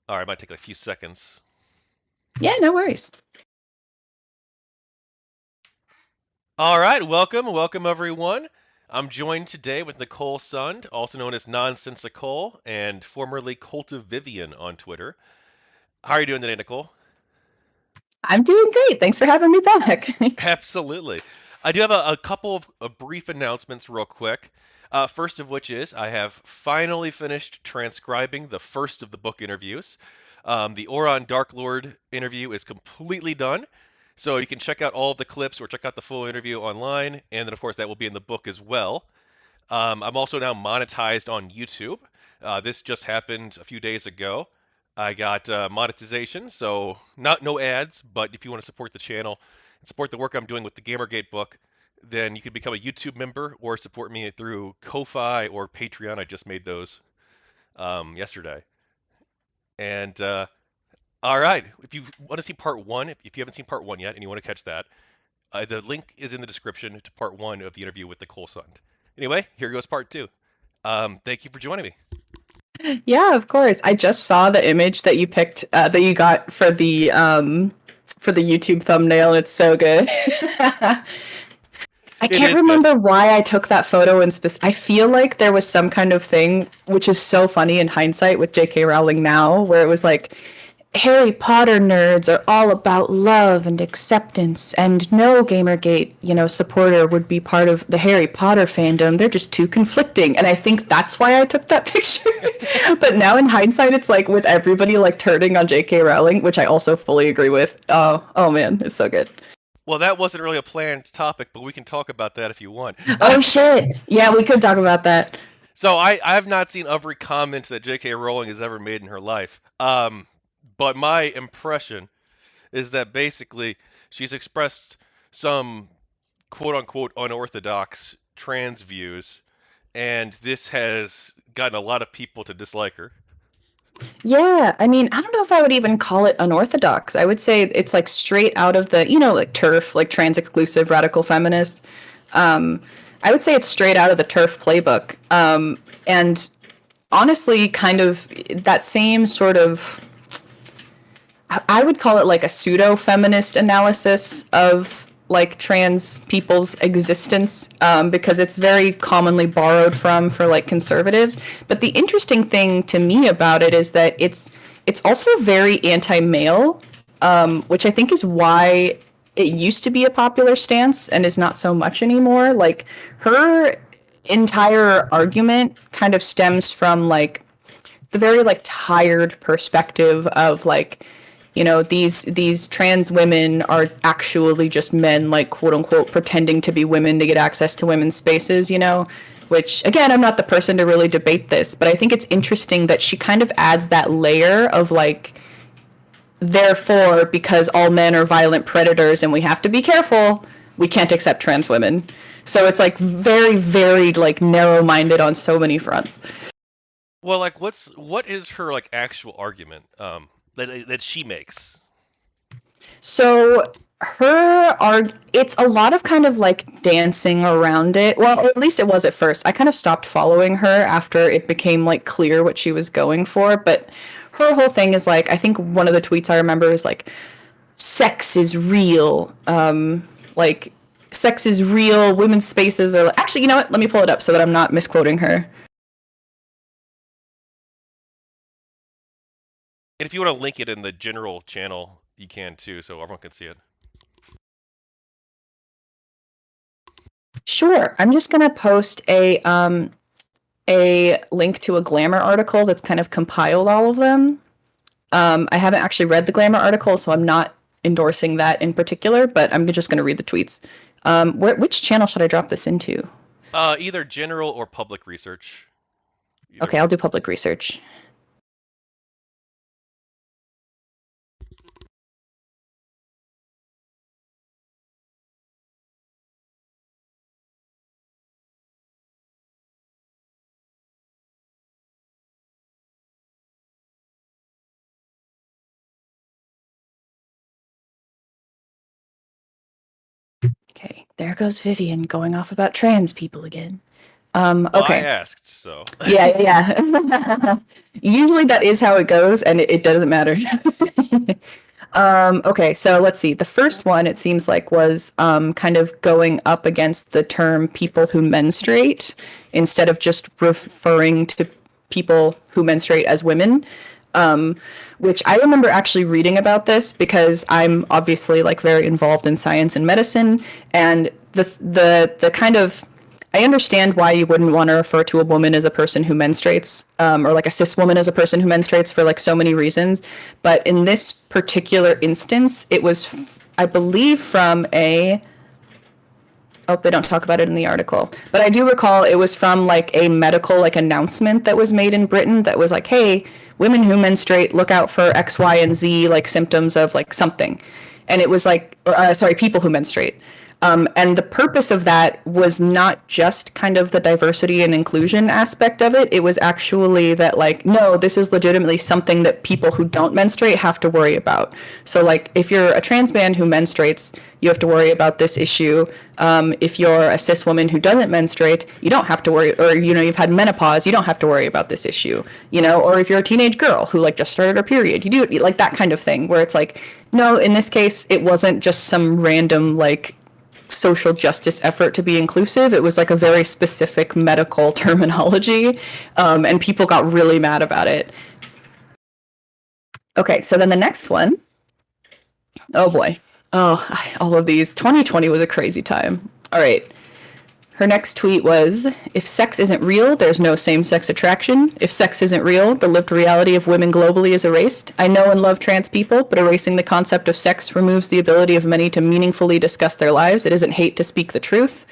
All right, it might take like a few seconds. Yeah, no worries. All right, welcome everyone. I'm joined today with Nicole Sund, also known as Nonsensicole and formerly CultofVivian on Twitter. How are you doing today, Nicole? I'm doing great. Thanks for having me back. Absolutely. I do have a couple of brief announcements, real quick. First of which is I have finally finished transcribing the first of the book interviews. The Oron Dark Lord interview is completely done, so you can check out all of the clips or check out the full interview online, and then of course that will be in the book as well. I'm also now monetized on YouTube. This just happened a few days ago. I got monetization, so not no ads, but if you want to support the channel and support the work I'm doing with the GamerGate book, then you can become a YouTube member or support me through Ko-Fi or Patreon. I just made those yesterday. And all right, if you want to see part one, if you haven't seen part one yet and you want to catch that, the link is in the description to part one of the interview with Nicole Sund. Anyway, here goes part two. Thank you for joining me. Yeah, of course. I just saw the image that you picked that you got for the YouTube thumbnail. It's so good. I It can't is good. remember why I took that photo in I feel like there was some kind of thing, which is so funny in hindsight with J.K. Rowling now, where it was like Harry Potter nerds are all about love and acceptance, and no Gamergate, supporter would be part of the Harry Potter fandom. They're just too conflicting. And I think that's why I took that picture. But now in hindsight, it's like with everybody like turning on J.K. Rowling, which I also fully agree with. Oh man, it's so good. Well, that wasn't really a planned topic, but we can talk about that if you want. Oh shit. Yeah, we could talk about that. So I have not seen every comment that J.K. Rowling has ever made in her life. But my impression is that basically she's expressed some quote unquote unorthodox trans views, and this has gotten a lot of people to dislike her. Yeah, I mean, I don't know if I would even call it unorthodox. I would say it's like straight out of the, like TERF, like trans exclusive radical feminist. Um, I would say it's straight out of the TERF playbook. And honestly, kind of that same sort of, I would call it like a pseudo feminist analysis of like trans people's existence, because it's very commonly borrowed from for like conservatives. But the interesting thing to me about it is that it's also very anti-male, which I think is why it used to be a popular stance and is not so much anymore. Like her entire argument kind of stems from like the very like tired perspective of like, these trans women are actually just men, like quote unquote pretending to be women to get access to women's spaces, which again, I'm not the person to really debate this, but I think it's interesting that she kind of adds that layer of like, therefore, because all men are violent predators and we have to be careful, we can't accept trans women. So it's like very, very like narrow-minded on so many fronts. Well, like, what is her like actual argument that she makes? So it's a lot of kind of like dancing around it. Well, at least it was at first. I kind of stopped following her after it became like clear what she was going for, but her whole thing is like, I think one of the tweets I remember is like, sex is real. Like sex is real, women's spaces are actually, you know what? Let me pull it up so that I'm not misquoting her. And if you want to link it in the general channel, you can too, so everyone can see it. Sure. I'm just going to post a link to a Glamour article that's kind of compiled all of them. I haven't actually read the Glamour article, so I'm not endorsing that in particular, but I'm just going to read the tweets. Which channel should I drop this into? Either general or public research. Either Okay, one. I'll do public research. Okay, there goes Vivian going off about trans people again. Well, I Okay. asked, so. Yeah, yeah. Usually that is how it goes, and it doesn't matter. Okay, so let's see. The first one, it seems like, was kind of going up against the term people who menstruate instead of just referring to people who menstruate as women. Which I remember actually reading about this because I'm obviously like very involved in science and medicine, and the kind of I understand why you wouldn't want to refer to a woman as a person who menstruates, or like a cis woman as a person who menstruates for like so many reasons. But in this particular instance, it was, I believe, from a. Oh, they don't talk about it in the article, but I do recall it was from like a medical like announcement that was made in Britain that was like, "Hey, women who menstruate, look out for X, Y, and Z like symptoms of like something," and it was like, sorry, people who menstruate. And the purpose of that was not just kind of the diversity and inclusion aspect of it. It was actually that, like, no, this is legitimately something that people who don't menstruate have to worry about. So, like, if you're a trans man who menstruates, you have to worry about this issue. If you're a cis woman who doesn't menstruate, you don't have to worry, or, you know, you've had menopause, you don't have to worry about this issue, you know, or if you're a teenage girl who, like, just started her period, you do, like, that kind of thing, where it's like, no, in this case, it wasn't just some random, like, social justice effort to be inclusive. It was like a very specific medical terminology, and people got really mad about it. Okay, so then the next one. Oh boy. Oh, all of these. 2020 was a crazy time. All right. Her next tweet was, if sex isn't real, there's no same-sex attraction. If sex isn't real, the lived reality of women globally is erased. I know and love trans people, but erasing the concept of sex removes the ability of many to meaningfully discuss their lives. It isn't hate to speak the truth.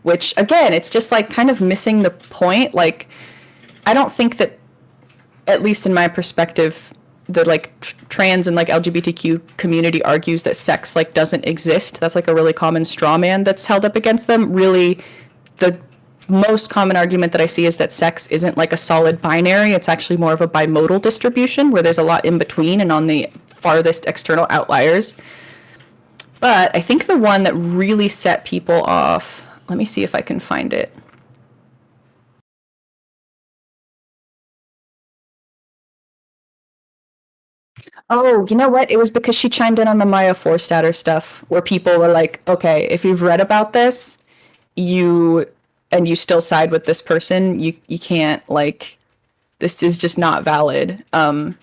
Which, again, it's just like kind of missing the point. Like, I don't think that, at least in my perspective, the like trans and like LGBTQ community argues that sex like doesn't exist. That's like a really common straw man that's held up against them. Really, the most common argument that I see is that sex isn't like a solid binary. It's actually more of a bimodal distribution where there's a lot in between and on the farthest external outliers. But I think the one that really set people off, let me see if I can find it. Oh, you know what? It was because she chimed in on the Maya Forstater stuff, where people were like, okay, if you've read about this, you and you still side with this person, you can't, like, this is just not valid. I'm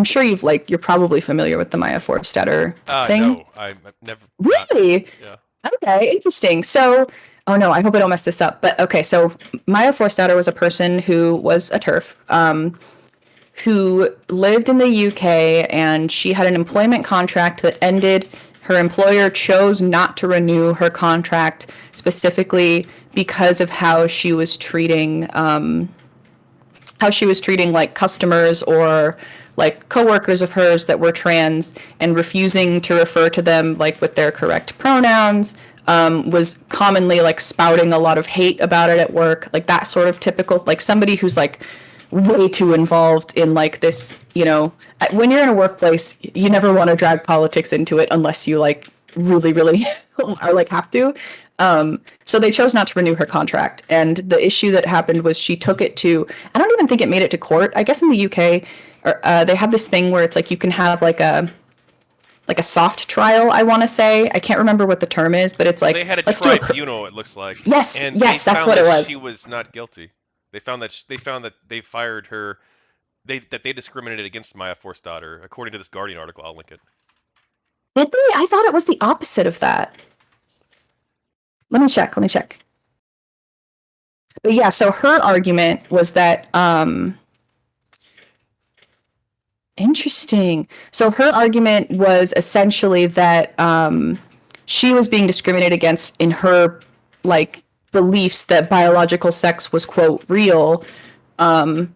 sure you're probably familiar with the Maya Forstater thing. No, I've never. Really? Yeah. Okay, interesting. So, oh no, I hope I don't mess this up. But okay, so Maya Forstater was a person who was a TERF, who lived in the UK, and she had an employment contract that ended. Her employer chose not to renew her contract specifically because of how she was treating like customers or like coworkers of hers that were trans, and refusing to refer to them like with their correct pronouns. Was commonly like spouting a lot of hate about it at work, like that sort of typical, like somebody who's like way too involved in like this, you know, when you're in a workplace, you never want to drag politics into it unless you like really are like have to. So they chose not to renew her contract. And the issue that happened was she took it to, I don't even think it made it to court. I guess in the UK, they have this thing where it's like you can have like a soft trial, I want to say. I can't remember what the term is, but it's like, They had a let's tribunal, it looks like. Yes, And yes, they that's found what it that was. she was not guilty. They found that they fired her. That they discriminated against Maya Forstater, according to this Guardian article. I'll link it. Did they? I thought it was the opposite of that. Let me check. But yeah, so her argument was that, interesting. So her argument was essentially that she was being discriminated against in her like beliefs that biological sex was, quote, real, and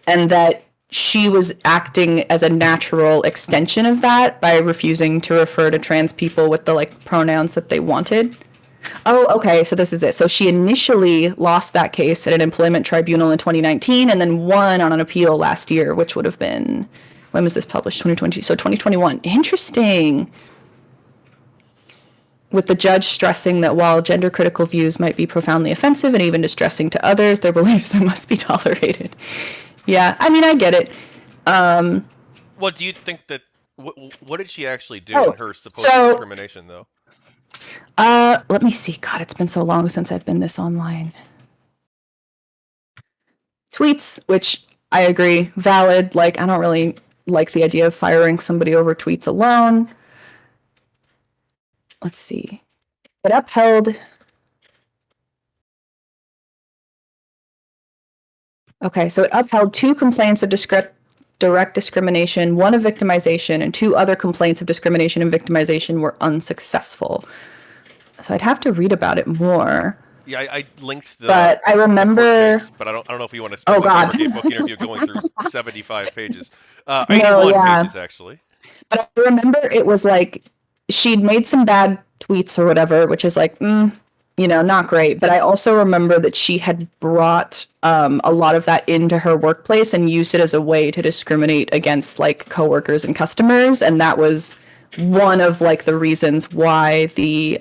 that she was acting as a natural extension of that by refusing to refer to trans people with the like pronouns that they wanted. Oh, okay. So this is it. So she initially lost that case at an employment tribunal in 2019 and then won on an appeal last year, which would have been, when was this published? 2020. So 2021. Interesting. with the judge stressing that while gender critical views might be profoundly offensive and even distressing to others, they're beliefs that must be tolerated. Yeah, I mean, I get it. What do you think that? What did she actually do in Oh, her supposed so discrimination, though? let me see. God, it's been so long since I've been this online. Tweets, which I agree, valid. Like, I don't really like the idea of firing somebody over tweets alone. Let's see. It upheld. Okay, so it upheld 2 complaints of direct discrimination, 1 of victimization, and 2 other complaints of discrimination and victimization were unsuccessful. So I'd have to read about it more. Yeah, I linked But I the court remember. case, but I don't know if you want to Oh spend the God. GamerGate book interview going through 75 pages, No, 81 yeah. pages actually. But I remember it was like she'd made some bad tweets or whatever, which is like, not great. But I also remember that she had brought a lot of that into her workplace and used it as a way to discriminate against like coworkers and customers, and that was one of like the reasons why the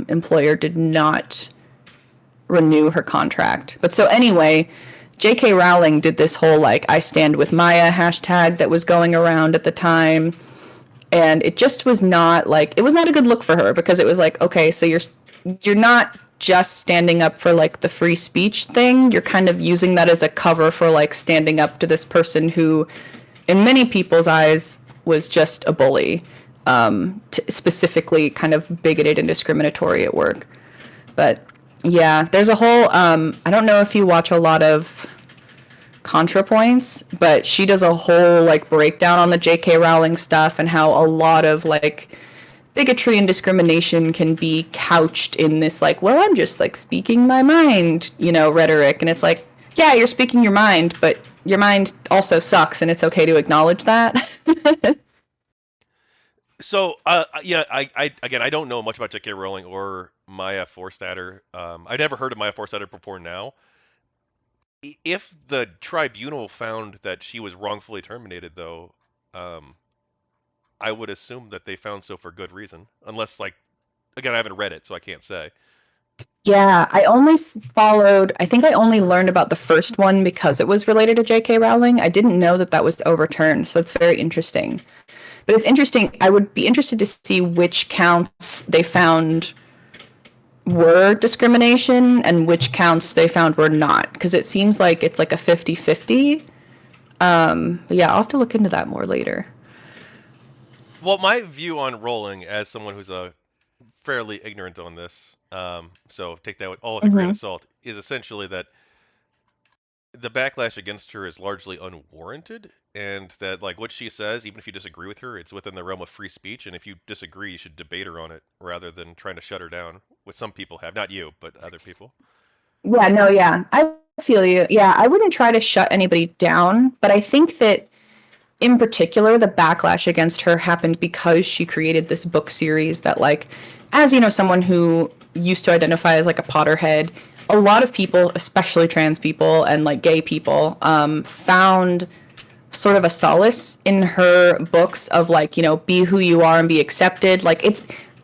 employer did not renew her contract. But so anyway, J.K. Rowling did this whole like "I stand with Maya" hashtag that was going around at the time, and it just was not like, it was not a good look for her, because it was like, okay, so you're not just standing up for like the free speech thing, you're kind of using that as a cover for like standing up to this person who in many people's eyes was just a bully, specifically kind of bigoted and discriminatory at work. But yeah, there's a whole I don't know if you watch a lot of ContraPoints, but she does a whole like breakdown on the J.K. Rowling stuff and how a lot of like bigotry and discrimination can be couched in this like, well, I'm just like speaking my mind, rhetoric. And it's like, yeah, you're speaking your mind, but your mind also sucks, and it's okay to acknowledge that. So, yeah, I don't know much about J.K. Rowling or Maya Forstater. I'd never heard of Maya Forstater before now. If the tribunal found that she was wrongfully terminated, though, um, I would assume that they found so for good reason. Unless, like, again, I haven't read it, so I can't say. Yeah, I think I only learned about the first one because it was related to J.K. Rowling. I didn't know that that was overturned, so that's very interesting. But it's interesting. I would be interested to see which counts they found were discrimination and which counts they found were not, because it seems like it's like a 50-50. But yeah, I'll have to look into that more later. Well, my view on Rowling, as someone who's fairly ignorant on this, so take that with all with a grain Mm-hmm. of salt, is essentially that the backlash against her is largely unwarranted, and that like what she says, even if you disagree with her, it's within the realm of free speech, and if you disagree, you should debate her on it rather than trying to shut her down, which some people have, not you, but other people. Yeah, no, yeah, I feel you. Yeah, I wouldn't try to shut anybody down, but I think that in particular, the backlash against her happened because she created this book series that, like, as someone who used to identify as like a Potterhead, a lot of people, especially trans people and like gay people, found sort of a solace in her books of like, be who you are and be accepted. Like,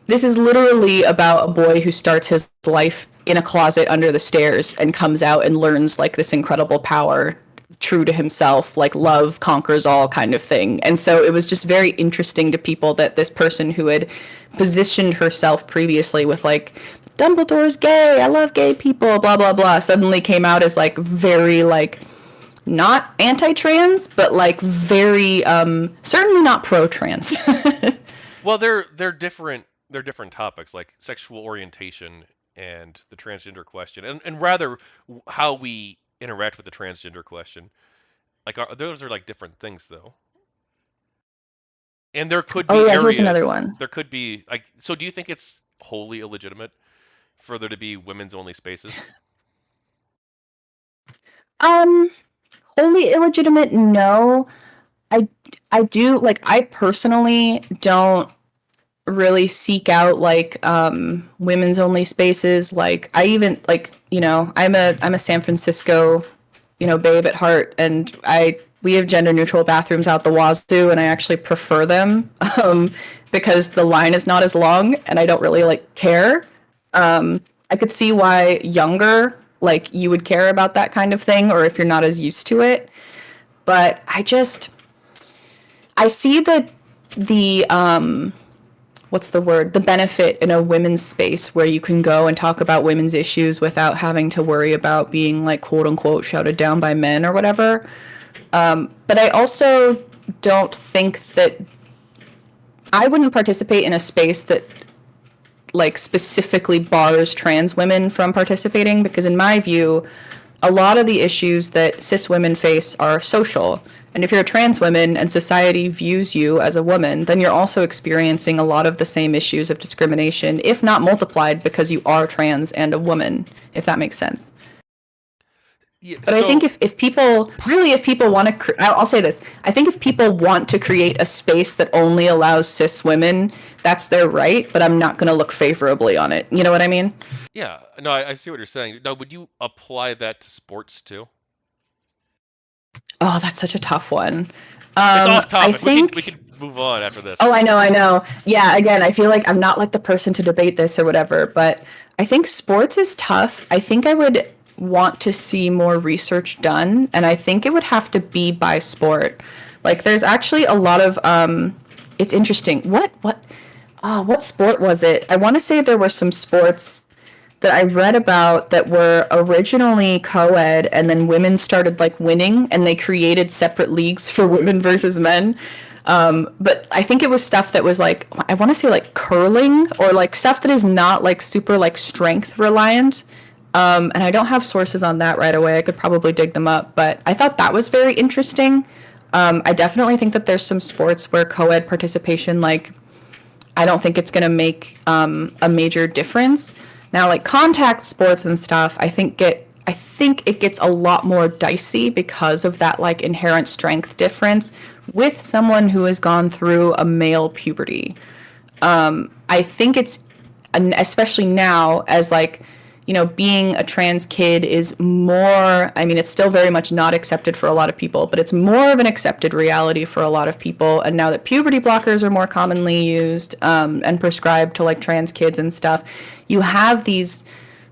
this is literally about a boy who starts his life in a closet under the stairs and comes out and learns like this incredible power, true to himself, like love conquers all kind of thing. And so it was just very interesting to people that this person who had positioned herself previously with like, Dumbledore's gay, I love gay people, blah blah blah, suddenly came out as like very like not anti-trans, but like very certainly not pro-trans. Well, they're different topics like sexual orientation and the transgender question, and rather how we interact with the transgender question. Like those are like different things though. And there could Oh be yeah, here's another areas, one. there could be like, so do you think it's wholly illegitimate for there to be women's only spaces? Um, Wholly illegitimate, no. I I do like, I personally don't really seek out like women's only spaces. Like I even like, I'm a San Francisco, babe at heart, and I we have gender neutral bathrooms out the wazoo, and I actually prefer them because the line is not as long, and I don't really like care. I could see why younger, like you would care about that kind of thing, or if you're not as used to it. But I see the what's the word? The benefit in a women's space where you can go and talk about women's issues without having to worry about being like quote unquote shouted down by men or whatever. But I also don't think that I wouldn't participate in a space that like specifically bars trans women from participating, because in my view, a lot of the issues that cis women face are social. And if you're a trans woman and society views you as a woman, then you're also experiencing a lot of the same issues of discrimination, if not multiplied, because you are trans and a woman, if that makes sense. Yeah, But I think if people want to, I'll say this. I think if people want to create a space that only allows cis women, that's their right, but I'm not going to look favorably on it. You know what I mean? yeah, no, I see what you're saying. Now, would you apply that to sports too? Oh, that's such a tough one. It's off I topic. think. We can move on after this. Oh, I know, I know. Yeah, again, I feel like I'm not like the person to debate this or whatever, but I think sports is tough. I think I would want to see more research done, and I think it would have to be by sport. Like, there's actually a lot of it's interesting. What sport was it? I want to say there were some sports that I read about that were originally co-ed, and then women started like winning and they created separate leagues for women versus men. But I think it was stuff that was like, I want to say like curling, or like stuff that is not like super like strength reliant. And I don't have sources on that right away. I could probably dig them up, but I thought that was very interesting. I definitely think that there's some sports where co-ed participation, like, I don't think it's going to make a major difference. Now, like contact sports and stuff, I think it gets a lot more dicey because of that like inherent strength difference with someone who has gone through a male puberty. I think it's, especially now, as like, you know, being a trans kid is more, I mean, it's still very much not accepted for a lot of people, but it's more of an accepted reality for a lot of people. And now that puberty blockers are more commonly used and prescribed to like trans kids and stuff, you have these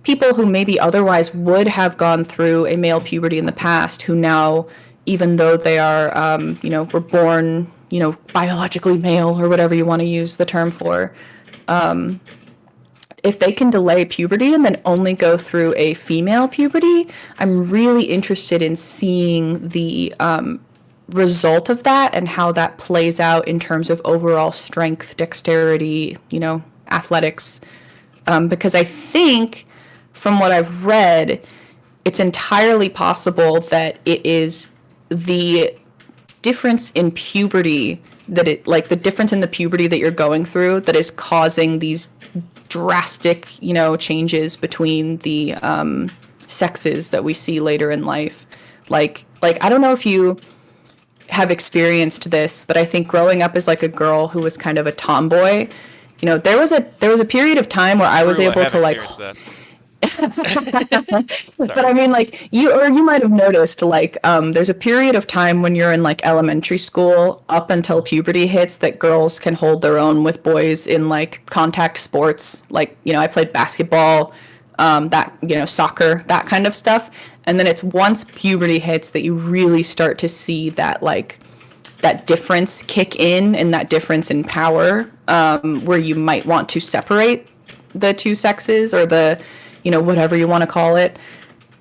people who maybe otherwise would have gone through a male puberty in the past, who now, even though they are, you know, were born, you know, biologically male or whatever you want to use the term for, if they can delay puberty and then only go through a female puberty, I'm really interested in seeing the result of that and how that plays out in terms of overall strength, dexterity, you know, athletics. Because I think, from what I've read, it's entirely possible that it is the difference in puberty the difference in the puberty that you're going through that is causing these drastic, you know, changes between the sexes that we see later in life. Like I don't know if you have experienced this, but I think growing up as like a girl who was kind of a tomboy, you know, there was a period of time where I was able to like but I mean, like, you might have noticed, like, there's a period of time when you're in like elementary school up until puberty hits that girls can hold their own with boys in like contact sports. Like, you know, I played basketball, that, you know, soccer, that kind of stuff. And then it's once puberty hits that you really start to see that like that difference kick in, and that difference in power, where you might want to separate the two sexes, or the, you know, whatever you want to call it.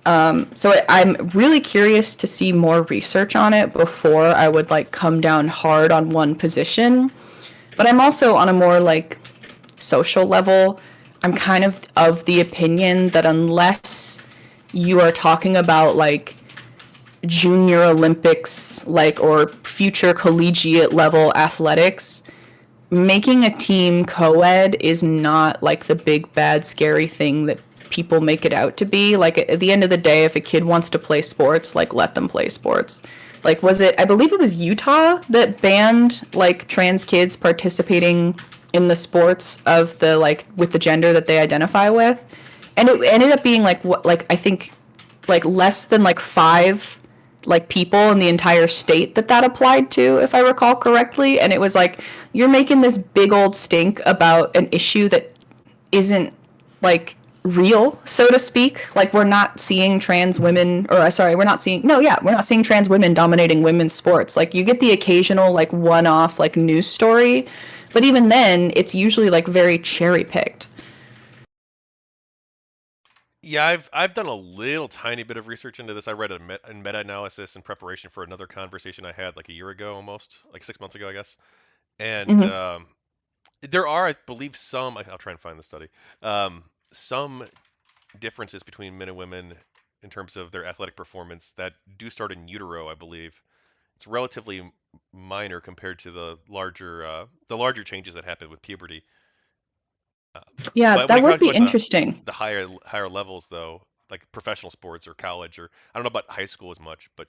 So I'm really curious to see more research on it before I would like come down hard on one position. But I'm also, on a more like social level, I'm kind of the opinion that unless you are talking about like junior Olympics, like, or future collegiate level athletics, making a team co-ed is not like the big bad scary thing that people make it out to be. Like, at the end of the day, if a kid wants to play sports, like, let them play sports. Like, I believe it was Utah that banned like trans kids participating in the sports of the, like, with the gender that they identify with. And it ended up being like, what, like, I think like less than like 5 like people in the entire state that applied to, if I recall correctly. And it was like, you're making this big old stink about an issue that isn't like real, so to speak. Like, we're not seeing trans women, or sorry, we're not seeing, no, yeah, we're not seeing trans women dominating women's sports. Like, you get the occasional like one-off like news story, but even then it's usually like very cherry picked. Yeah, I've done a little tiny bit of research into this. I read a meta-analysis in preparation for another conversation I had like a year ago, almost like 6 months ago, I guess. And Mm-hmm. there are, I believe, I'll try and find the study. Some differences between men and women in terms of their athletic performance that do start in utero, I believe. It's relatively minor compared to the larger changes that happen with puberty. Uh, Yeah, but when that it would be goes to interesting. the higher levels, though, like professional sports or college, or I don't know about high school as much, but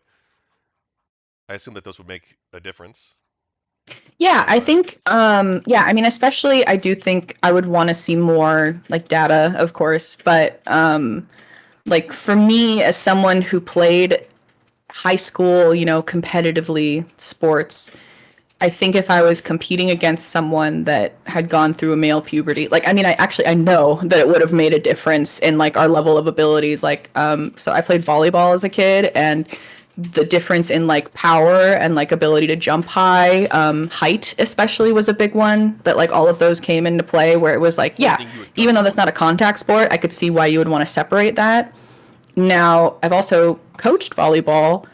I assume that those would make a difference. Yeah, So I think, yeah, I mean, especially, I do think I would want to see more like data, of course, but like for me, as someone who played high school, competitively sports, I think if I was competing against someone that had gone through a male puberty, like, I mean, I know that it would have made a difference in like our level of abilities. Like, so I played volleyball as a kid, and the difference in like power and like ability to jump high, height especially was a big one, that like all of those came into play, where it was like, one yeah, thing you would even go though that's not a contact sport, I could see why you would want to separate that. Now, I've also coached volleyball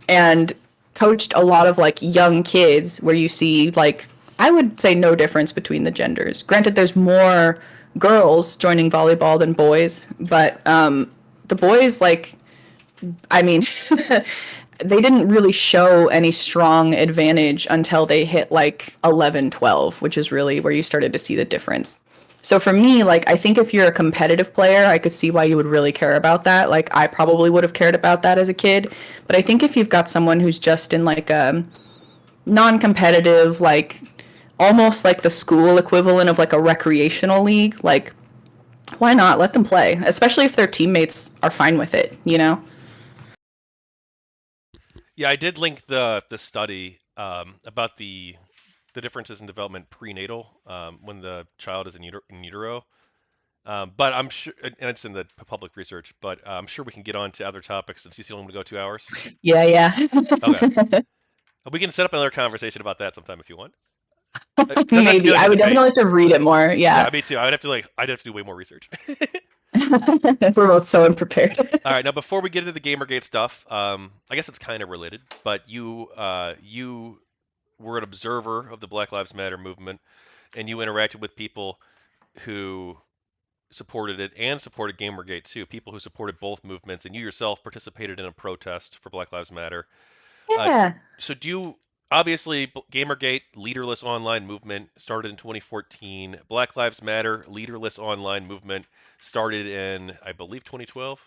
and coached a lot of like young kids, where you see like, I would say no difference between the genders. Granted, there's more girls joining volleyball than boys, but the boys, like, I mean, they didn't really show any strong advantage until they hit like 11, 12, which is really where you started to see the difference. So for me, like, I think if you're a competitive player, I could see why you would really care about that. Like, I probably would have cared about that as a kid. But I think if you've got someone who's just in like a non-competitive, like almost like the school equivalent of like a recreational league, like, why not let them play? Especially if their teammates are fine with it, you know? Yeah, I did link the study about the differences in development prenatal when the child is in utero. But I'm sure, and it's in the public research, but I'm sure we can get on to other topics since you still want to go 2 hours. Yeah, yeah. Okay. We can set up another conversation about that sometime if you want. It doesn't have to be Maybe. like a I would debate. definitely have to read it more. Yeah, Yeah. me too. I'd have to do way more research. We're both so unprepared. All right, now before we get into the GamerGate stuff, I guess it's kind of related, but you were an observer of the Black Lives Matter movement, and you interacted with people who supported it and supported GamerGate too. People who supported both movements, and you yourself participated in a protest for Black Lives Matter. Uh, Yeah. so do you obviously GamerGate leaderless online movement started in 2014. Black Lives Matter leaderless online movement started in I believe 2012,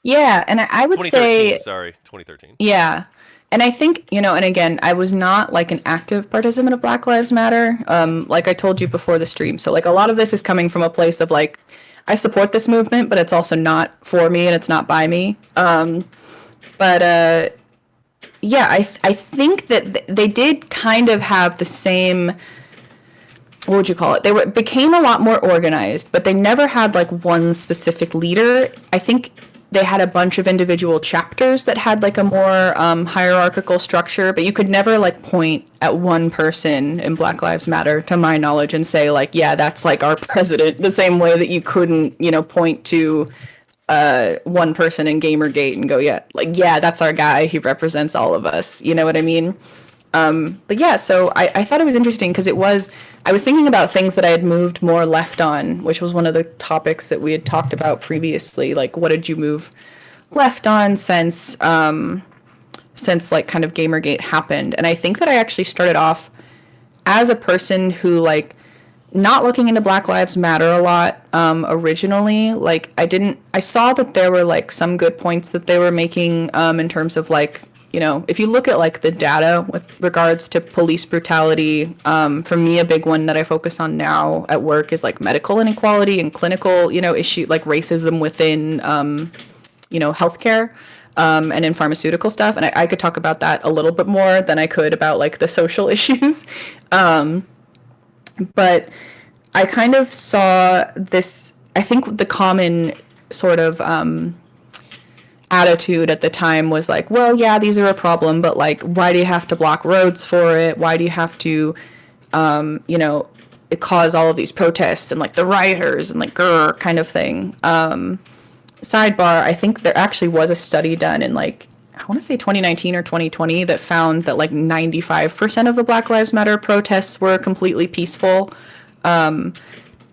Yeah. And I would 2013. say, Sorry, 2013. yeah. And I think, and again, I was not like an active participant of Black Lives Matter, like I told you before the stream. So, like, a lot of this is coming from a place of like, I support this movement, but it's also not for me and it's not by me. But yeah, I think that they did kind of have the same, what would you call it? Became a lot more organized, but they never had like one specific leader. I think they had a bunch of individual chapters that had like a more hierarchical structure, but you could never like point at one person in Black Lives Matter, to my knowledge, and say like, yeah, that's like our president. The same way that you couldn't, point to one person in Gamergate and go, yeah, like, yeah, that's our guy. He represents all of us. You know what I mean? But yeah, so I thought it was interesting because I was thinking about things that I had moved more left on, which was one of the topics that we had talked about previously. Like, what did you move left on since like kind of Gamergate happened? And I think that I actually started off as a person who like not looking into Black Lives Matter a lot originally. Like, I saw that there were like some good points that they were making in terms of like, if you look at like the data with regards to police brutality, for me, a big one that I focus on now at work is like medical inequality and clinical, issue like racism within, healthcare. and in pharmaceutical stuff. And I could talk about that a little bit more than I could about like the social issues. Um, but I kind of saw this. I think the common sort of attitude at the time was like, well, yeah, these are a problem, but like, why do you have to block roads for it? Why do you have to, you know, cause all of these protests and like the rioters and like grr kind of thing? Sidebar, I think there actually was a study done in like, I want to say 2019 or 2020 that found that like 95% of the Black Lives Matter protests were completely peaceful.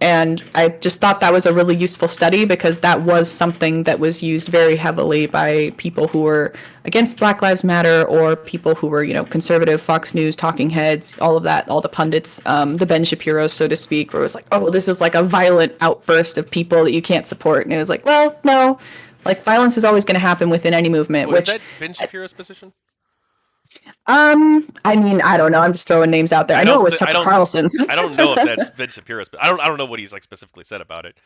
And I just thought that was a really useful study because that was something that was used very heavily by people who were against Black Lives Matter or people who were, you know, conservative Fox News talking heads, all of that, all the pundits, the Ben Shapiro's, so to speak, where it was like, oh, this is like a violent outburst of people that you can't support. And it was like, well, no, like violence is always going to happen within any movement, Was which that Ben Shapiro's position? I mean, I don't know. I'm just throwing names out there. I I know it don't. was I Tucker don't. Carlson's. I don't know if that's Ben Shapiro's, but I don't know what he's like specifically said about it.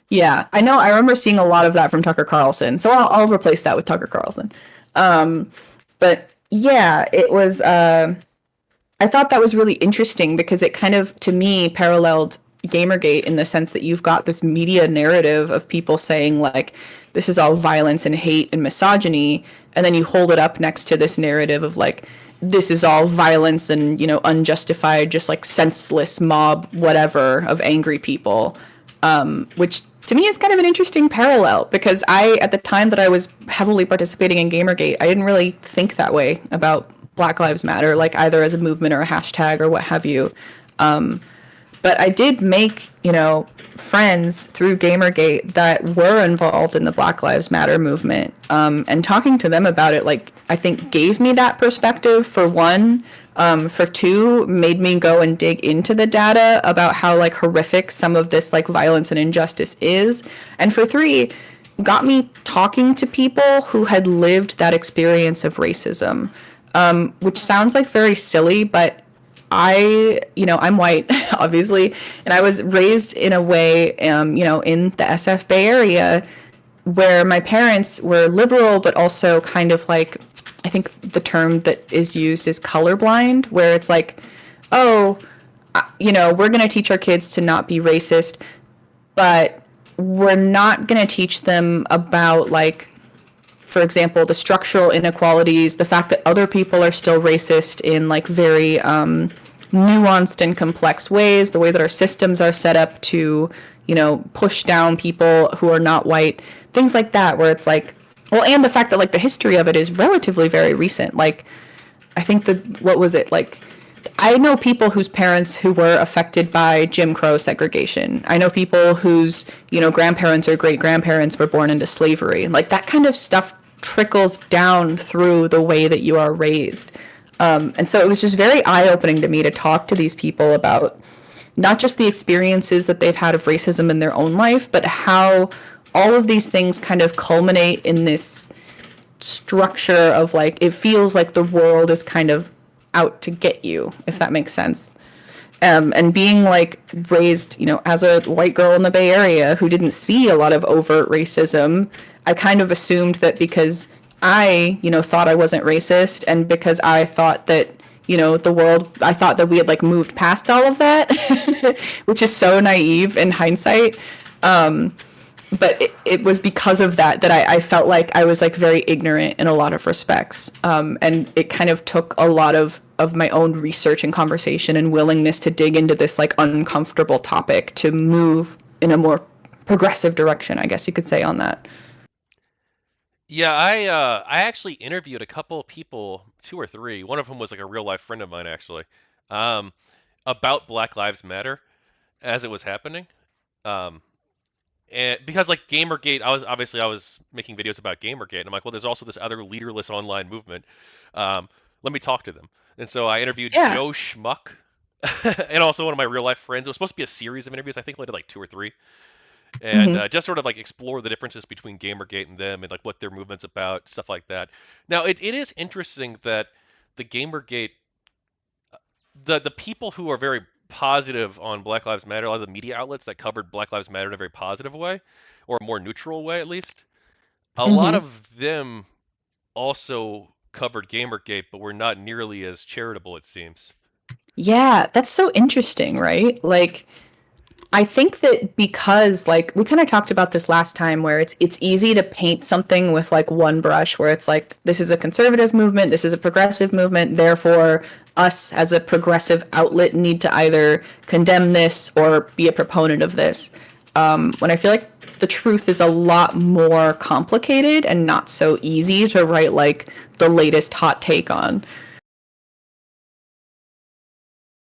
Yeah, I know. I remember seeing a lot of that from Tucker Carlson, so I'll replace that with Tucker Carlson. Um, but yeah, it was. I thought that was really interesting because it kind of, to me, paralleled Gamergate in the sense that you've got this media narrative of people saying like, this is all violence and hate and misogyny, and then you hold it up next to this narrative of like, this is all violence and, you know, unjustified, just like senseless mob whatever of angry people, which to me is kind of an interesting parallel because at the time that I was heavily participating in Gamergate, I didn't really think that way about Black Lives Matter, like either as a movement or a hashtag or what have you. But I did make, you know, friends through Gamergate that were involved in the Black Lives Matter movement. And talking to them about it, like, I think gave me that perspective for one. For two, made me go and dig into the data about how like horrific some of this like violence and injustice is. And for three, got me talking to people who had lived that experience of racism, which sounds like very silly, but you know, I'm white, obviously, and I was raised in a way, you know, in the SF Bay Area where my parents were liberal, but also kind of like, I think the term that is used is colorblind, where it's like, oh, you know, we're going to teach our kids to not be racist, but we're not going to teach them about like, for example, the structural inequalities, the fact that other people are still racist in like very nuanced and complex ways, the way that our systems are set up to, you know, push down people who are not white, things like that, where it's like, well, and the fact that like the history of it is relatively very recent. Like, I think that, what was it? Like, I know people whose parents who were affected by Jim Crow segregation. I know people whose, you know, grandparents or great grandparents were born into slavery. Like that kind of stuff trickles down through the way that you are raised. And so it was just very eye opening to me to talk to these people about not just the experiences that they've had of racism in their own life, but how all of these things kind of culminate in this structure of like, it feels like the world is kind of out to get you, if that makes sense. And being like raised, you know, as a white girl in the Bay Area who didn't see a lot of overt racism, I kind of assumed that because I, you know, thought I wasn't racist and because I thought that, you know, I thought that we had like moved past all of that, which is so naive in hindsight. But it was because of that I felt like I was like very ignorant in a lot of respects. And it kind of took a lot of my own research and conversation and willingness to dig into this like uncomfortable topic to move in a more progressive direction, I guess you could say, on that. Yeah, I actually interviewed a couple of people, two or three. One of them was like a real life friend of mine actually, um, about Black Lives Matter as it was happening. Um, and because like Gamergate, I was making videos about Gamergate, and I'm like, well, there's also this other leaderless online movement. Let me talk to them. And so I interviewed Yeah. Joe Schmuck, and also one of my real life friends. It was supposed to be a series of interviews. I think I did like two or three, and Hmm. just sort of like explore the differences between Gamergate and them, and like what their movement's about, stuff like that. Now, it is interesting that the Gamergate, the people who are very positive on Black Lives Matter, a lot of the media outlets that covered Black Lives Matter in a very positive way, or a more neutral way at least, a lot Hmm. of them. also covered Gamergate, but were not nearly as charitable, it seems. Yeah, that's so interesting, right? Like I think that because like we kind of talked about this last time where it's easy to paint something with like one brush where it's like this is a conservative movement, this is a progressive movement, therefore us as a progressive outlet need to either condemn this or be a proponent of this. When I feel like the truth is a lot more complicated and not so easy to write like the latest hot take on.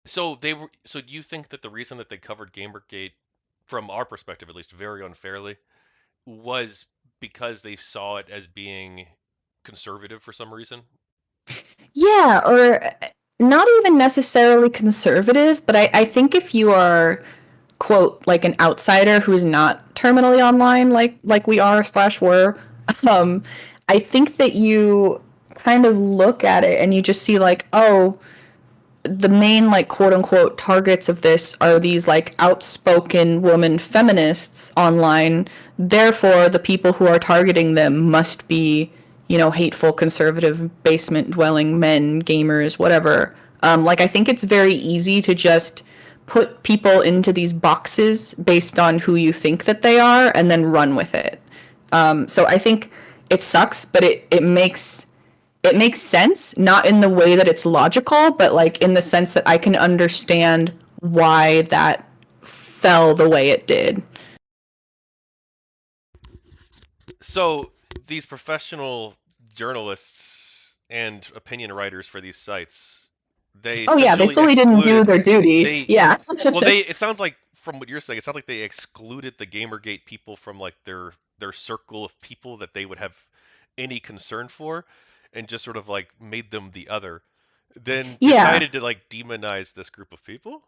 So they were. So do you think that the reason that they covered Gamergate, from our perspective at least, very unfairly, was because they saw it as being conservative for some reason? Yeah, or not even necessarily conservative, but I think if you are quote like an outsider who's not terminally online like we are slash were, um, I think that you kind of look at it and you just see like, oh, the main like quote unquote targets of this are these like outspoken woman feminists online. Therefore, the people who are targeting them must be, you know, hateful, conservative, basement dwelling men, gamers, whatever. Like, I think it's very easy to just put people into these boxes based on who you think that they are and then run with it. So I think it sucks, but it makes sense, not in the way that it's logical, but like in the sense that I can understand why that fell the way it did. So these professional journalists and opinion writers for these sites, they Oh yeah, they essentially fully didn't do excluded. their duty. They Yeah. well, they. It sounds like from what you're saying, it sounds like they excluded the Gamergate people from like their circle of people that they would have any concern for, and just sort of like made them the other. Then Yeah. decided to like demonize this group of people.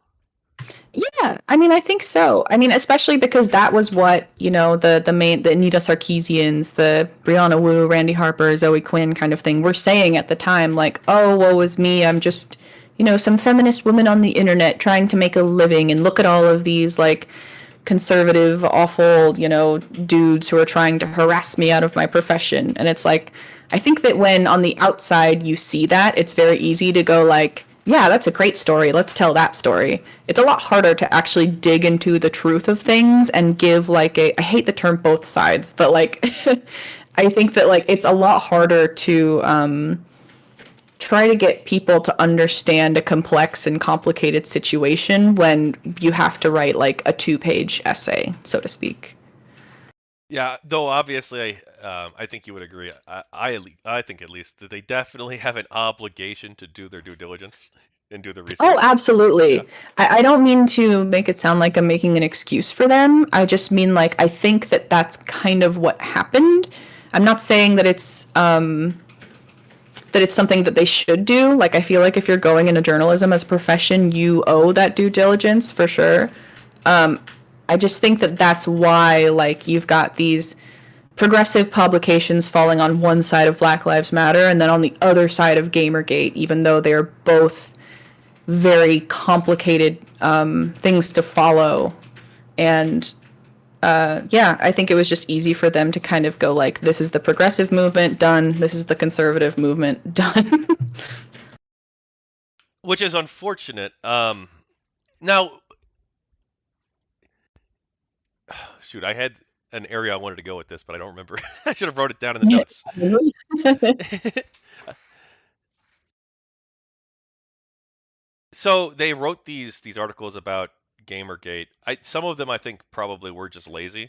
Yeah, I mean, I think so. I mean, especially because that was what, you know, the main the Anita Sarkeesians, the Brianna Wu, Randy Harper, Zoe Quinn kind of thing were saying at the time, like, oh, woe is me, I'm just, you know, some feminist woman on the internet trying to make a living, and look at all of these like conservative, awful, you know, dudes who are trying to harass me out of my profession. And it's like, I think that when on the outside you see that, it's very easy to go like, yeah, that's a great story. Let's tell that story. It's a lot harder to actually dig into the truth of things and give like a, I hate the term both sides, but like, I think that like it's a lot harder to try to get people to understand a complex and complicated situation when you have to write like a 2-page essay, so to speak. Yeah, though obviously, I think you would agree. I think at least that they definitely have an obligation to do their due diligence and do the Oh, research. Yeah. absolutely. I don't mean to make it sound like I'm making an excuse for them. I just mean like I think that that's kind of what happened. I'm not saying that it's something that they should do. Like I feel like if you're going into journalism as a profession, you owe that due diligence for sure. I just think that that's why like you've got these progressive publications falling on one side of Black Lives Matter and then on the other side of Gamergate, even though they're both very complicated things to follow. And yeah, I think it was just easy for them to kind of go like, this is the progressive movement, done. This is the conservative movement, done. Which is unfortunate. Now, shoot, I had an area I wanted to go with this, but I don't remember. I should have wrote it down in the notes. So they wrote these articles about Gamergate. Some of them I think probably were just lazy.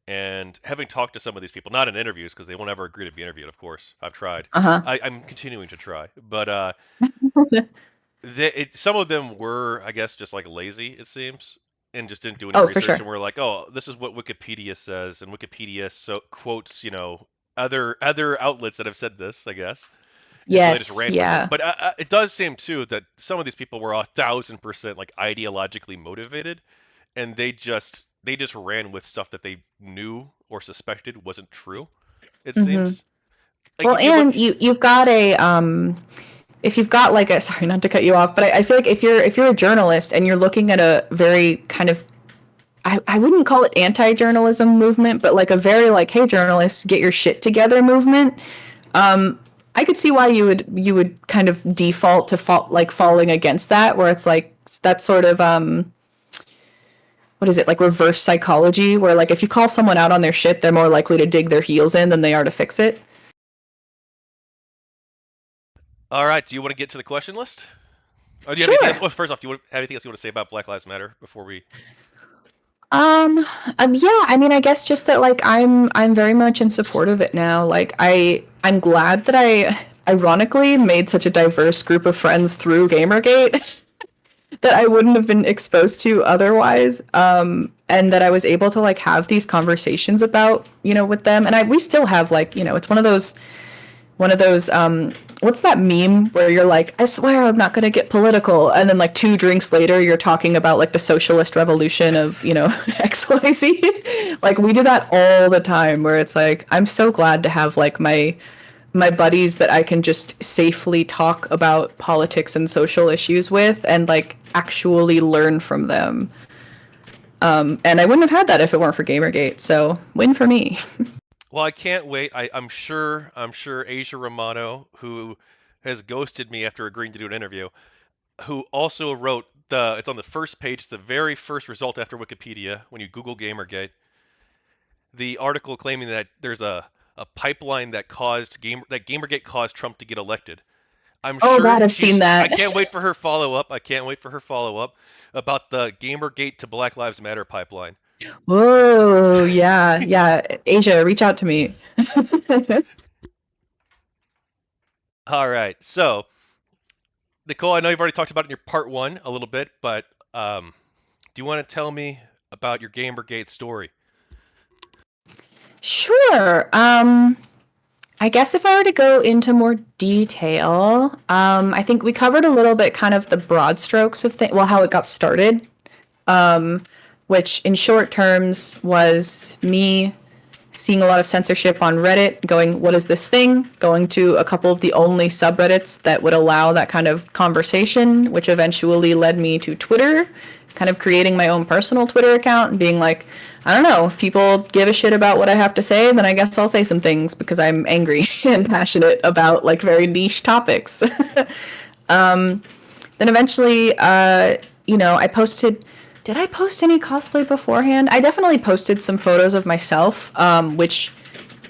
And having talked to some of these people, not in interviews because they won't ever agree to be interviewed, of course. I've tried. Uh-huh. I'm continuing to try, but some of them were, I guess, just like lazy. It seems, and just didn't do any Oh, for research, sure. and were like, "Oh, this is what Wikipedia says," and Wikipedia so quotes, other outlets that have said this, I guess, and so they just Yes, ran with it. yeah. But it does seem too that some of these people were 1,000% like ideologically motivated, and they just ran with stuff that they knew or suspected wasn't true. It Hmm. seems like Well, if you look. and you've got a if you've got like a sorry not to cut you off, but I feel like if you're a journalist and you're looking at a very kind of I wouldn't call it anti-journalism movement, but like a very like, hey journalists, get your shit together movement. I could see why you would kind of default to like falling against that, where it's like that sort of what is it, like reverse psychology, where like if you call someone out on their shit, they're more likely to dig their heels in than they are to fix it. All right, do you want to get to the question list? Or do you have anything else? Sure. Well, first off, do you have anything else you want to say about Black Lives Matter before we? Um, yeah, I mean, I guess just that like I'm very much in support of it now. Like I'm glad that I ironically made such a diverse group of friends through GamerGate that I wouldn't have been exposed to otherwise. And that I was able to like have these conversations about, with them. And we still have like, it's one of those what's that meme where you're like, I swear I'm not going to get political, and then like 2 drinks later you're talking about like the socialist revolution of XYZ. Like we do that all the time, where it's like I'm so glad to have like my buddies that I can just safely talk about politics and social issues with, and like actually learn from them. And I wouldn't have had that if it weren't for Gamergate, so win for me. Well, I can't wait. I'm sure Asia Romano, who has ghosted me after agreeing to do an interview, who also wrote it's on the first page, it's the very first result after Wikipedia when you Google Gamergate, the article claiming that there's a pipeline that Gamergate caused Trump to get elected. I'm Oh god, sure I've seen I that. can't wait for her follow up. I can't wait for her follow up about the Gamergate to Black Lives Matter pipeline. Whoa, yeah, yeah. Asia, reach out to me. All right. So, Nicole, I know you've already talked about it in your part one a little bit, but do you want to tell me about your Gamergate story? Sure. I guess if I were to go into more detail, I think we covered a little bit kind of the broad strokes of well, how it got started, which in short terms was me seeing a lot of censorship on Reddit, going, what is this thing? Going to a couple of the only subreddits that would allow that kind of conversation, which eventually led me to Twitter, kind of creating my own personal Twitter account and being like, I don't know, if people give a shit about what I have to say, then I guess I'll say some things because I'm angry and passionate about like very niche topics. Then eventually, I posted. Did I post any cosplay beforehand? I definitely posted some photos of myself, which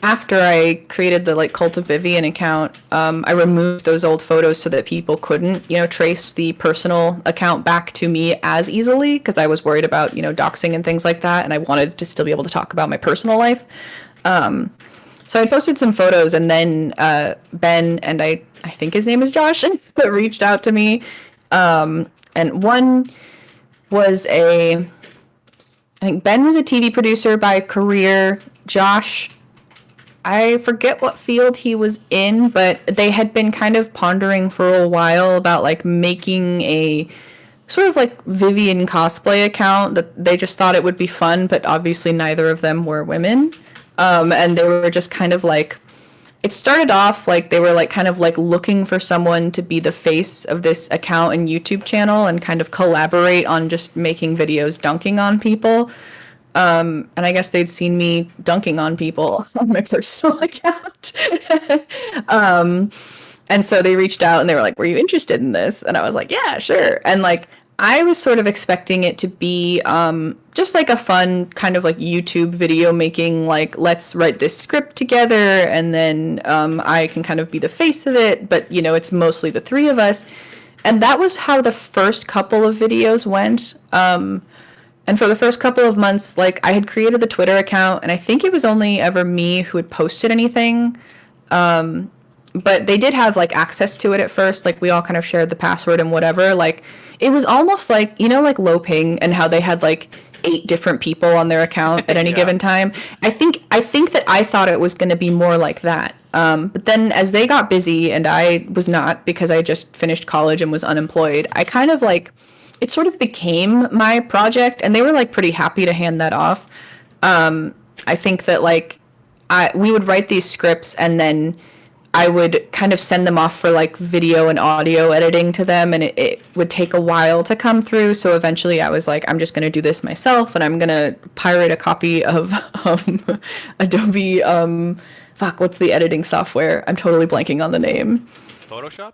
after I created the like CultofVivian account, I removed those old photos so that people couldn't, trace the personal account back to me as easily, because I was worried about, doxing and things like that, and I wanted to still be able to talk about my personal life. So I posted some photos, and then Ben, and I think his name is Josh, reached out to me, and one was I think Ben was a TV producer by career. Josh, I forget what field he was in, but they had been kind of pondering for a while about like making a sort of like Vivian cosplay account that they just thought it would be fun, but obviously neither of them were women. And they were just kind of like, it started off like they were like kind of like looking for someone to be the face of this account and YouTube channel and kind of collaborate on just making videos dunking on people. And I guess they'd seen me dunking on people on my personal account. And so they reached out and they were like, were you interested in this? And I was like, yeah, sure. And like, I was sort of expecting it to be just like a fun kind of like YouTube video making, like, let's write this script together and then I can kind of be the face of it. But, it's mostly the three of us. And that was how the first couple of videos went. And for the first couple of months, like, I had created the Twitter account, and I think it was only ever me who had posted anything. But they did have, like, access to it at first. Like, we all kind of shared the password and whatever. Like, it was almost like, like Loping and how they had, like, 8 different people on their account at any Yeah. given time. I think that I thought it was going to be more like that. But then as they got busy, and I was not because I just finished college and was unemployed, I kind of, like, it sort of became my project, and they were like pretty happy to hand that off. I think that like we would write these scripts, and then I would kind of send them off for like video and audio editing to them, and it would take a while to come through. So eventually I was like, I'm just going to do this myself, and I'm going to pirate a copy of Adobe fuck, what's the editing software? I'm totally blanking on the name. Photoshop?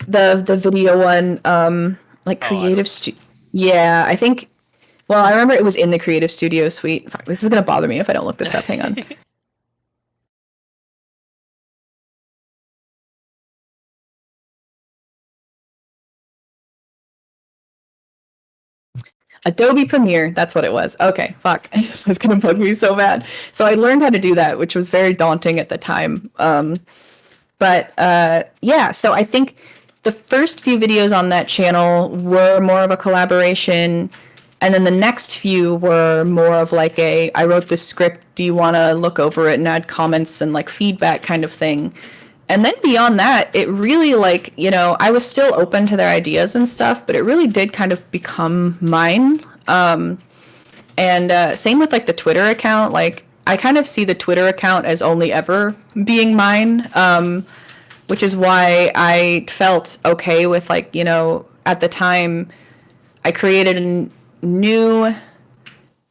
The video one, like Oh, I don't. Yeah, I think. Well, I remember it was in the Creative Studio suite. Fuck, this is gonna bother me if I don't look this up. Hang on. Adobe Premiere, that's what it was. Okay, fuck. It was gonna bug me so bad. So I learned how to do that, which was very daunting at the time. Yeah, so I think the first few videos on that channel were more of a collaboration, and then the next few were more of like a I wrote this script, do you want to look over it and add comments and like feedback kind of thing. And then beyond that, it really like, I was still open to their ideas and stuff, but it really did kind of become mine. And same with like the Twitter account. Like I kind of see the Twitter account as only ever being mine, which is why I felt okay with like, at the time I created a new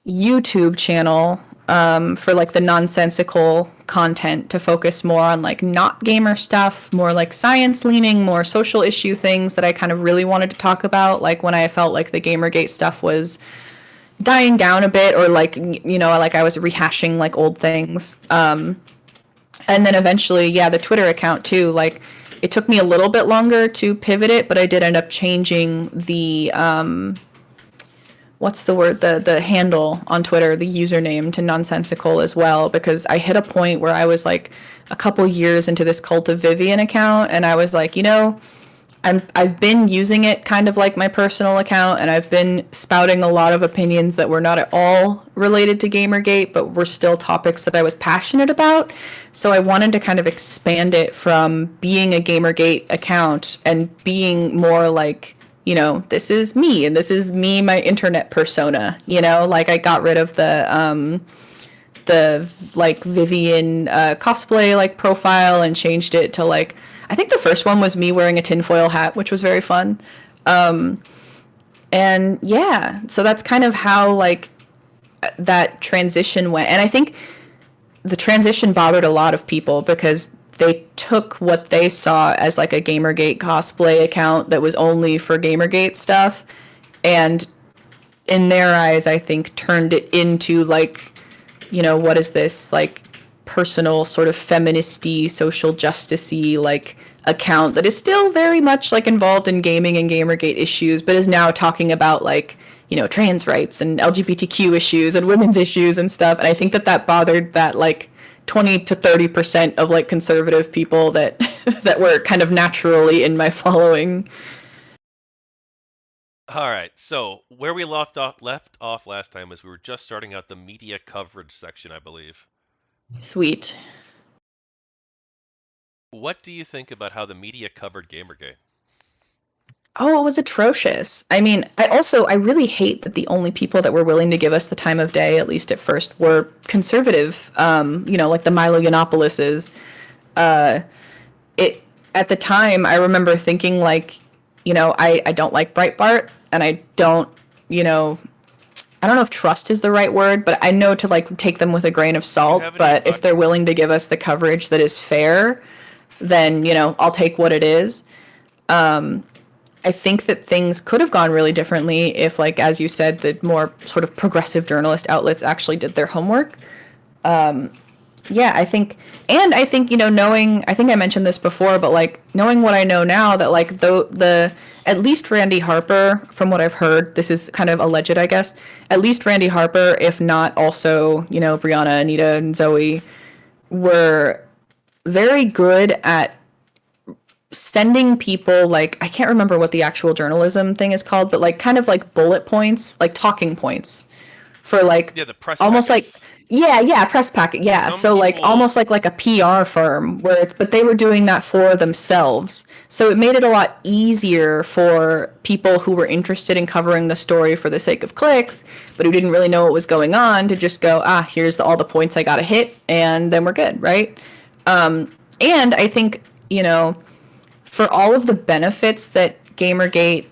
YouTube channel for like the Nonsensicole content to focus more on like not gamer stuff, more like science leaning, more social issue things that I kind of really wanted to talk about. Like when I felt like the GamerGate stuff was dying down a bit, or like, like I was rehashing like old things. And then eventually, yeah, the Twitter account too. Like it took me a little bit longer to pivot it, but I did end up changing the what's the word, the handle on Twitter, the username to Nonsensicole as well, because I hit a point where I was like a couple years into this CultofVivian account, and I was like, I've been using it kind of like my personal account, and I've been spouting a lot of opinions that were not at all related to Gamergate, but were still topics that I was passionate about. So I wanted to kind of expand it from being a Gamergate account and being more like, this is me, and this is me, my internet persona, like I got rid of the like Vivian cosplay like profile and changed it to like, I think the first one was me wearing a tinfoil hat, which was very fun. And yeah, so that's kind of how like that transition went. And I think the transition bothered a lot of people because they took what they saw as like a Gamergate cosplay account that was only for Gamergate stuff, and in their eyes, I think turned it into like, what is this like personal sort of feministy, social justicey like account that is still very much like involved in gaming and Gamergate issues, but is now talking about like, trans rights and LGBTQ issues and women's issues and stuff. And I think that bothered that like 20 to 30% of like conservative people that that were kind of naturally in my following. All right. So where we left off last time was we were just starting out the media coverage section, I believe. Sweet. What do you think about how the media covered Gamergate? Oh, it was atrocious. I mean, I really hate that the only people that were willing to give us the time of day, at least at first, were conservative. Like the Milo Yiannopoulos. It At the time, I remember thinking like, I don't like Breitbart, and I don't, I don't know if trust is the right word, but I know to like take them with a grain of salt. But if they're willing to give us the coverage that is fair, then I'll take what it is. I think that things could have gone really differently if, like, as you said, the more sort of progressive journalist outlets actually did their homework. Yeah, I think, knowing, I think I mentioned this before, but like knowing what I know now, that like the at least Randy Harper, from what I've heard, this is kind of alleged, I guess, at least Randy Harper, if not also, Brianna, Anita, and Zoe, were very good at sending people like, I can't remember what the actual journalism thing is called, but like kind of like bullet points, like talking points for like, yeah, the press almost packets. like, yeah, press packet. Yeah. So like almost like a PR firm where but they were doing that for themselves. So it made it a lot easier for people who were interested in covering the story for the sake of clicks, but who didn't really know what was going on, to just go, here's all the points I got to hit, and then we're good. Right. And I think, for all of the benefits that Gamergate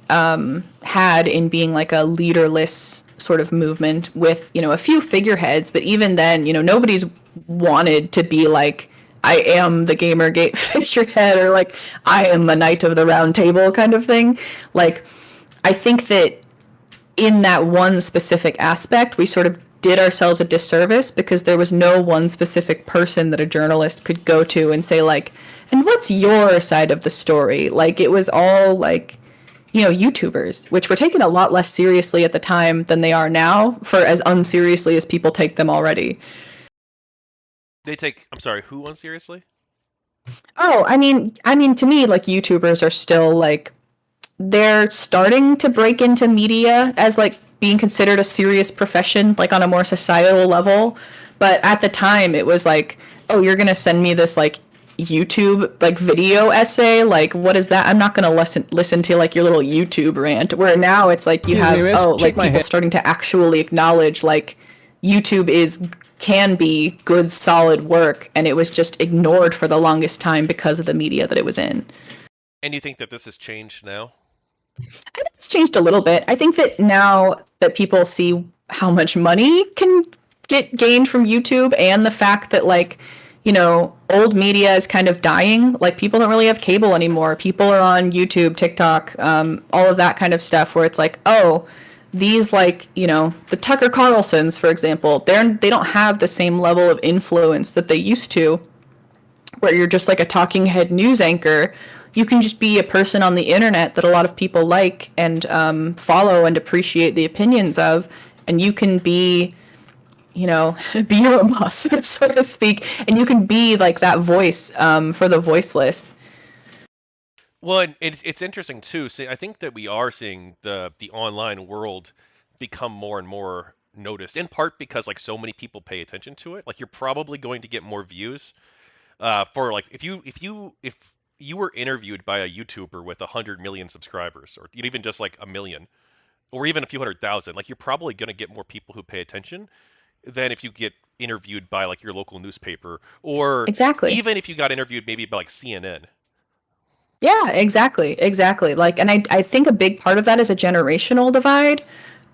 had in being like a leaderless sort of movement with, a few figureheads, but even then, nobody's wanted to be like, I am the GamerGate figurehead, or like I am a knight of the round table kind of thing. Like, I think that in that one specific aspect, we sort of did ourselves a disservice because there was no one specific person that a journalist could go to and say like, and what's your side of the story? Like, it was all like, YouTubers, which were taken a lot less seriously at the time than they are now, for as unseriously as people take them already. They take, I'm sorry, who on seriously? Oh, I mean, to me, like YouTubers are still like they're starting to break into media as like being considered a serious profession, like on a more societal level. But at the time, it was like, oh, you're gonna send me this like YouTube like video essay. Like, what is that? I'm not gonna listen to like your little YouTube rant. Where now it's like you Excuse me, have miss. Shake like my people hand. starting to actually acknowledge like YouTube is can be good solid work, and it was just ignored for the longest time because of the media that it was in. And you think that this has changed now? I think it's changed a little bit. I think that now that people see how much money can get gained from YouTube, and the fact that like, old media is kind of dying. Like, people don't really have cable anymore. People are on YouTube, TikTok, all of that kind of stuff where it's like, oh, these like, the Tucker Carlsons, for example, they don't have the same level of influence that they used to, where you're just like a talking head news anchor. You can just be a person on the internet that a lot of people like and follow and appreciate the opinions of, and you can be, be your own boss, so to speak, and you can be like that voice for the voiceless. Well, and it's interesting too. See, I think that we are seeing the online world become more and more noticed, in part because like so many people pay attention to it. Like you're probably going to get more views for like if you were interviewed by a YouTuber with 100 million subscribers, or even just like a million, or even a few 100,000, like you're probably going to get more people who pay attention than if you get interviewed by like your local newspaper, or Exactly. even if you got interviewed maybe by like CNN. Yeah, exactly. Like, and I think a big part of that is a generational divide.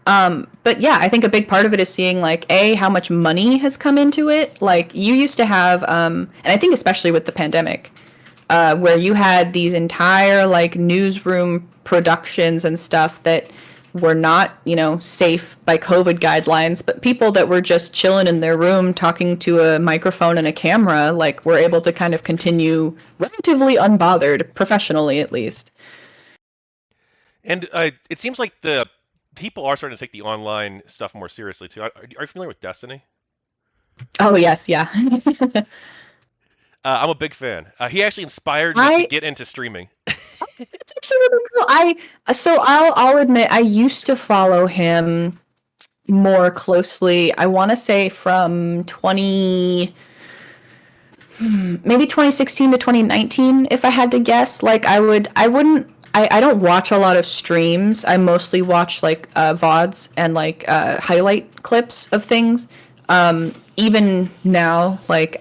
But yeah, I think a big part of it is seeing like a how much money has come into it. Like, you used to have, and I think especially with the pandemic, where you had these entire like newsroom productions and stuff that were not, safe by COVID guidelines, but people that were just chilling in their room talking to a microphone and a camera, like, were able to kind of continue relatively unbothered, professionally at least. And it seems like the people are starting to take the online stuff more seriously too. Are you familiar with Destiny? Oh yes, yeah. I'm a big fan. He actually inspired me to I get into streaming. It's actually really cool. I'll admit I used to follow him more closely. I want to say from 2016 to 2019, if I had to guess. Like, I don't watch a lot of streams. I mostly watch like VODs and like highlight clips of things. Even now, like,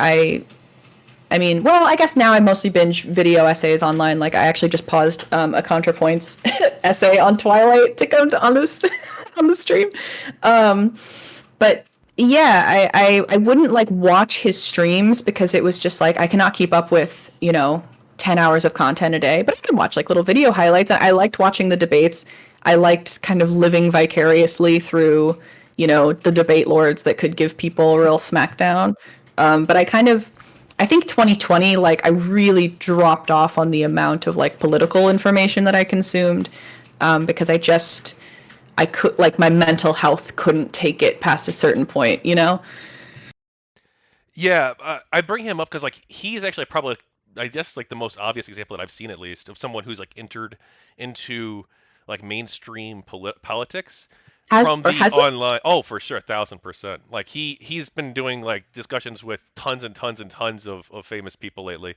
I mean, well, I guess now I mostly binge video essays online. Like, I actually just paused a ContraPoints essay on Twilight to come to on this on the stream. But yeah, I wouldn't like watch his streams because it was just like I cannot keep up with 10 hours of content a day. But I could watch like little video highlights. I liked watching the debates. I liked kind of living vicariously through the debate lords that could give people a real smackdown. But I think 2020, like, I really dropped off on the amount of like political information that I consumed, because I could, like, my mental health couldn't take it past a certain point. Yeah, I bring him up because like he's actually probably, I guess, like the most obvious example that I've seen at least of someone who's like entered into like mainstream politics Has from or the has it? online. Oh, for sure, 1,000%. Like he's been doing like discussions with tons and tons and tons of famous people lately.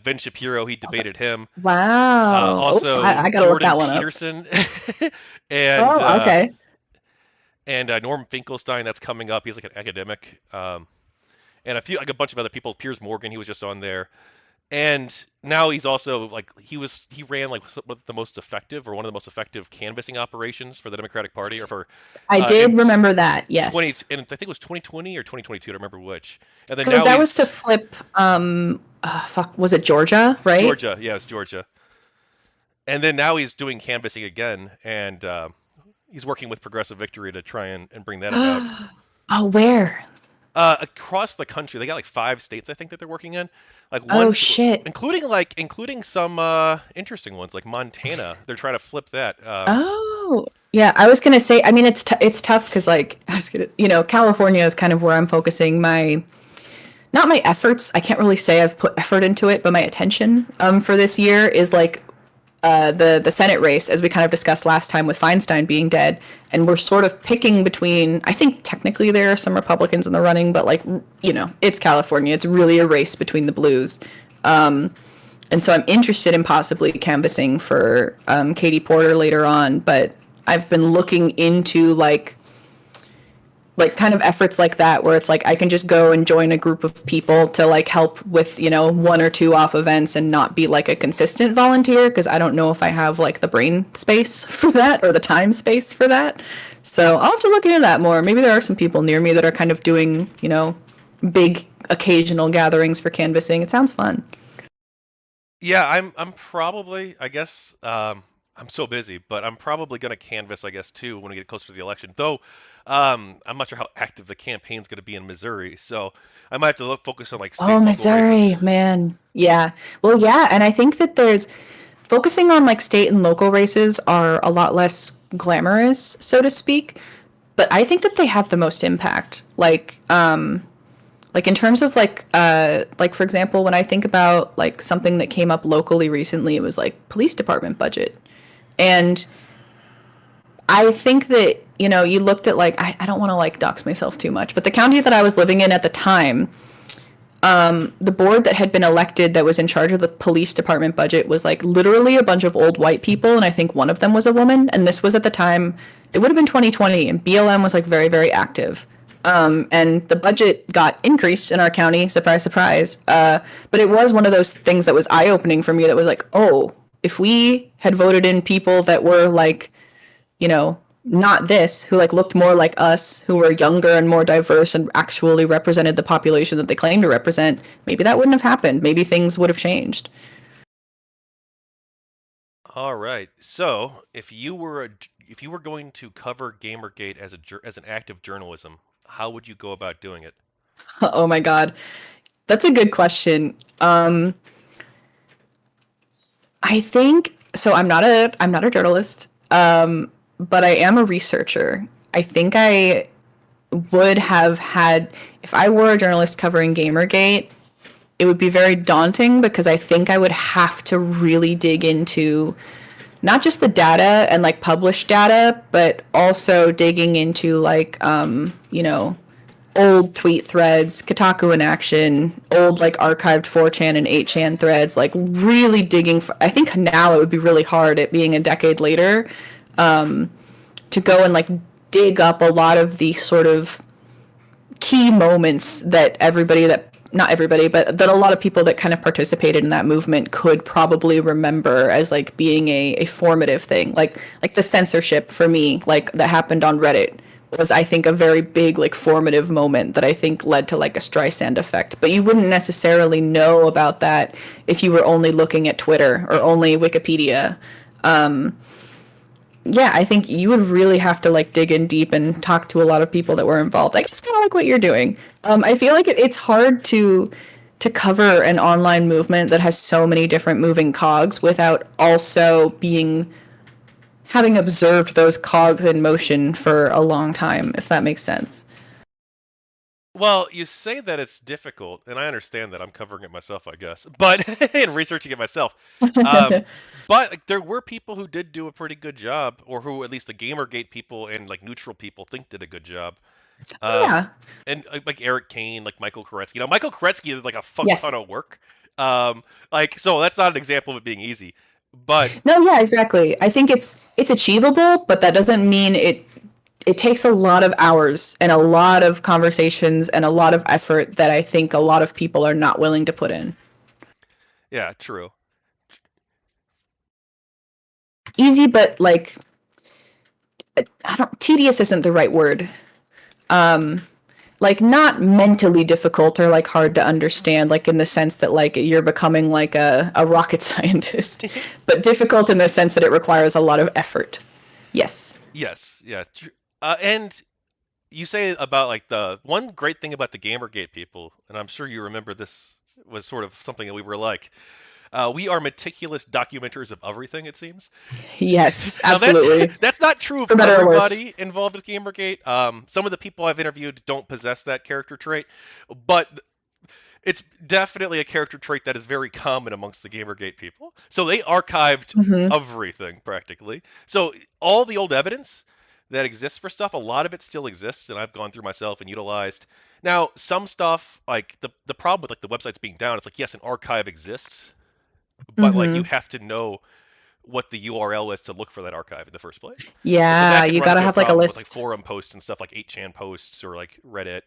Ben Shapiro, he debated him. Wow. Oof, Also I gotta look Jordan that one up. Peterson and Oh, uh, okay. and Norm Finkelstein, that's coming up. He's like an academic. And a bunch of other people. Piers Morgan, he was just on there. And now he's also like he ran like the most effective or one of the most effective canvassing operations for the Democratic Party or for I in did remember that. 20 Yes. and I think it was 2020 or 2022. I don't remember which. And then Because now that was to he's flip fuck, was it Georgia, right? Georgia. Yeah, it's Georgia. And then now he's doing canvassing again, and he's working with Progressive Victory to try and bring that about. Oh, where? Across the country, they got like 5 states I think that they're working in, like Oh ones shit. including some interesting ones like Montana. They're trying to flip that. Oh, yeah. I was gonna say. I mean, it's tough because like I was gonna, California is kind of where I'm focusing my not my efforts. I can't really say I've put effort into it, but my attention for this year is like the Senate race, as we kind of discussed last time with Feinstein being dead, and we're sort of picking between. I think technically there are some Republicans in the running, but like it's California. It's really a race between the blues. And so I'm interested in possibly canvassing for Katie Porter later on, but I've been looking into like kind of efforts like that where it's like I can just go and join a group of people to like help with one or two off events and not be like a consistent volunteer because I don't know if I have like the brain space for that or the time space for that. So I'll have to look into that more. Maybe there are some people near me that are kind of doing big occasional gatherings for canvassing. It sounds fun. Yeah, I'm probably I guess I'm so busy, but I'm probably gonna canvass I guess too when we get closer to the election. Though I'm not sure how active the campaign's gonna be in Missouri, so I might have to focus on like state Oh, and local races. Missouri, man. Yeah. Well, yeah, and I think that there's focusing on like state and local races are a lot less glamorous, so to speak, but I think that they have the most impact. Like in terms of like for example, when I think about like something that came up locally recently, it was like police department budget. And I think that, you looked at like I don't want to like dox myself too much, but the county that I was living in at the time, the board that had been elected that was in charge of the police department budget was like literally a bunch of old white people, and I think one of them was a woman. And this was at the time, it would have been 2020, and BLM was like very, very active. And the budget got increased in our county, surprise, surprise. But it was one of those things that was eye opening for me that was like, oh, if we had voted in people that were like, not this, who like looked more like us, who were younger and more diverse and actually represented the population that they claim to represent, maybe that wouldn't have happened. Maybe things would have changed. All right. So, if you were going to cover GamerGate as as an act of journalism, how would you go about doing it? Oh my God. That's a good question. I think so. I'm not a journalist, but I am a researcher. I think I would have had if I were a journalist covering GamerGate, it would be very daunting because I think I would have to really dig into not just the data and like published data, but also digging into like old tweet threads, Kotaku in action, old like archived 4chan and 8chan threads, like really digging. I think now it would be really hard at being a decade later to go and like dig up a lot of the sort of key moments that everybody that not everybody, but that a lot of people that kind of participated in that movement could probably remember as like being a formative thing. Like the censorship for me, like that happened on Reddit was I think a very big like formative moment that I think led to like a Streisand effect. But you wouldn't necessarily know about that if you were only looking at Twitter or only Wikipedia. Yeah, I think you would really have to like dig in deep and talk to a lot of people that were involved. I guess kind of like what you're doing. I feel like it's hard to cover an online movement that has so many different moving cogs without also being having observed those cogs in motion for a long time, if that makes sense. Well, you say that it's difficult, and I understand that I'm covering it myself, I guess, but and researching it myself. Um, but like, there were people who did do a pretty good job, or who at least the GamerGate people and like neutral people think did a good job. Um, Yeah. and like Eric Kane, like Michael Koretsky. Now, Michael Koretsky did like a fuck ton Yes. of work. Like so that's not an example of it being easy, but No, yeah, exactly. I think it's achievable, but that doesn't mean it takes a lot of hours and a lot of conversations and a lot of effort that I think a lot of people are not willing to put in. Yeah, true. Easy, but like I don't tedious isn't the right word. Um, like not mentally difficult or like hard to understand, like in the sense that like you're becoming like a rocket scientist, but difficult in the sense that it requires a lot of effort. Yes. Yes, yeah. And you say about like the one great thing about the GamerGate people, and I'm sure you remember this was sort of something that we were like. We are meticulous documenters of everything, it seems. Yes, Now that's absolutely. that's not true of For better or worse. everybody involved with GamerGate. Some of the people I've interviewed don't possess that character trait, but it's definitely a character trait that is very common amongst the GamerGate people. So they archived Mm-hmm. everything practically. So all the old evidence that exists for stuff, a lot of it still exists, and I've gone through myself and utilized. Now, some stuff like the problem with like the websites being down, it's like yes, an archive exists, but like you Mm-hmm. have to know what the URL is to look for that archive in the first place. And so Yeah, that can you run gotta into a have like a problem with like list. forum posts and stuff like 8chan posts or like Reddit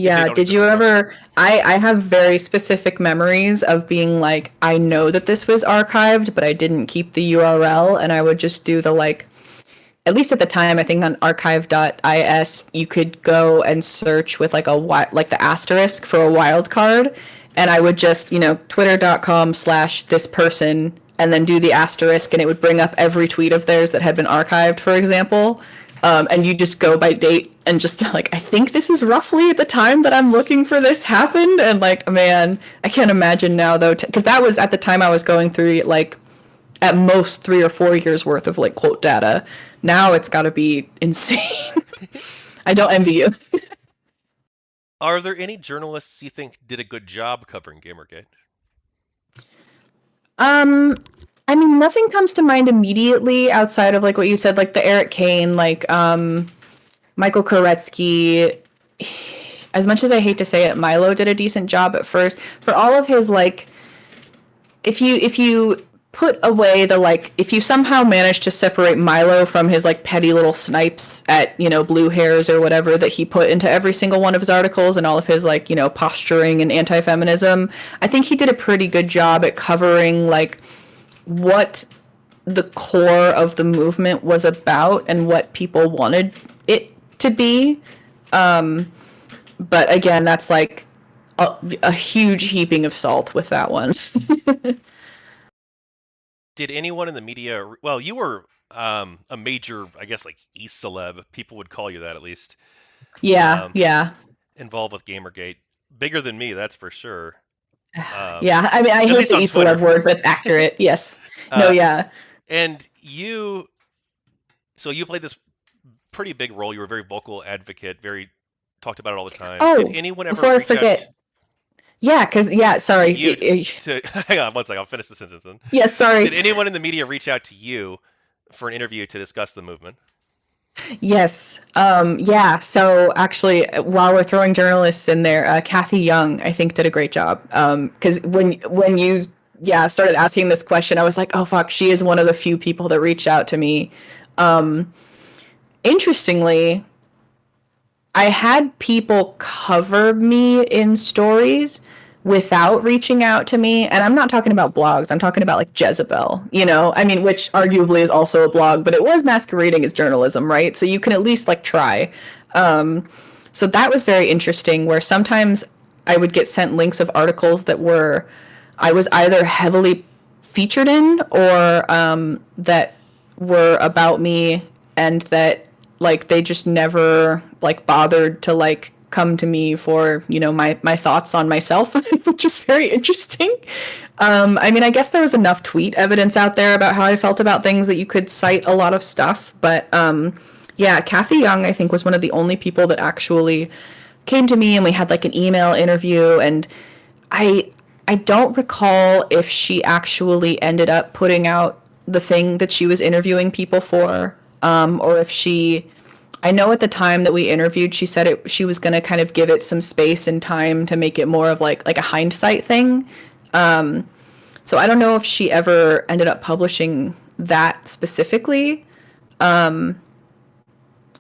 if they Yeah, don't did exist you anymore. ever I have very specific memories of being like, I know that this was archived, but I didn't keep the URL, and I would just do the like, at least at the time, I think on archive.is you could go and search with like like the asterisk for a wild card, and I would just, twitter.com/this person and then do the asterisk, and it would bring up every tweet of theirs that had been archived, for example. And you just go by date and just like, I think this is roughly at the time that I'm looking for this happened. And like, man, I can't imagine now though, because that was at the time I was going through like at most 3 or 4 years worth of like quote data. Now it's got to be insane. I don't envy you. Are there any journalists you think did a good job covering Gamergate? Um, I mean, nothing comes to mind immediately outside of like what you said, like the Eric Kane, like Michael Koretsky. As much as I hate to say it, Milo did a decent job at first for all of his like. If you put away the like, if you somehow manage to separate Milo from his like petty little snipes at blue hairs or whatever that he put into every single one of his articles and all of his like posturing and anti-feminism, I think he did a pretty good job at covering like what the core of the movement was about and what people wanted it to be. But again, that's like a huge heaping of salt with that one. Did anyone in the media? Well, you were a major, I guess, like East celeb. People would call you that at least. Yeah, Um, yeah. involved with Gamergate, bigger than me, that's for sure. Yeah, I mean, I At hate least the on e-celeb Twitter. word, but it's accurate. Yes. No, uh, yeah. and you, so you played this pretty big role. You were a very vocal advocate, very talked about it all the time. Did Oh, anyone ever before I reach out forget. Yeah, because, yeah, to sorry. you to hang on one second, I'll finish the sentence then. Yes, sorry. Did anyone in the media reach out to you for an interview to discuss the movement? Yes. Yeah. So actually, while we're throwing journalists in there, Kathy Young, I think, did a great job. Because when you started asking this question, I was like, oh fuck, she is one of the few people that reached out to me. Interestingly, I had people cover me in stories without reaching out to me. And I'm not talking about blogs. I'm talking about like Jezebel, I mean, which arguably is also a blog, but it was masquerading as journalism, right? So you can at least like try. So that was very interesting where sometimes I would get sent links of articles that I was either heavily featured in or that were about me and that like they just never like bothered to like come to me for my thoughts on myself, which is very interesting. I mean, I guess there was enough tweet evidence out there about how I felt about things that you could cite a lot of stuff, but yeah, Kathy Young I think was one of the only people that actually came to me and we had like an email interview, and I don't recall if she actually ended up putting out the thing that she was interviewing people for, or if I know at the time that we interviewed, she said she was going to kind of give it some space and time to make it more of like a hindsight thing. So I don't know if she ever ended up publishing that specifically.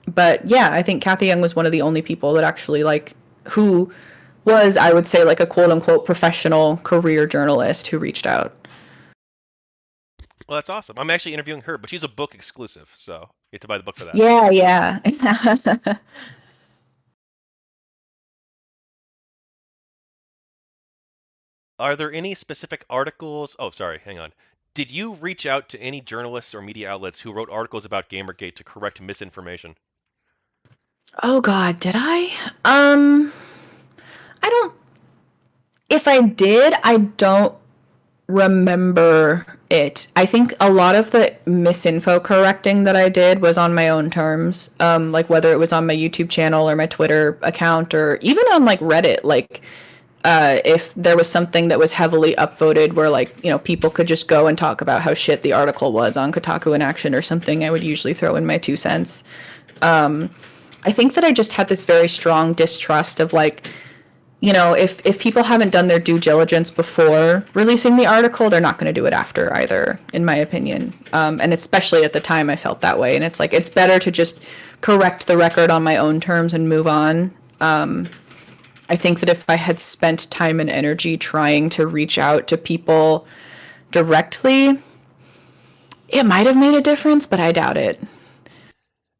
But yeah, I think Kathy Young was one of the only people that actually who was, I would say, like a quote unquote professional career journalist who reached out. Well, that's awesome. I'm actually interviewing her, but she's a book exclusive, so you have to buy the book for that. Yeah, yeah. Are there any specific articles? Oh, sorry, hang on. Did you reach out to any journalists or media outlets who wrote articles about Gamergate to correct misinformation? Oh God, did I? I don't. If I did, I don't remember it. I think a lot of the misinfo correcting that I did was on my own terms. Like whether it was on my YouTube channel or my Twitter account or even on like Reddit. Like if there was something that was heavily upvoted where like, you know, people could just go and talk about how shit the article was on Kotaku in Action or something, I would usually throw in my 2 cents. I think that I just had this very strong distrust of like, you know, if people haven't done their due diligence before releasing the article, they're not going to do it after either, in my opinion. And especially at the time, I felt that way. And it's like it's better to just correct the record on my own terms and move on. I think that if I had spent time and energy trying to reach out to people directly, it might have made a difference, but I doubt it.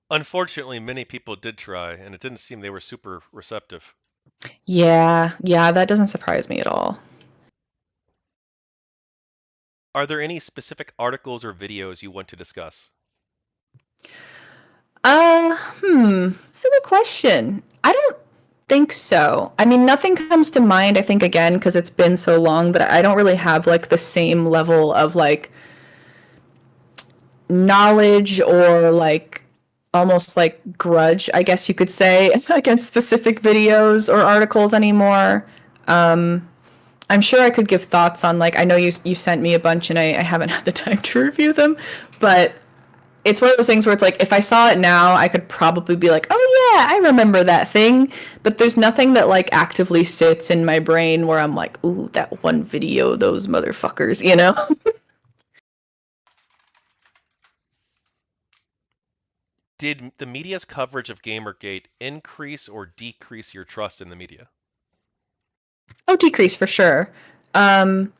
Unfortunately, many people did try, and it didn't seem they were super receptive. Yeah, yeah, that doesn't surprise me at all. Are there any specific articles or videos you want to discuss? It's a good question. I don't think so. I mean, nothing comes to mind, I think, again, because it's been so long, but I don't really have like the same level of like knowledge or like almost like grudge, I guess you could say, against specific videos or articles anymore. I'm sure I could give thoughts on like I know you sent me a bunch and I haven't had the time to review them, but it's one of those things where it's like if I saw it now, I could probably be like, "Oh yeah, I remember that thing." But there's nothing that like actively sits in my brain where I'm like, "Ooh, that one video, those motherfuckers," you know? Did the media's coverage of Gamergate increase or decrease your trust in the media? Oh, decrease for sure. Um,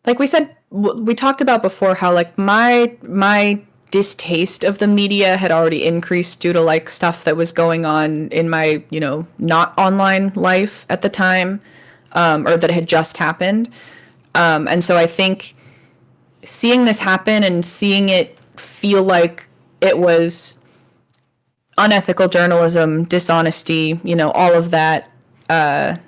like we said, we talked about before how like my distaste of the media had already increased due to like stuff that was going on in my not online life at the time, or that had just happened. And so I think seeing this happen and seeing it feel like it was unethical journalism, dishonesty, all of that, the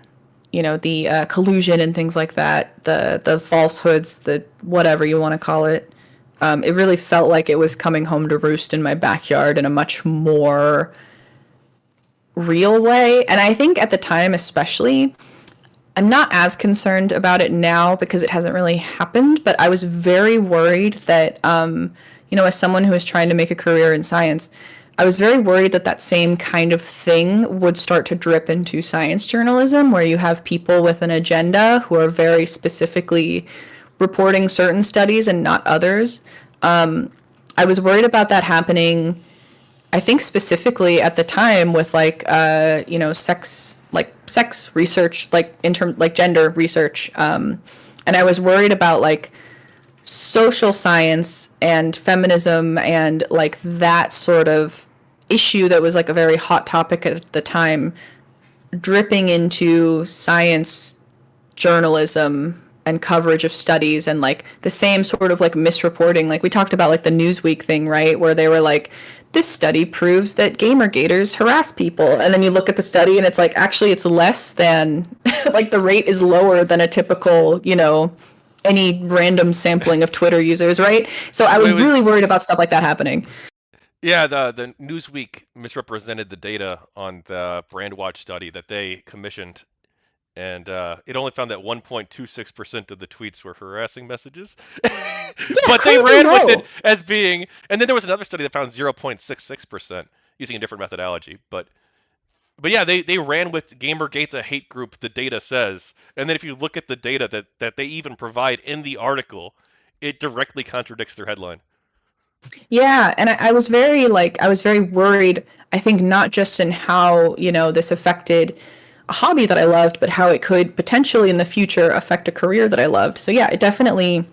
collusion and things like that, the falsehoods, the whatever you want to call it. It really felt like it was coming home to roost in my backyard in a much more real way. And I think at the time, especially, I'm not as concerned about it now because it hasn't really happened, but I was very worried that, as someone who is trying to make a career in science, I was very worried that that same kind of thing would start to drip into science journalism, where you have people with an agenda who are very specifically reporting certain studies and not others. I was worried about that happening. I think specifically at the time with sex research, like in term like gender research, and I was worried about like social science and feminism and like that sort of issue that was like a very hot topic at the time dripping into science journalism and coverage of studies and like the same sort of like misreporting. Like we talked about like the Newsweek thing, right? Where they were like, this study proves that gamergaters harass people. And then you look at the study and it's like, actually, it's less than, like the rate is lower than a typical, any random sampling of Twitter users, right? So I was It really was worried about stuff like that happening. Yeah, the Newsweek misrepresented the data on the Brandwatch study that they commissioned, and it only found that 1.26% of the tweets were harassing messages. Yeah, But they crazy ran with it low. as being, and then there was another study that found 0.66% using a different methodology. But yeah, they ran with Gamergate's a hate group, the data says. And then if you look at the data that they even provide in the article, it directly contradicts their headline. Yeah, and I was very worried. I think not just in how this affected a hobby that I loved, but how it could potentially in the future affect a career that I loved. So yeah, it definitely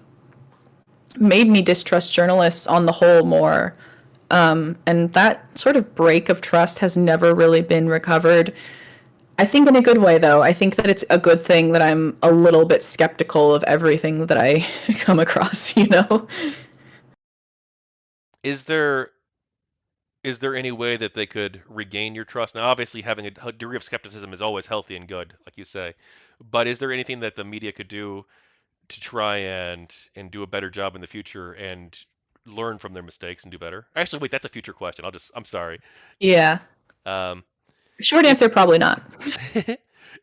made me distrust journalists on the whole more. And that sort of break of trust has never really been recovered. I think in a good way, though. I think that it's a good thing that I'm a little bit skeptical of everything that I come across, you know? Is there any way that they could regain your trust? Now, obviously, having a degree of skepticism is always healthy and good, like you say. But is there anything that the media could do to try and do a better job in the future and learn from their mistakes and do better? Actually, wait, that's a future question. I'm sorry. Yeah. Um, Short if answer, probably not.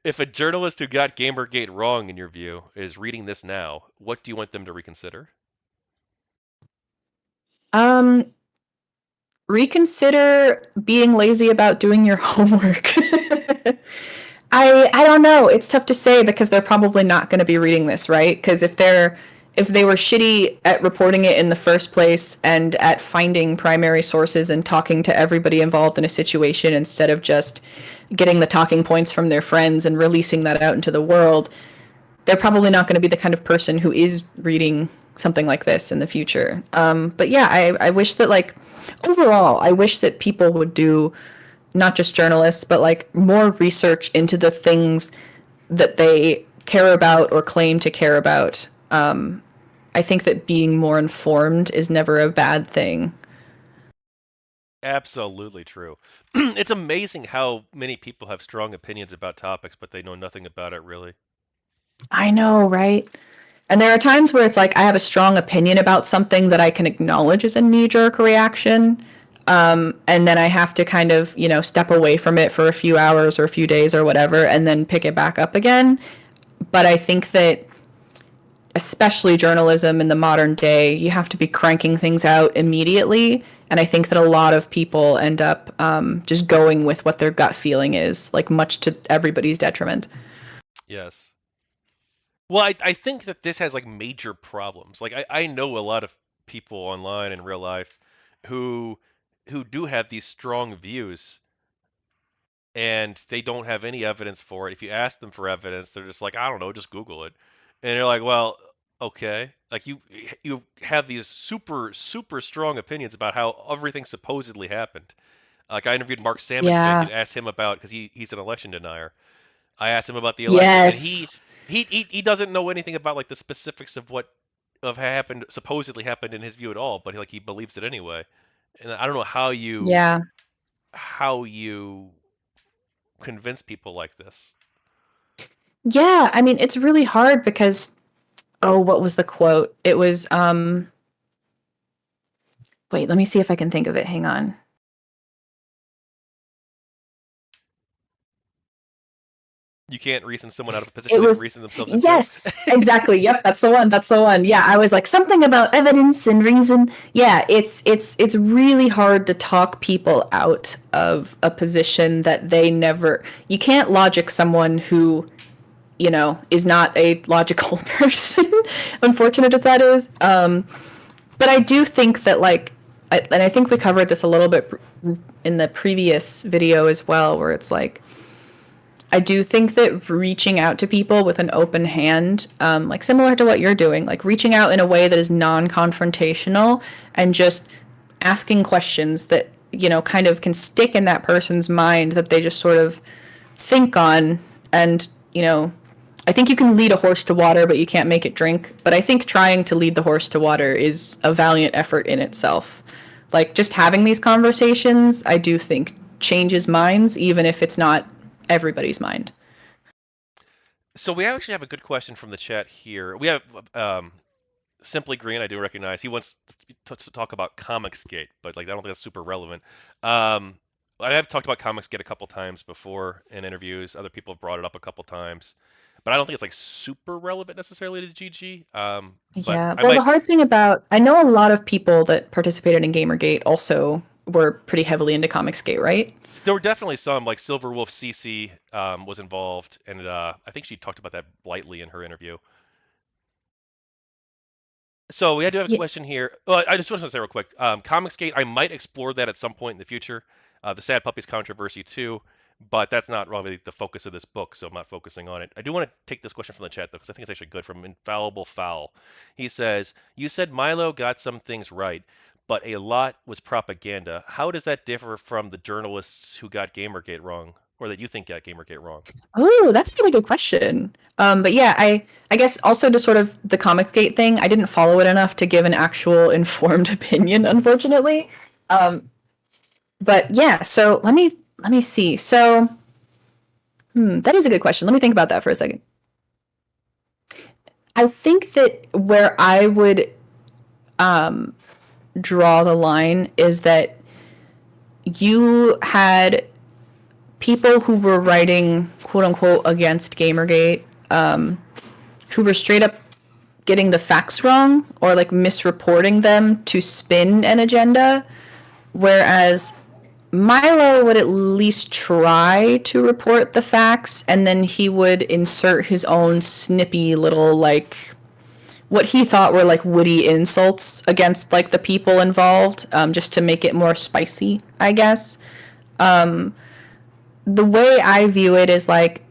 if a journalist who got GamerGate wrong, in your view, is reading this now, what do you want them to reconsider? Um, Reconsider being lazy about doing your homework. I don't know. It's tough to say because they're probably not going to be reading this, right? Because if they were shitty at reporting it in the first place and at finding primary sources and talking to everybody involved in a situation instead of just getting the talking points from their friends and releasing that out into the world, they're probably not going to be the kind of person who is reading something like this in the future. But yeah, I wish that like overall, I wish that people would do not just journalists, but like more research into the things that they care about or claim to care about. I think that being more informed is never a bad thing. Absolutely true. It's amazing how many people have strong opinions about topics, but they know nothing about it really. I know, right? And there are times where it's like I have a strong opinion about something that I can acknowledge as a knee jerk reaction. And then I have to kind of, step away from it for a few hours or a few days or whatever, and then pick it back up again. But I think that, especially journalism in the modern day, you have to be cranking things out immediately. And I think that a lot of people end up just going with what their gut feeling is, like much to everybody's detriment. Yes. Well, I think that this has like major problems. Like I know a lot of people online in real life who do have these strong views and they don't have any evidence for it. If you ask them for evidence, they're just like, I don't know, just Google it. And you're like, well, okay. Like you have these super strong opinions about how everything supposedly happened. Like I interviewed Mark Salmonchick Yeah. and asked him about because he's an election denier. I asked him about the election, and Yes. he doesn't know anything about like the specifics of what of happened supposedly happened in his view at all, but like he believes it anyway. And I don't know Yeah. how you convince people like this. Yeah. I mean, it's really hard because, oh, what was the quote? It was, wait, let me see if I can think of it. Hang on. You can't reason someone out of a It position they can was, reason themselves into it. yes, exactly. Yep, that's the one. That's the one. Yeah, I was like something about evidence and reason. Yeah, it's really hard to talk people out of a position that they never. You can't logic someone who is not a logical person. Unfortunate if that is. But I do think that and I think we covered this a little bit in the previous video as well, where it's like I do think that reaching out to people with an open hand, like similar to what you're doing, like reaching out in a way that is non-confrontational and just asking questions that kind of can stick in that person's mind that they just sort of think on. And I think you can lead a horse to water, but you can't make it drink. But I think trying to lead the horse to water is a valiant effort in itself. Like just having these conversations, I do think changes minds, even if it's not everybody's mind. So we actually have a good question from the chat here. We have Simply Green. I do recognize he wants to talk about Comicsgate, but like I don't think that's super relevant. Um, I have talked about Comicsgate a couple times before in interviews. Other people have brought it up a couple times, but I don't think it's like super relevant necessarily to GG. But Yeah. I Well, the might. hard thing about I know a lot of people that participated in GamerGate also were pretty heavily into Comicsgate, right? There were definitely some like Silver Wolf CC was involved, and I think she talked about that lightly in her interview. So we do have a Yeah. question here. Well, I just want to say real quick, Comicsgate, I might explore that at some point in the future. The Sad Puppies controversy too, but that's not really the focus of this book, so I'm not focusing on it. I do want to take this question from the chat though, because I think it's actually good from Infallible Fowl. He says, "You said Milo got some things right, but a lot was propaganda. How does that differ from the journalists who got GamerGate wrong, or that you think got GamerGate wrong?" Oh, that's a really good question. But yeah, I guess also to sort of the Comicsgate thing, I didn't follow it enough to give an actual informed opinion, unfortunately. Um, but yeah, so let me see. So, that is a good question. Let me think about that for a second. I think that where I would draw the line is that you had people who were writing quote unquote against Gamergate, who were straight up getting the facts wrong or like misreporting them to spin an agenda, whereas Milo would at least try to report the facts and then he would insert his own snippy little like what he thought were like witty insults against like the people involved, just to make it more spicy, I guess. The way I view it is like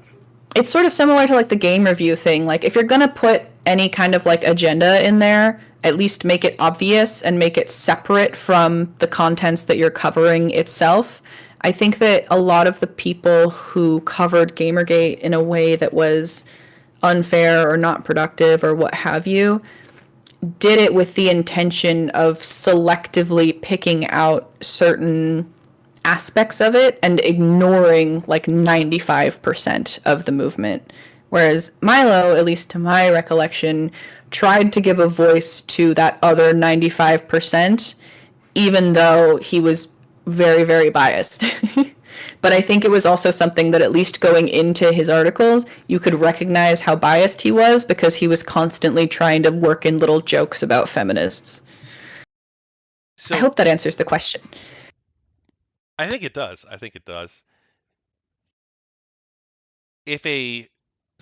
it's sort of similar to like the game review thing. Like if you're gonna put any kind of like agenda in there, at least make it obvious and make it separate from the contents that you're covering itself. I think that a lot of the people who covered Gamergate in a way that was unfair or not productive or what have you did it with the intention of selectively picking out certain aspects of it and ignoring like 95% of the movement. Whereas Milo, at least to my recollection, tried to give a voice to that other 95%, even though he was very, very biased. But I think it was also something that, at least going into his articles, you could recognize how biased he was because he was constantly trying to work in little jokes about feminists. So I hope that answers the question. I think it does. I think it does. If a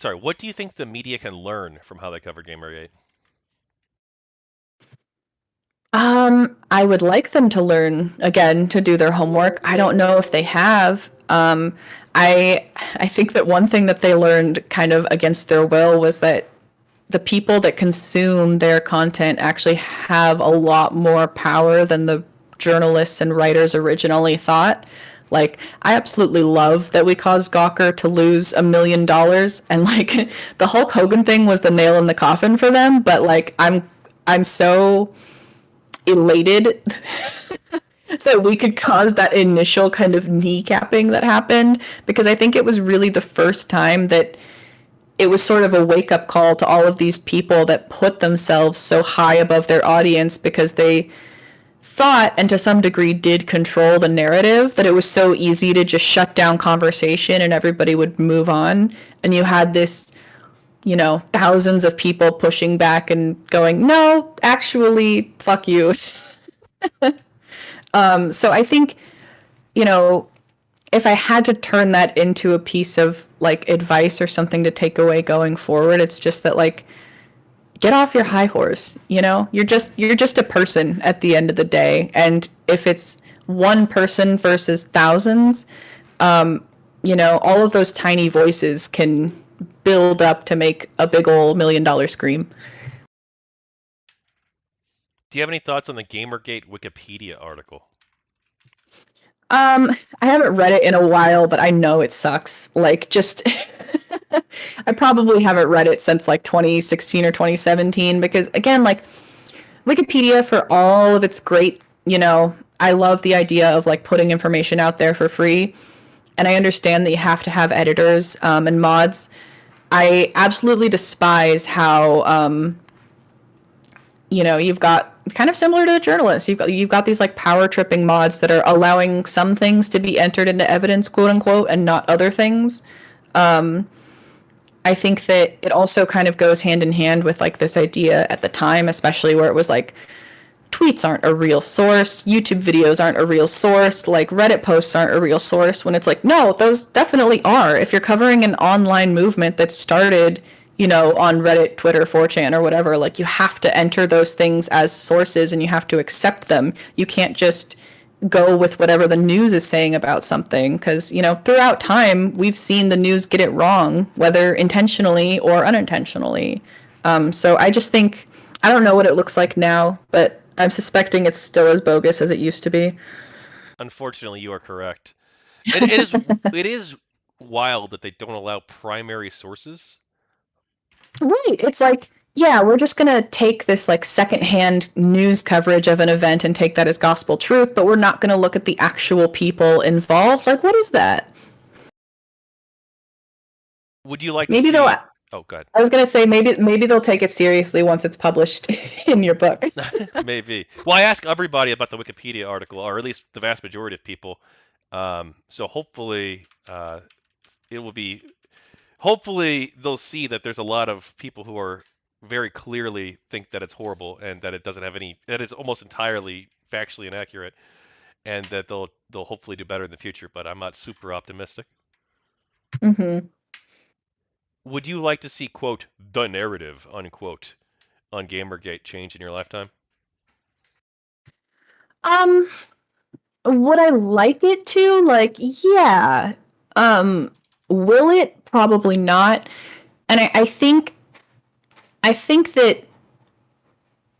Sorry, what do you think the media can learn from how they covered Gamergate? I would like them to learn again to do their homework. I don't know if they have. I think that one thing that they learned kind of against their will was that the people that consume their content actually have a lot more power than the journalists and writers originally thought. Like, I absolutely love that we caused Gawker to lose $1 million, and like the Hulk Hogan thing was the nail in the coffin for them. But like, I'm so elated that we could cause that initial kind of kneecapping that happened, because I think it was really the first time that it was sort of a wake-up call to all of these people that put themselves so high above their audience because they thought, and to some degree did, control the narrative, that it was so easy to just shut down conversation and everybody would move on. And you had this, thousands of people pushing back and going, no, actually, fuck you. So I think, if I had to turn that into a piece of like advice or something to take away going forward, it's just that like, get off your high horse. You're just a person at the end of the day, and if it's one person versus thousands, all of those tiny voices can build up to make a big old $1 million scream. Do you have any thoughts on the Gamergate Wikipedia article? I haven't read it in a while, but I know it sucks. Like, just I probably haven't read it since like 2016 or 2017 because, again, like Wikipedia, for all of its great, I love the idea of like putting information out there for free, and I understand that you have to have editors and mods. I absolutely despise how you've got kind of similar to the journalists. You've got these like power tripping mods that are allowing some things to be entered into evidence, quote unquote, and not other things. I think that it also kind of goes hand in hand with like this idea at the time, especially where it was like tweets aren't a real source, YouTube videos aren't a real source, like Reddit posts aren't a real source, when it's like, no, those definitely are. If you're covering an online movement that started, on Reddit, Twitter, 4chan, or whatever, like you have to enter those things as sources and you have to accept them. You can't just, go with whatever the news is saying about something, because throughout time we've seen the news get it wrong, whether intentionally or unintentionally. So I just think, I don't know what it looks like now, but I'm suspecting it's still as bogus as it used to be. Unfortunately, you are correct. It is wild that they don't allow primary sources. Right. It's like, yeah, we're just gonna take this like secondhand news coverage of an event and take that as gospel truth, but we're not gonna look at the actual people involved. Like, what is that? Would you like to Maybe they'll. see? I Oh, God. was gonna say maybe they'll take it seriously once it's published in your book. Maybe. Well, I ask everybody about the Wikipedia article, or at least the vast majority of people. So hopefully, it will be. Hopefully, they'll see that there's a lot of people who are very clearly think that it's horrible and that it doesn't have any. That it's almost entirely factually inaccurate, and that they'll hopefully do better in the future. But I'm not super optimistic. Hmm. Would you like to see quote the narrative unquote on GamerGate change in your lifetime? Um, would I like it to? Like, yeah. Um, will it? Probably not. And I think that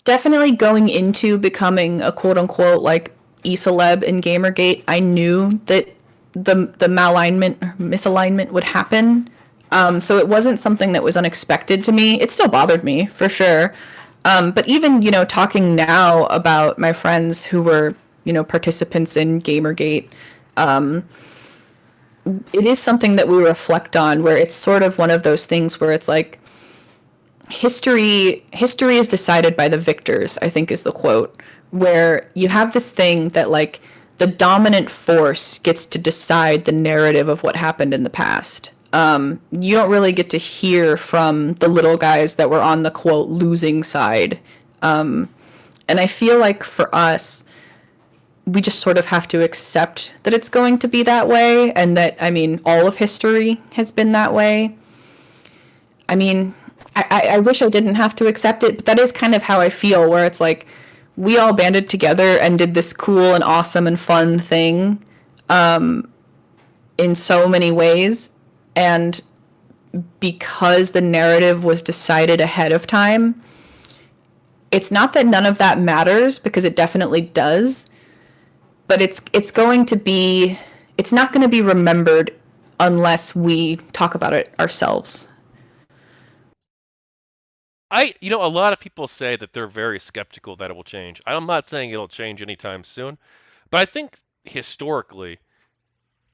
definitely going into becoming a quote unquote like e-celeb in Gamergate, I knew that the malalignment or misalignment would happen. So it wasn't something that was unexpected to me. It still bothered me for sure. But even talking now about my friends who were participants in Gamergate, it is something that we reflect on. Where it's sort of one of those things where it's like history is decided by the victors, I think is the quote, where you have this thing that like the dominant force gets to decide the narrative of what happened in the past. You don't really get to hear from the little guys that were on the quote losing side. And I feel like for us, we just sort of have to accept that it's going to be that way, and that, I mean, all of history has been that way. I mean, I wish I didn't have to accept it, but that is kind of how I feel, where it's like we all banded together and did this cool and awesome and fun thing in so many ways. And because the narrative was decided ahead of time, it's not that none of that matters, because it definitely does, but it's not going to be remembered unless we talk about it ourselves. A lot of people say that they're very skeptical that it will change. I'm not saying it'll change anytime soon, but I think historically,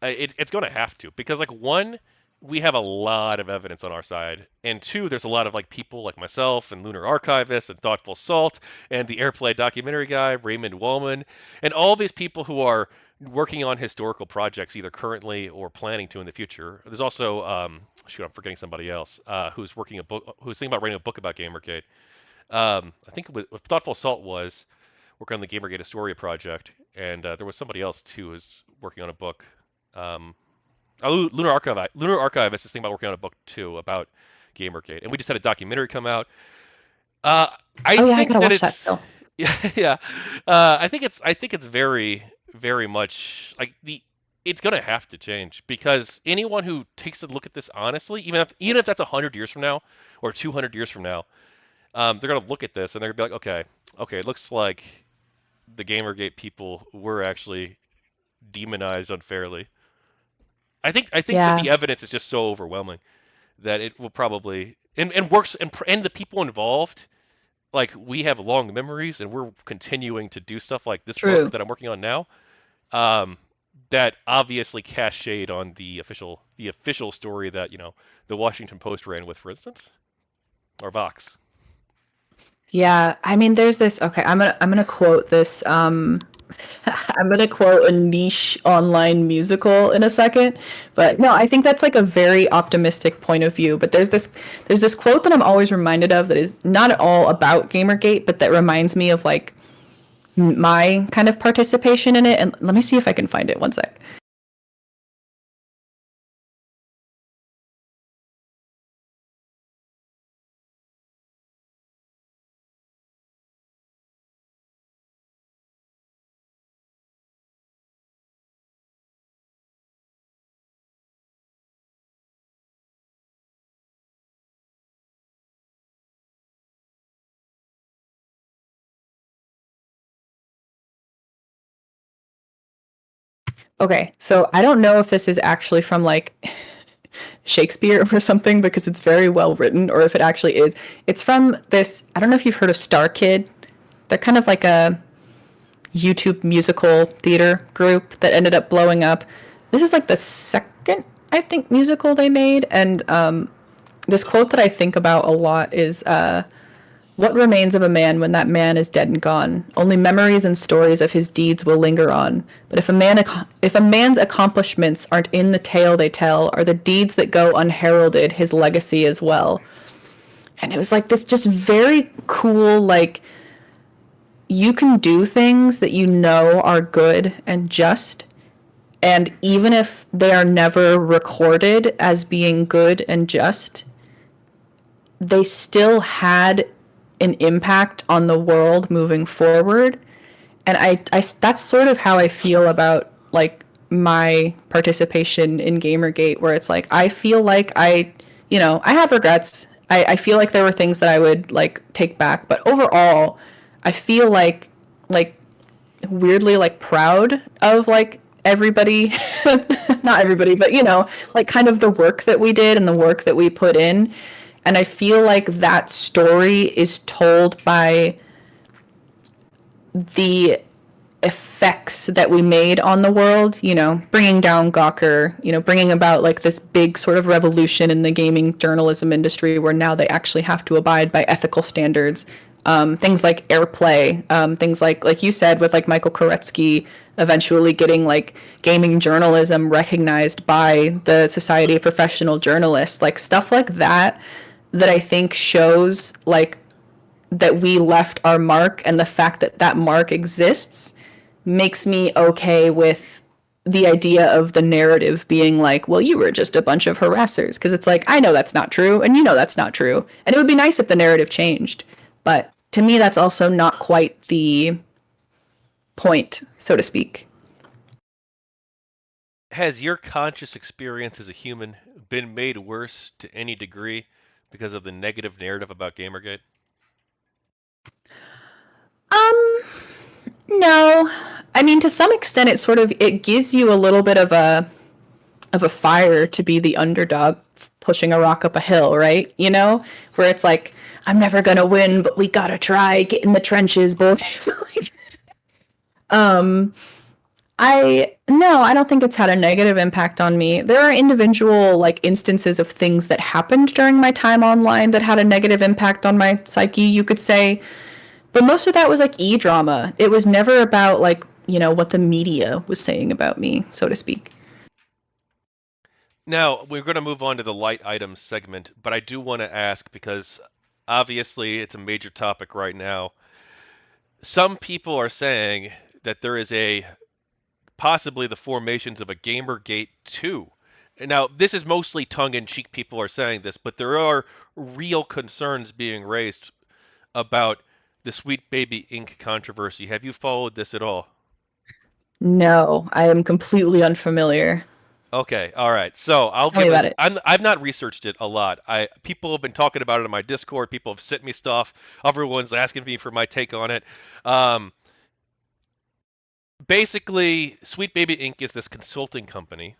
it's going to have to because like one, we have a lot of evidence on our side, and two, there's a lot of like people like myself and Lunar Archivist and Thoughtful Salt and the Airplay documentary guy Raymond Wallman, and all these people who are working on historical projects either currently or planning to in the future. There's also shoot, I'm forgetting somebody else who's working a book, who's thinking about writing a book about Gamergate. I think with Thoughtful Salt was working on the Gamergate Astoria project, and there was somebody else too who's working on a book. Um, Lunar Archivist is thinking about working on a book too about Gamergate, and we just had a documentary come out. Uh, I Oh yeah, I think gotta that watch that it's still. yeah yeah. I think it's very very much like the it's gonna have to change because anyone who takes a look at this honestly, even if that's 100 years from now or 200 years from now, they're gonna look at this and they're gonna be like, okay, it looks like the Gamergate people were actually demonized unfairly. I think that Yeah, the evidence is just so overwhelming that it will probably and works and the people involved, like we have long memories and we're continuing to do stuff like this book true. that I'm working on now. Um, that obviously cast shade on the official story that the Washington Post ran with, for instance, or Vox. Yeah, I mean, there's this. Okay, I'm gonna quote this. I'm gonna quote a niche online musical in a second, but no, I think that's like a very optimistic point of view. But there's this quote that I'm always reminded of that is not at all about Gamergate, but that reminds me of like my kind of participation in it. And let me see if I can find it. One sec. Okay, so I don't know if this is actually from like Shakespeare or something because it's very well written, or if it actually is. It's from this. I don't know if you've heard of Star Kid. They're kind of like a YouTube musical theater group that ended up blowing up. This is like the second, I think, musical they made, and this quote that I think about a lot is what remains of a man when that man is dead and gone? Only memories and stories of his deeds will linger on. But if a man's accomplishments aren't in the tale they tell, are the deeds that go unheralded his legacy as well? And it was like this just very cool, like, you can do things that you know are good and just, and even if they are never recorded as being good and just, they still had an impact on the world moving forward. And I that's sort of how I feel about like my participation in Gamergate, where it's like I feel like I have regrets. I feel like there were things that I would like take back, but overall, I feel like weirdly like proud of like everybody, not everybody, but like kind of the work that we did and the work that we put in. And I feel like that story is told by the effects that we made on the world, bringing down Gawker, bringing about like this big sort of revolution in the gaming journalism industry where now they actually have to abide by ethical standards. Things like airplay, things like you said with like Michael Koretsky eventually getting like gaming journalism recognized by the Society of Professional Journalists, like stuff like that that I think shows like that we left our mark, and the fact that that mark exists makes me okay with the idea of the narrative being like, well, you were just a bunch of harassers. Because it's like, I know that's not true, and that's not true. And it would be nice if the narrative changed. But to me, that's also not quite the point, so to speak. Has your conscious experience as a human been made worse to any degree because of the negative narrative about Gamergate? Um, no. I mean, to some extent, it gives you a little bit of a fire to be the underdog pushing a rock up a hill, right? Where it's like, I'm never gonna win, but we gotta try. Get in the trenches, boys. um, I no, I don't think it's had a negative impact on me. There are individual like instances of things that happened during my time online that had a negative impact on my psyche, you could say. But most of that was like e-drama. It was never about like, what the media was saying about me, so to speak. Now, we're going to move on to the light items segment, but I do want to ask because obviously it's a major topic right now. Some people are saying that there is a possibly the formations of a Gamergate 2. Now, this is mostly tongue in cheek people are saying this, but there are real concerns being raised about the Sweet Baby Inc. controversy. Have you followed this at all? No, I am completely unfamiliar. Okay, all right. So I'll Tell me give a. about it. I've not researched it a lot. People have been talking about it on my Discord. People have sent me stuff. Everyone's asking me for my take on it. Um, Basically, Sweet Baby Inc. is this consulting company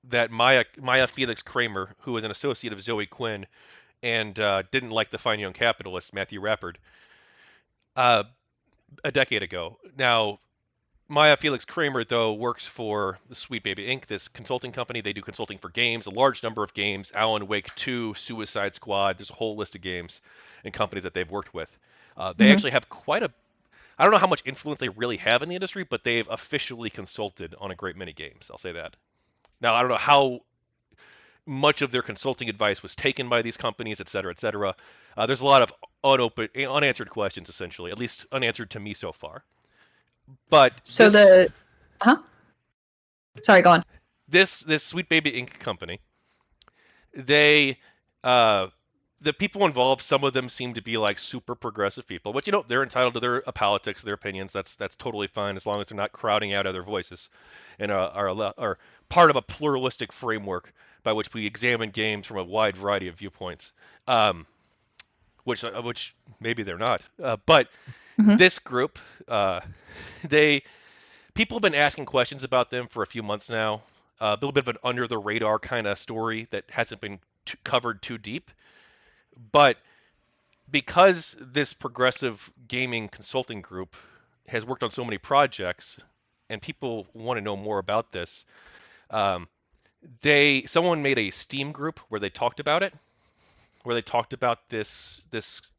that Maya Felix Kramer, who is an associate of Zoe Quinn and didn't like the fine young capitalist Matthew Rappard, uh, a decade ago. Now, Maya Felix Kramer, though, works for the Sweet Baby Inc., this consulting company. They do consulting for games, a large number of games, Alan Wake 2, Suicide Squad. There's a whole list of games and companies that they've worked with. They Mm-hmm. actually have quite a, I don't know how much influence they really have in the industry, but they've officially consulted on a great many games. I'll say that. Now, I don't know how much of their consulting advice was taken by these companies, et cetera, et cetera. There's a lot of unanswered questions, essentially, at least unanswered to me so far. But So huh? Sorry, go on. this Sweet Baby Inc. company, they uh, the people involved, some of them seem to be like super progressive people, but they're entitled to their politics, their opinions. That's totally fine as long as they're not crowding out other voices, and are part of a pluralistic framework by which we examine games from a wide variety of viewpoints. Um, which maybe they're not, but Mm-hmm. this group, they People have been asking questions about them for a few months now. A little bit of an under the radar kind of story that hasn't been covered too deep. But because this progressive gaming consulting group has worked on so many projects and people want to know more about this, um, someone made a Steam group where they talked about it, where they talked about this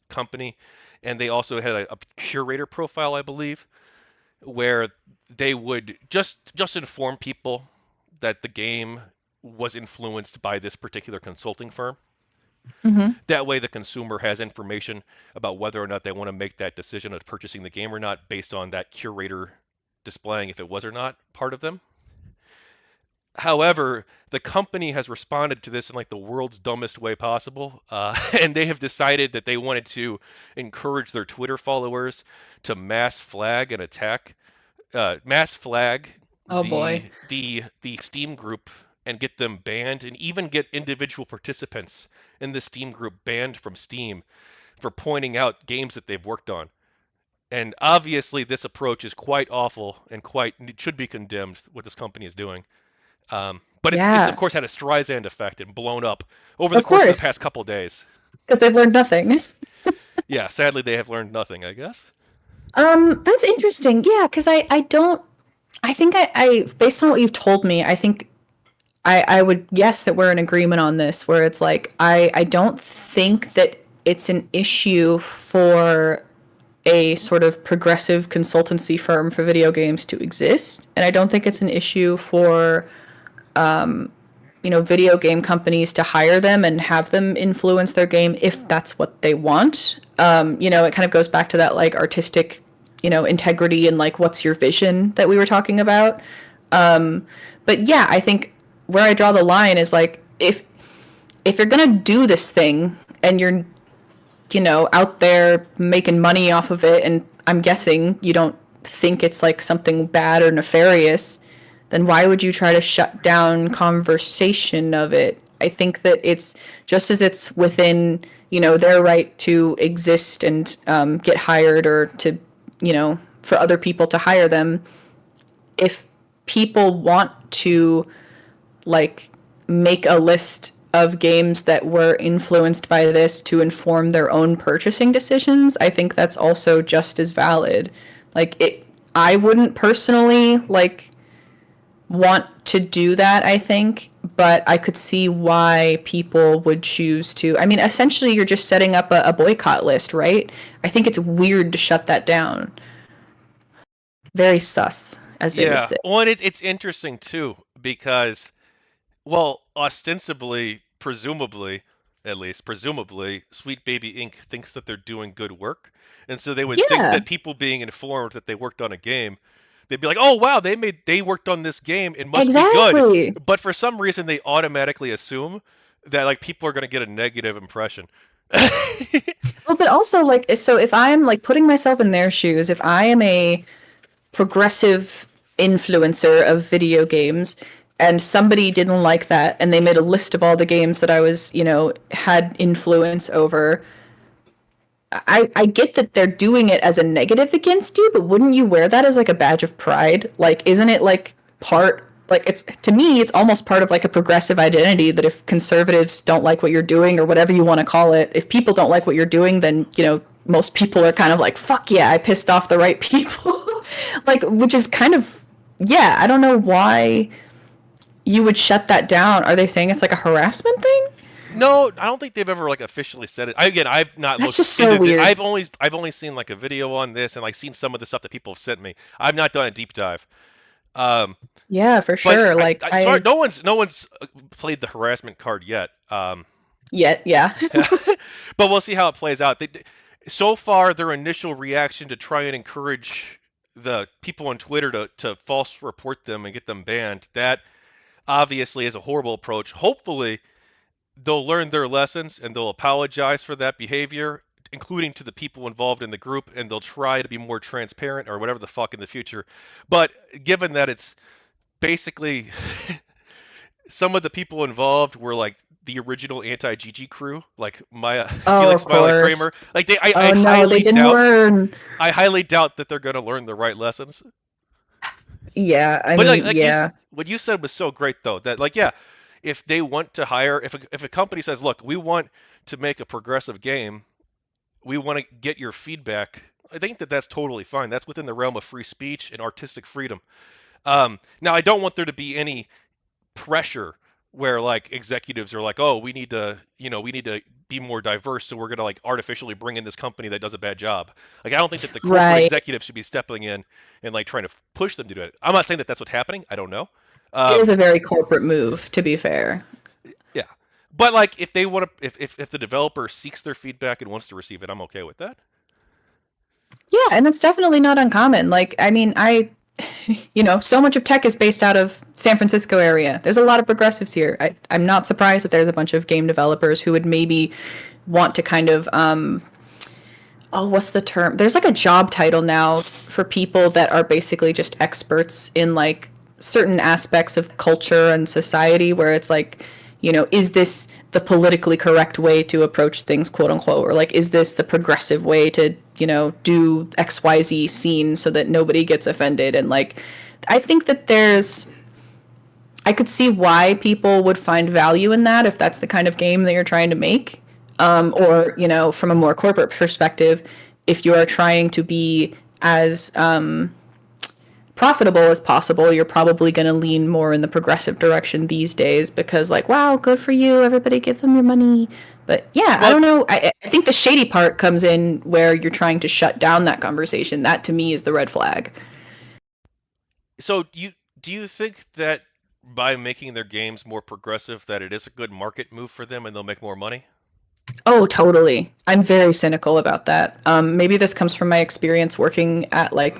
company, and they also had a curator profile, I believe, where they would just inform people that the game was influenced by this particular consulting firm. Hmm. That way, the consumer has information about whether or not they want to make that decision of purchasing the game or not based on that curator displaying if it was or not part of them. However, the company has responded to this in like the world's dumbest way possible, and they have decided that they wanted to encourage their Twitter followers to mass flag Oh boy. the Steam group and get them banned, and even get individual participants in the Steam group banned from Steam for pointing out games that they've worked on. And obviously, this approach is quite awful and quite it should be condemned. What this company is doing. But it's of Yeah, course had a Streisand effect and blown up over the of course of the course, past couple days. because they've learned nothing. Yeah, sadly they have learned nothing, I guess. That's interesting. Yeah, because I don't. I think I based on what you've told me, I think I would guess that we're in agreement on this, where it's like I don't think that it's an issue for a sort of progressive consultancy firm for video games to exist, and I don't think it's an issue for video game companies to hire them and have them influence their game if that's what they want. It kind of goes back to that like artistic, integrity and like what's your vision that we were talking about. But yeah, I think where I draw the line is like if you're gonna do this thing and you're out there making money off of it, and I'm guessing you don't think it's like something bad or nefarious, then why would you try to shut down conversation of it? I think that it's just as it's within, their right to exist and get hired, or to, for other people to hire them. If people want to like make a list of games that were influenced by this to inform their own purchasing decisions, I think that's also just as valid. I wouldn't personally like want to do that, I think, but I could see why people would choose to. I mean, essentially, you're just setting up a boycott list, right? I think it's weird to shut that down. Very sus, as they would Yeah, say. well, and it's interesting too because, well, ostensibly, presumably, at least presumably, Sweet Baby Inc. thinks that they're doing good work, and so they would think Yeah, that people being informed that they worked on a game, they'd be like, "Oh wow, they worked on this game, it must be good." exactly. But for some reason, they automatically assume that like people are going to get a negative impression. Well, but also, like, so if I'm like putting myself in their shoes, if I am a progressive influencer of video games and somebody didn't like that and they made a list of all the games that I was, had influence over, I get that they're doing it as a negative against you, but wouldn't you wear that as like a badge of pride? Like, isn't it like part, like, it's, to me, it's almost part of like a progressive identity that if conservatives don't like what you're doing, or whatever you want to call it, if people don't like what you're doing, then, most people are kind of like, fuck yeah, I pissed off the right people. Like, which is kind of, yeah, I don't know why you would shut that down. Are they saying it's like a harassment thing? No, I don't think they've ever like officially said it. Again, I've not That's looked just so into this. weird. I've only seen like a video on this and like seen some of the stuff that people have sent me. I've not done a deep dive. Um, Yeah, for but sure. Like, sorry, I, no one's played the harassment card yet. yet, yeah. But we'll see how it plays out. So far, their initial reaction to try and encourage the people on Twitter to false report them and get them banned, that obviously is a horrible approach. Hopefully, they'll learn their lessons and they'll apologize for that behavior, including to the people involved in the group, and they'll try to be more transparent or whatever the fuck in the future. But given that it's basically some of the people involved were like the original anti-GG crew, like Maya, Oh, Felix of Smiley course. Kramer. Like I Oh no, they highly didn't doubt, learn. I highly doubt that they're gonna learn the right lessons. Yeah, I But mean, like yeah. what you said was so great though, that like yeah, if they want to hire, if a company says, look, we want to make a progressive game, we want to get your feedback. I think that that's totally fine. That's within the realm of free speech and artistic freedom. Now, I don't want there to be any pressure where like executives are like, oh, we need to, we need to be more diverse, so we're gonna like artificially bring in this company that does a bad job. Like, I don't think that the corporate Right. executive should be stepping in and like trying to push them to do it. I'm not saying that that's what's happening. I don't know. It is Um, a very corporate move, to be fair. yeah, but like if they want to, if the developer seeks their feedback and wants to receive it, I'm okay with that. Yeah, and that's definitely not uncommon. Like, I mean, so much of tech is based out of San Francisco area. There's a lot of progressives here. I'm not surprised that there's a bunch of game developers who would maybe want to kind of, oh, what's the term? There's like a job title now for people that are basically just experts in like certain aspects of culture and society where it's like, is this the politically correct way to approach things, quote unquote, or like, is this the progressive way to, do XYZ scene so that nobody gets offended? And like, I think that I could see why people would find value in that if that's the kind of game that you're trying to make. Or, from a more corporate perspective, if you are trying to be as profitable as possible, you're probably going to lean more in the progressive direction these days because, like, wow, good for you. Everybody give them your money. But yeah, I Well, don't know. I think the shady part comes in where you're trying to shut down that conversation. That to me is the red flag. so do you think that by making their games more progressive, that it is a good market move for them and they'll make more money? Oh, totally. I'm very cynical about that. Maybe this comes from my experience working at like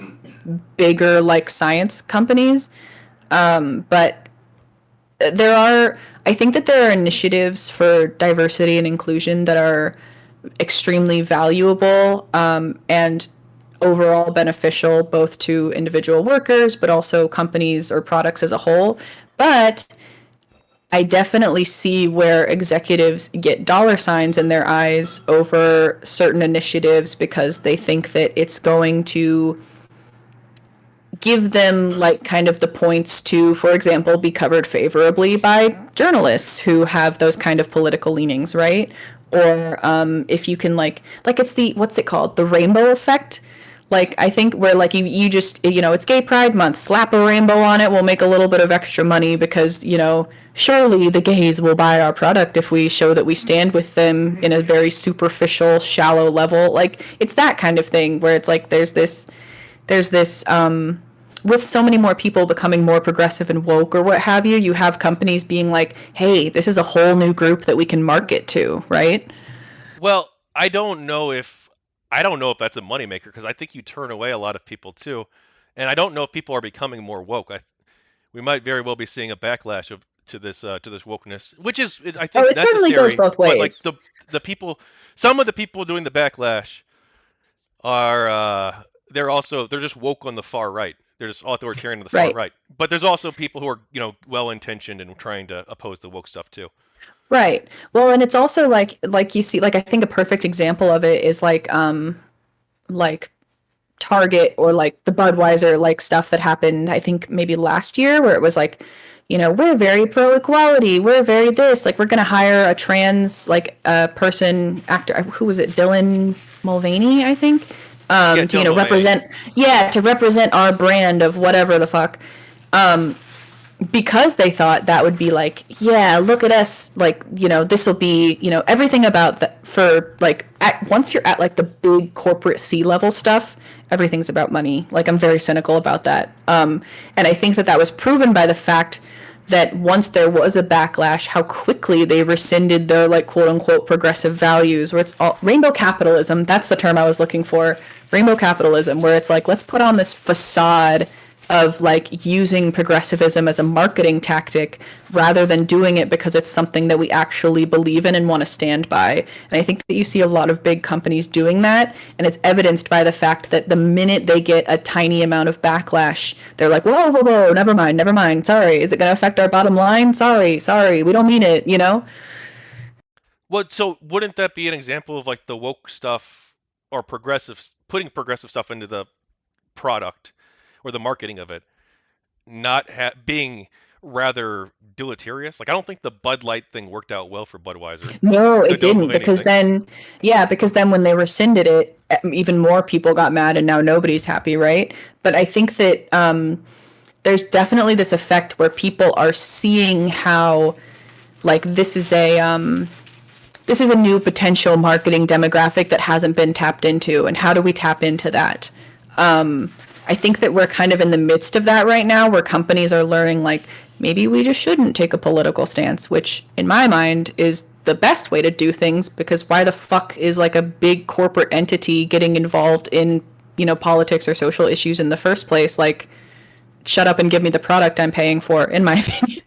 bigger like science companies. But I think that there are initiatives for diversity and inclusion that are extremely valuable and overall beneficial both to individual workers, but also companies or products as a whole. But I definitely see where executives get dollar signs in their eyes over certain initiatives because they think that it's going to give them like kind of the points to, for example, be covered favorably by journalists who have those kind of political leanings, right? Or if you can like it's the what's it called, the rainbow effect. Like I think where like you just it's Gay Pride Month, slap a rainbow on it, we'll make a little bit of extra money because surely the gays will buy our product if we show that we stand with them in a very superficial, shallow level. Like it's that kind of thing where it's like there's this with so many more people becoming more progressive and woke or what have you, you have companies being like, hey, this is a whole new group that we can market to, right? Well, I don't know if that's a moneymaker because I think you turn away a lot of people too, and I don't know if people are becoming more woke. We might very well be seeing a backlash to this wokeness, which is I Oh, think it certainly goes necessary. both But like ways. the people, some of the people doing the backlash are they're just woke on the far right. They're just authoritarian on the far Right. right. But there's also people who are well intentioned and trying to oppose the woke stuff too. Right. Well, and it's also like you see like I think a perfect example of it is like Target or like the Budweiser like stuff that happened I think maybe last year where it was like we're very pro equality, we're very this, like we're going to hire a trans like person actor, who was it, Dylan Mulvaney I think, Yeah, to Dylan Mulvaney. represent our brand of whatever the fuck, because they thought that would be like, yeah, look at us, like this will be everything about that for like once you're at like the big corporate C-level stuff, everything's about money. Like I'm very cynical about that, and I think that that was proven by the fact that once there was a backlash, how quickly they rescinded their like quote unquote progressive values, where it's all rainbow capitalism. That's the term I was looking for. Rainbow capitalism, where it's like, let's put on this facade of like using progressivism as a marketing tactic rather than doing it because it's something that we actually believe in and want to stand by. And I think that you see a lot of big companies doing that, and it's evidenced by the fact that the minute they get a tiny amount of backlash, they're like, whoa, whoa, whoa, never mind, sorry, is it going to affect our bottom line? Sorry, we don't mean it. What so wouldn't that be an example of like the woke stuff or putting progressive stuff into the product or the marketing of it? not being rather deleterious. Like I don't think the Bud Light thing worked out well for Budweiser. No, No, it don't didn't believe because anything. then, yeah, because then when they rescinded it, even more people got mad and now nobody's happy, right? But I think that there's definitely this effect where people are seeing how like this is a new potential marketing demographic that hasn't been tapped into, and how do we tap into that? I think that we're kind of in the midst of that right now, where companies are learning like maybe we just shouldn't take a political stance, which in my mind is the best way to do things, because why the fuck is like a big corporate entity getting involved in, politics or social issues in the first place? Like, shut up and give me the product I'm paying for, in my opinion.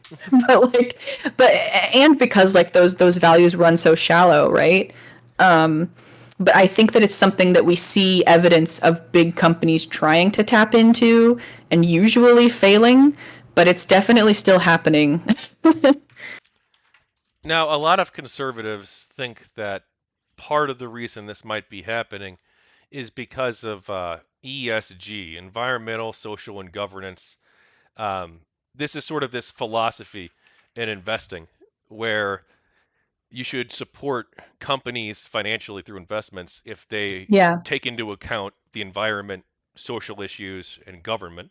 but like, but and because like those values run so shallow, right? But I think that it's something that we see evidence of big companies trying to tap into and usually failing, but it's definitely still happening. Now, a lot of conservatives think that part of the reason this might be happening is because of ESG, environmental, social, and governance. Um, this is sort of this philosophy in investing where you should support companies financially through investments if they Yeah. take into account the environment, social issues, and government.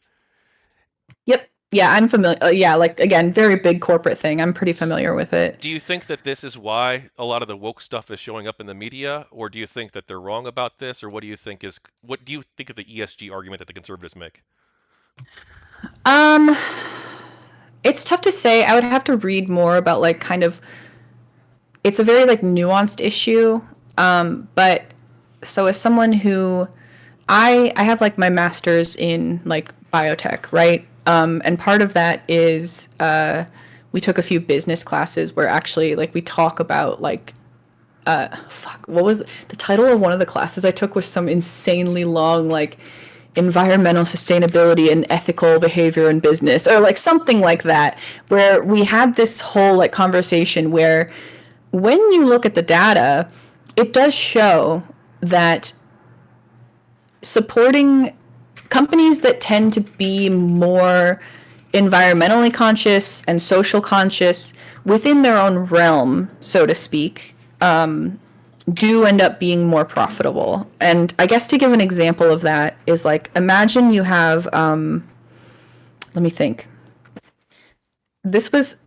Yep. Yeah, I'm familiar. Yeah, like again, very big corporate thing. I'm pretty familiar with it. Do you think that this is why a lot of the woke stuff is showing up in the media, or do you think that they're wrong about this, or what do you think of the ESG argument that the conservatives make? Um, it's tough to say. I would have to read more about like kind of it's a very like nuanced issue. But so as someone who I have like my master's in like biotech, right? And part of that is we took a few business classes where actually like we talk about like fuck, what was the title of one of the classes I took was some insanely long like environmental sustainability and ethical behavior in business, or like something like that, where we had this whole like conversation where when you look at the data, it does show that supporting companies that tend to be more environmentally conscious and social conscious within their own realm, so to speak, do end up being more profitable. And I guess to give an example of that is like imagine you have, let me think. This was,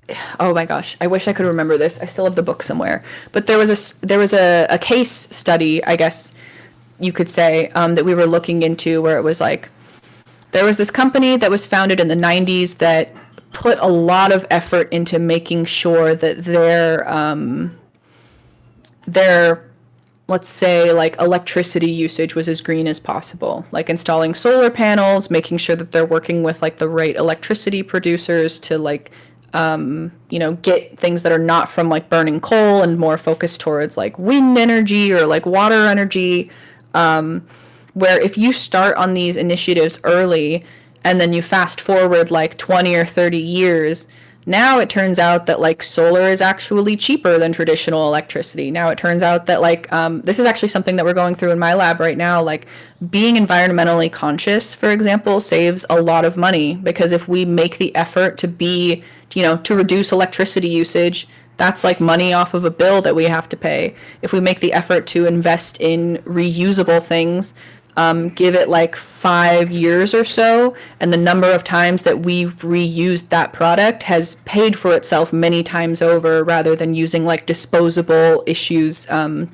oh my gosh, I wish I could remember this. I still have the book somewhere. But there was a case study, I guess you could say, that we were looking into, where it was like there was this company that was founded in the 90s that put a lot of effort into making sure that their let's say like electricity usage was as green as possible, like installing solar panels, making sure that they're working with like the right electricity producers to like get things that are not from like burning coal and more focused towards like wind energy or like water energy. Where if you start on these initiatives early and then you fast forward like 20 or 30 years, now it turns out that like solar is actually cheaper than traditional electricity. Now it turns out that like this is actually something that we're going through in my lab right now. Like being environmentally conscious, for example, saves a lot of money, because if we make the effort to be, to reduce electricity usage, that's like money off of a bill that we have to pay. If we make the effort to invest in reusable things, give it like 5 years or so, and the number of times that we've reused that product has paid for itself many times over, rather than using like disposable issues, or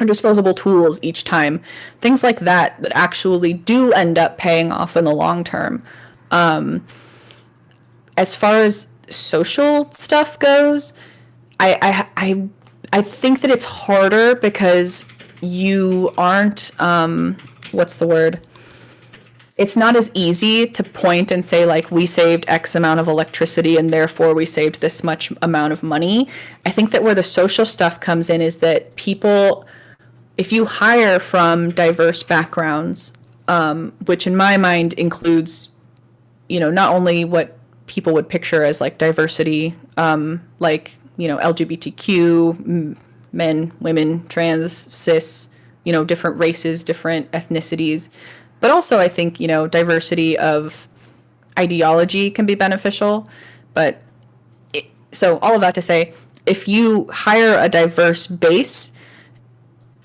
disposable tools each time. Things like that that actually do end up paying off in the long term. As far as social stuff goes, I think that it's harder because you aren't, what's the word? It's not as easy to point and say like we saved X amount of electricity and therefore we saved this much amount of money. I think that where the social stuff comes in is that people, if you hire from diverse backgrounds, which in my mind includes, not only what people would picture as like diversity, like, LGBTQ, men, women, trans, cis, different races, different ethnicities, but also I think, diversity of ideology can be beneficial. But so all of that to say, if you hire a diverse base,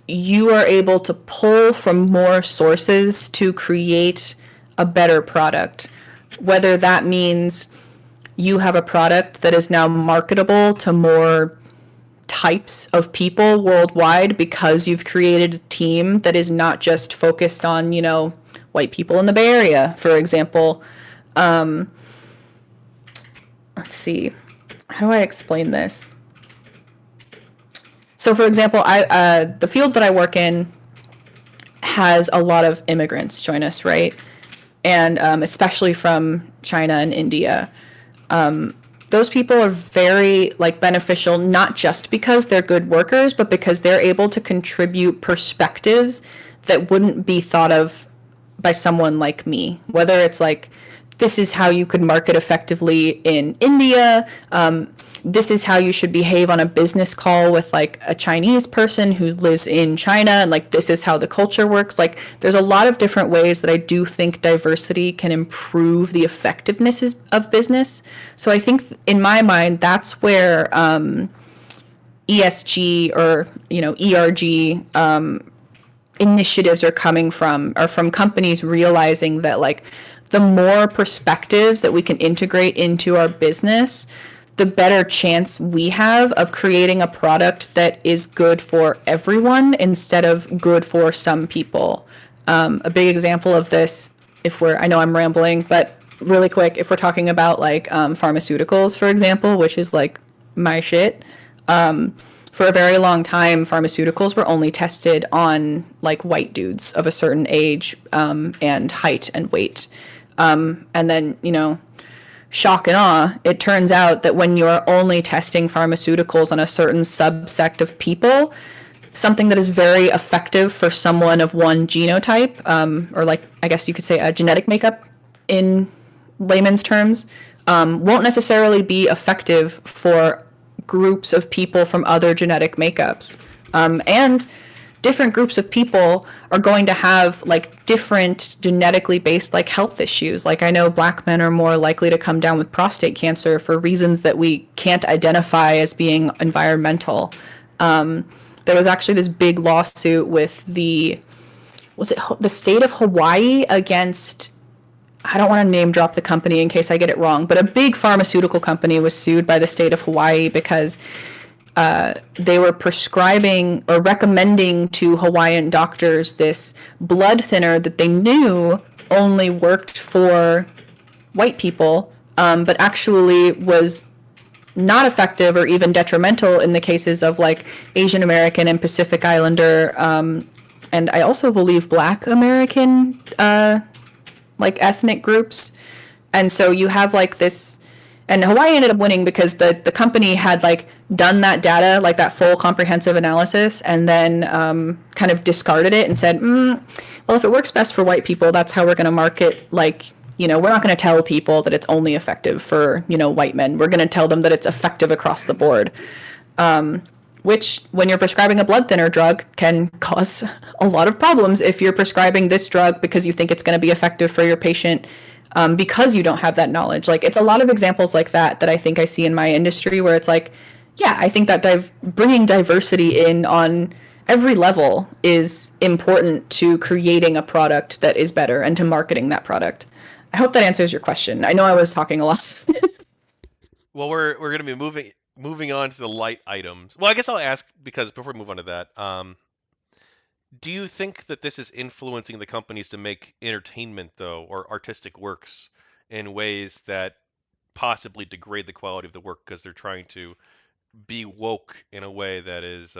you are able to pull from more sources to create a better product. Whether that means you have a product that is now marketable to more types of people worldwide because you've created a team that is not just focused on, white people in the Bay Area, for example. Let's see. How do I explain this? So, for example, the field that I work in has a lot of immigrants join us, right? And especially from China and India. Those people are very beneficial, not just because they're good workers, but because they're able to contribute perspectives that wouldn't be thought of by someone like me. Whether it's this is how you could market effectively in India. This is how you should behave on a business call with a Chinese person who lives in China, and this is how the culture works. There's a lot of different ways that I do think diversity can improve the effectiveness of business. So I think in my mind, that's where ESG or ERG initiatives are coming from companies realizing that the more perspectives that we can integrate into our business, the better chance we have of creating a product that is good for everyone instead of good for some people. A big example of this, I know I'm rambling, but really quick, if we're talking about pharmaceuticals, for example, which is my shit, for a very long time, pharmaceuticals were only tested on white dudes of a certain age and height and weight. And then, shock and awe, it turns out that when you're only testing pharmaceuticals on a certain subsect of people, something that is very effective for someone of one genotype, or I guess you could say a genetic makeup in layman's terms, won't necessarily be effective for groups of people from other genetic makeups. And different groups of people are going to have different genetically based health issues. I know Black men are more likely to come down with prostate cancer for reasons that we can't identify as being environmental. There was actually this big lawsuit with the state of Hawaii against, I don't want to name drop the company in case I get it wrong, but a big pharmaceutical company was sued by the state of Hawaii because they were prescribing or recommending to Hawaiian doctors this blood thinner that they knew only worked for white people, but actually was not effective or even detrimental in the cases of Asian American and Pacific Islander, and I also believe Black American ethnic groups. And so you have this, and Hawaii ended up winning because the company had done that data, that full comprehensive analysis, and then kind of discarded it and said, well, if it works best for white people, that's how we're going to market. We're not going to tell people that it's only effective for, white men. We're going to tell them that it's effective across the board. Which, when you're prescribing a blood thinner drug, can cause a lot of problems if you're prescribing this drug because you think it's going to be effective for your patient, because you don't have that knowledge. It's a lot of examples like that I think I see in my industry where it's yeah, I think that bringing diversity in on every level is important to creating a product that is better and to marketing that product. I hope that answers your question. I know I was talking a lot. Well, we're going to be moving on to the light items. Well, I guess I'll ask, because before we move on to that, do you think that this is influencing the companies to make entertainment, though, or artistic works in ways that possibly degrade the quality of the work because they're trying to be woke in a way that is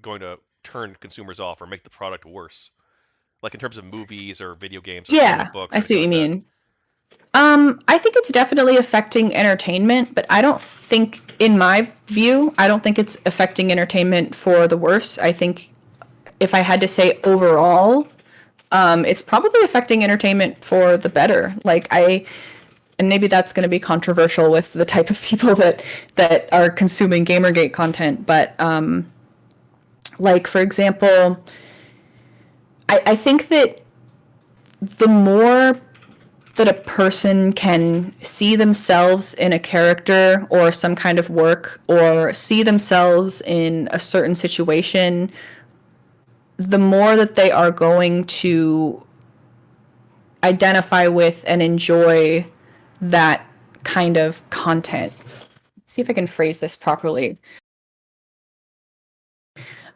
going to turn consumers off or make the product worse? In terms of movies or video games or Yeah, comic books I or see anything what you like that. mean. I think it's definitely affecting entertainment, but I don't think, in my view, I don't think it's affecting entertainment for the worse. I think if I had to say overall, it's probably affecting entertainment for the better. And maybe that's going to be controversial with the type of people that are consuming GamerGate content, but for example, I think that the more that a person can see themselves in a character or some kind of work or see themselves in a certain situation, the more that they are going to identify with and enjoy that kind of content. Let's see if I can phrase this properly.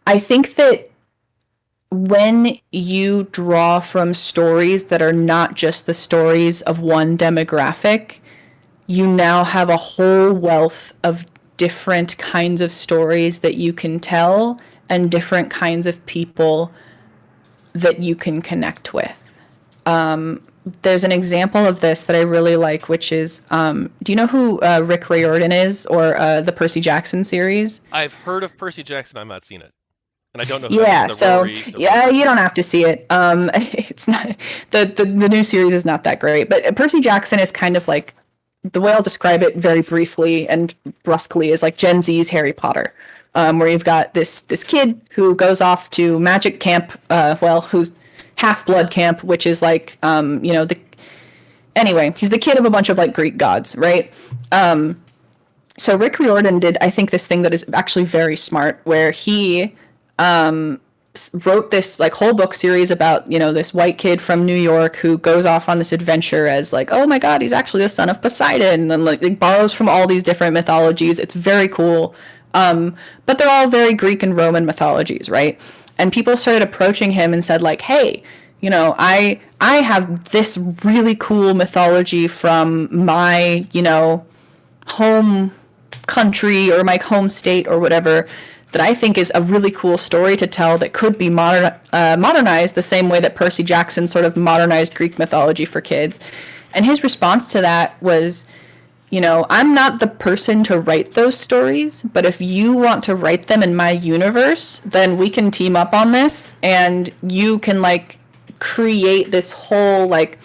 I think that when you draw from stories that are not just the stories of one demographic, you now have a whole wealth of different kinds of stories that you can tell and different kinds of people that you can connect with. There's an example of this that I really like, which is, do you know who Rick Riordan is, or the Percy Jackson series? I've heard of Percy Jackson. I've not seen it, and I don't know who that is. Yeah, The so Rory yeah, you person. don't have to see it. It's not the new series is not that great, but Percy Jackson is kind of like, the way I'll describe it very briefly and brusquely is like Gen Z's Harry Potter, where you've got this kid who goes off to magic camp, who's half blood camp, which is like, the anyway, he's the kid of a bunch of like Greek gods, right? So Rick Riordan did, I think, this thing that is actually very smart, where he wrote this like whole book series about, this white kid from New York who goes off on this adventure as like, oh my god, he's actually the son of Poseidon, and then like borrows from all these different mythologies. It's very cool. But they're all very Greek and Roman mythologies, right? And people started approaching him and said like, hey, I have this really cool mythology from my, home country or my home state or whatever, that I think is a really cool story to tell that could be modernized the same way that Percy Jackson sort of modernized Greek mythology for kids. And his response to that was, I'm not the person to write those stories, but if you want to write them in my universe, then we can team up on this and you can like create this whole like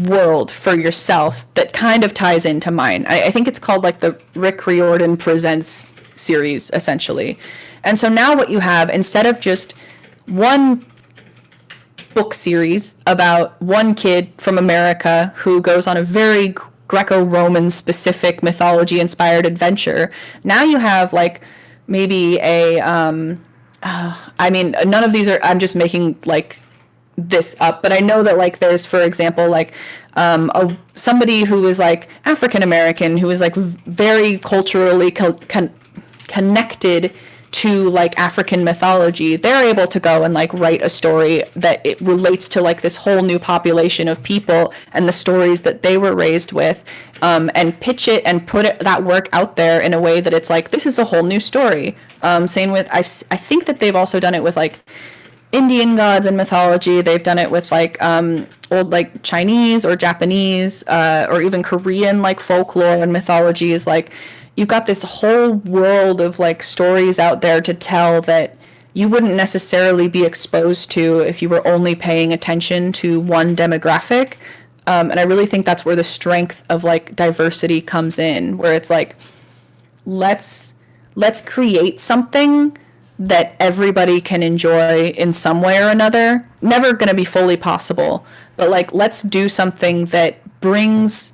world for yourself that kind of ties into mine. I think it's called like the Rick Riordan Presents series, essentially. And so now what you have, instead of just one book series about one kid from America who goes on a very Greco-Roman specific mythology inspired adventure, now you have like maybe I mean, none of these are, I'm just making like this up, but I know that like there's, for example, like somebody who is like African American who is like very culturally connected to like African mythology. They're able to go and like write a story that it relates to like this whole new population of people and the stories that they were raised with, and pitch it and that work out there in a way that it's like, this is a whole new story. Same with, I think that they've also done it with like Indian gods and mythology. They've done it with like old like Chinese or Japanese or even Korean like folklore and mythologies. Like, you've got this whole world of like stories out there to tell that you wouldn't necessarily be exposed to if you were only paying attention to one demographic. And I really think that's where the strength of like diversity comes in, where it's like, let's create something that everybody can enjoy in some way or another. Never going to be fully possible, but like, let's do something that brings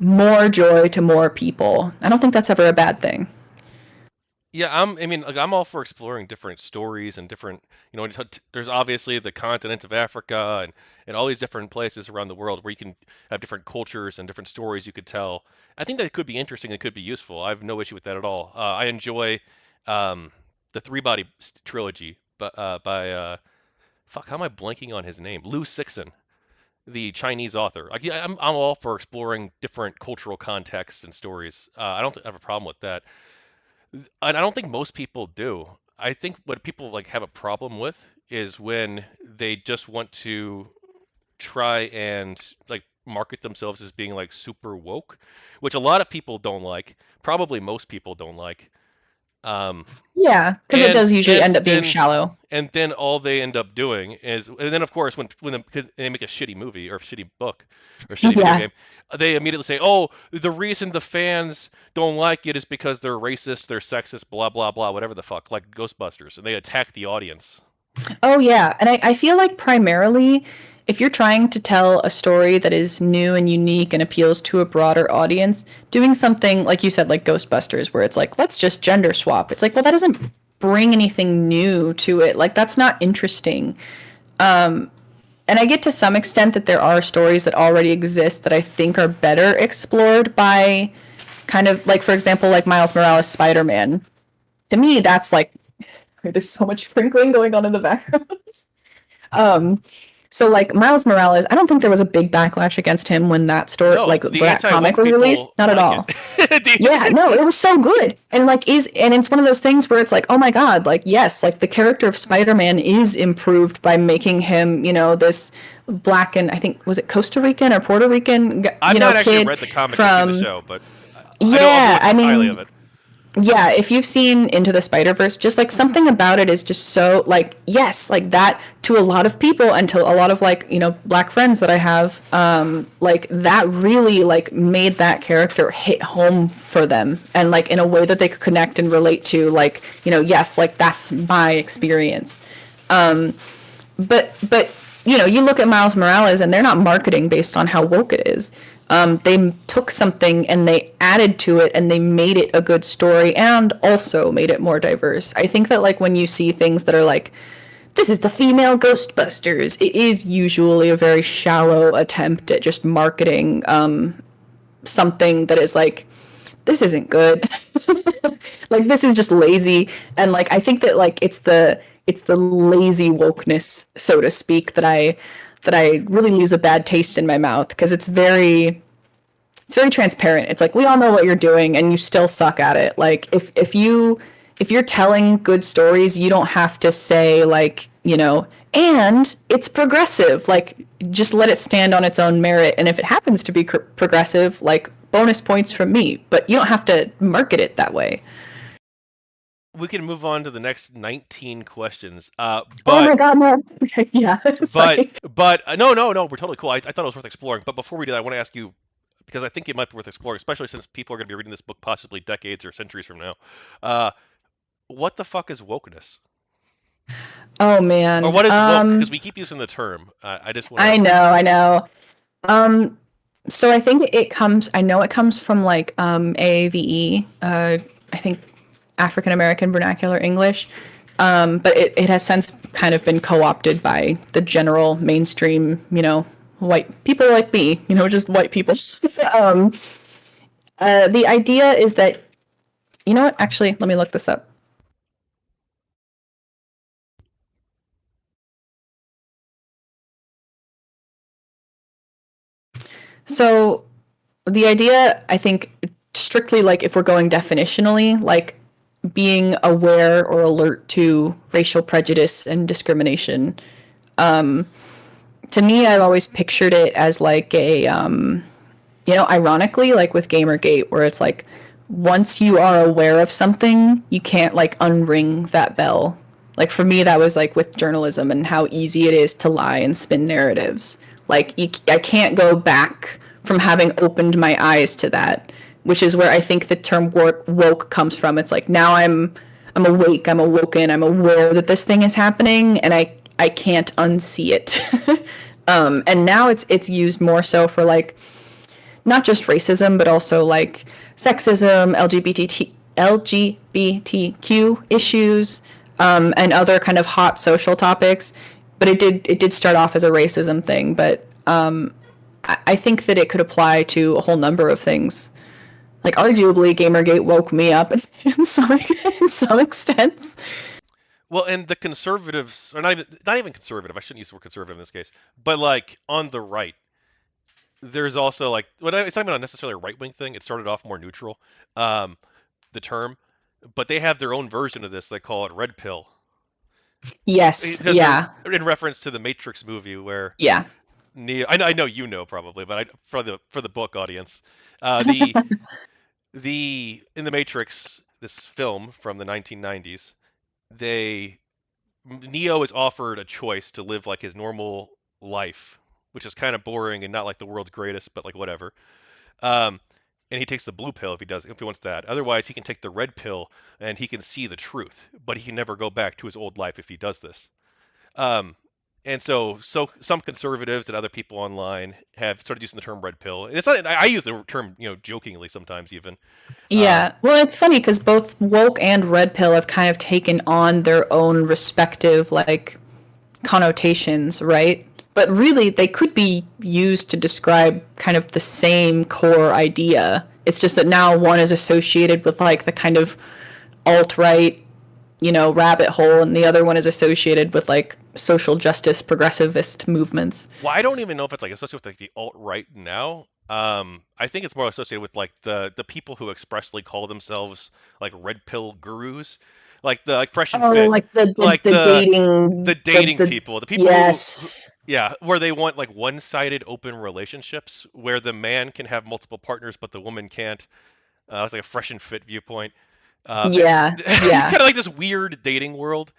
more joy to more people. I don't think that's ever a bad thing. Yeah, I mean, like, I'm all for exploring different stories and different, there's obviously the continent of Africa and all these different places around the world where you can have different cultures and different stories you could tell. I think that could be interesting. It could be useful. I have no issue with that at all. I enjoy um, the Three Body trilogy, but by fuck, how am I blanking on his name? Lou Cixin, the Chinese author. Like, yeah, I'm all for exploring different cultural contexts and stories. I don't have a problem with that. And I don't think most people do. I think what people like have a problem with is when they just want to try and like market themselves as being like super woke, which a lot of people don't like. Probably most people don't like. Um, Yeah, because it and does usually and end up being then shallow. and then all they end up doing is, and then of course they make a shitty movie or a shitty book or a shitty video Yeah. game, they immediately say, oh, the reason the fans don't like it is because they're racist, they're sexist, blah blah blah, whatever the fuck, like Ghostbusters, and they attack the audience. Oh, yeah. And I feel like primarily if you're trying to tell a story that is new and unique and appeals to a broader audience, doing something like you said, like Ghostbusters, where it's like, let's just gender swap. It's like, well, that doesn't bring anything new to it. Like, that's not interesting. And I get to some extent that there are stories that already exist that I think are better explored by kind of like, for example, like Miles Morales Spider Man. To me, that's like, there's so much sprinkling going on in the background. Um, so like Miles Morales, I don't think there was a big backlash against him when that story, No, like the that comic anti-woke was released. people Not at like it. all. Yeah, no, it was so good. And like and it's one of those things where it's like, oh my god, like yes, like the character of Spider-Man is improved by making him, this black and I think was it Costa Rican or Puerto Rican, I've not actually kid read the comics or seen the from show, but I know everyone yeah, I thinks highly of mean, it. yeah, if you've seen Into the Spider-Verse, just like something about it is just so like yes, like that to a lot of people and to a lot of like, black friends that I have, like that really like made that character hit home for them and like in a way that they could connect and relate to like, yes, like that's my experience. But you look at Miles Morales and they're not marketing based on how woke it is. They took something and they added to it and they made it a good story and also made it more diverse. I think that like when you see things that are like, this is the female Ghostbusters, it is usually a very shallow attempt at just marketing something that is like, this isn't good. Like this is just lazy and like I think that like it's the lazy wokeness so to speak that I really lose a bad taste in my mouth because it's very transparent. It's like we all know what you're doing and you still suck at it. Like if you're telling good stories, you don't have to say like, and it's progressive. Like just let it stand on its own merit and if it happens to be progressive, like bonus points from me, but you don't have to market it that way. We can move on to the next 19 questions. Oh But my god, no. Okay, yeah. but Sorry. but no, we're totally cool. I thought it was worth exploring. But before we do that, I want to ask you because I think it might be worth exploring, especially since people are going to be reading this book possibly decades or centuries from now. Uh, what the fuck is wokeness, Oh or man. what is woke? Because we keep using the term. I just want I to. know, I know. Um so I know it comes from like AAVE, I think African American Vernacular English. But it has since kind of been co-opted by the general mainstream, white people like me, just white people. um the idea is that you know what? Actually, let me look this up. So the idea, I think, strictly like if we're going definitionally, like being aware or alert to racial prejudice and discrimination. To me, I've always pictured it as like ironically, like with GamerGate, where it's like once you are aware of something, you can't like unring that bell. Like for me, that was like with journalism and how easy it is to lie and spin narratives. Like I can't go back from having opened my eyes to that, which is where I think the term woke comes from. It's like now I'm awake, I'm awoken, I'm aware that this thing is happening, and I can't unsee it. And now it's used more so for like not just racism, but also like sexism, LGBTQ issues, and other kind of hot social topics. But it did start off as a racism thing, but I think that it could apply to a whole number of things. Like arguably, GamerGate woke me up in some extents. Well, and the conservatives are not even conservative. I shouldn't use the word conservative in this case, but like on the right, there's also like it's not even necessarily a right wing thing. It started off more neutral, um, the term, but they have their own version of this. They call it red pill Yes, because they're yeah, in reference to the Matrix movie where yeah. Neo. I know you know probably, but for the book audience, the in the Matrix, this film from the 1990s, they Neo is offered a choice to live like his normal life, which is kind of boring and not like the world's greatest, but like whatever. Um, and he takes the blue pill if he wants that. Otherwise, he can take the red pill and he can see the truth, but he can never go back to his old life if he does this. Um, And so some conservatives and other people online have started using the term red pill. And it's not. I use the term, jokingly sometimes even. Um, Yeah. Well, it's funny because both woke and red pill have kind of taken on their own respective like connotations, right? But really, they could be used to describe kind of the same core idea. It's just that now one is associated with like the kind of alt right, rabbit hole, and the other one is associated with like social justice progressivist movements. well, I don't even know if it's like associated with like the alt right now. I think it's more associated with like the people who expressly call themselves like red pill gurus, like the like fresh and Oh, fit, like the like the the dating dating the people, the people who yes. yeah, where they want like one-sided open relationships where the man can have multiple partners but the woman can't. It's like a fresh and fit viewpoint. Yeah, Kind yeah. of like this weird dating world.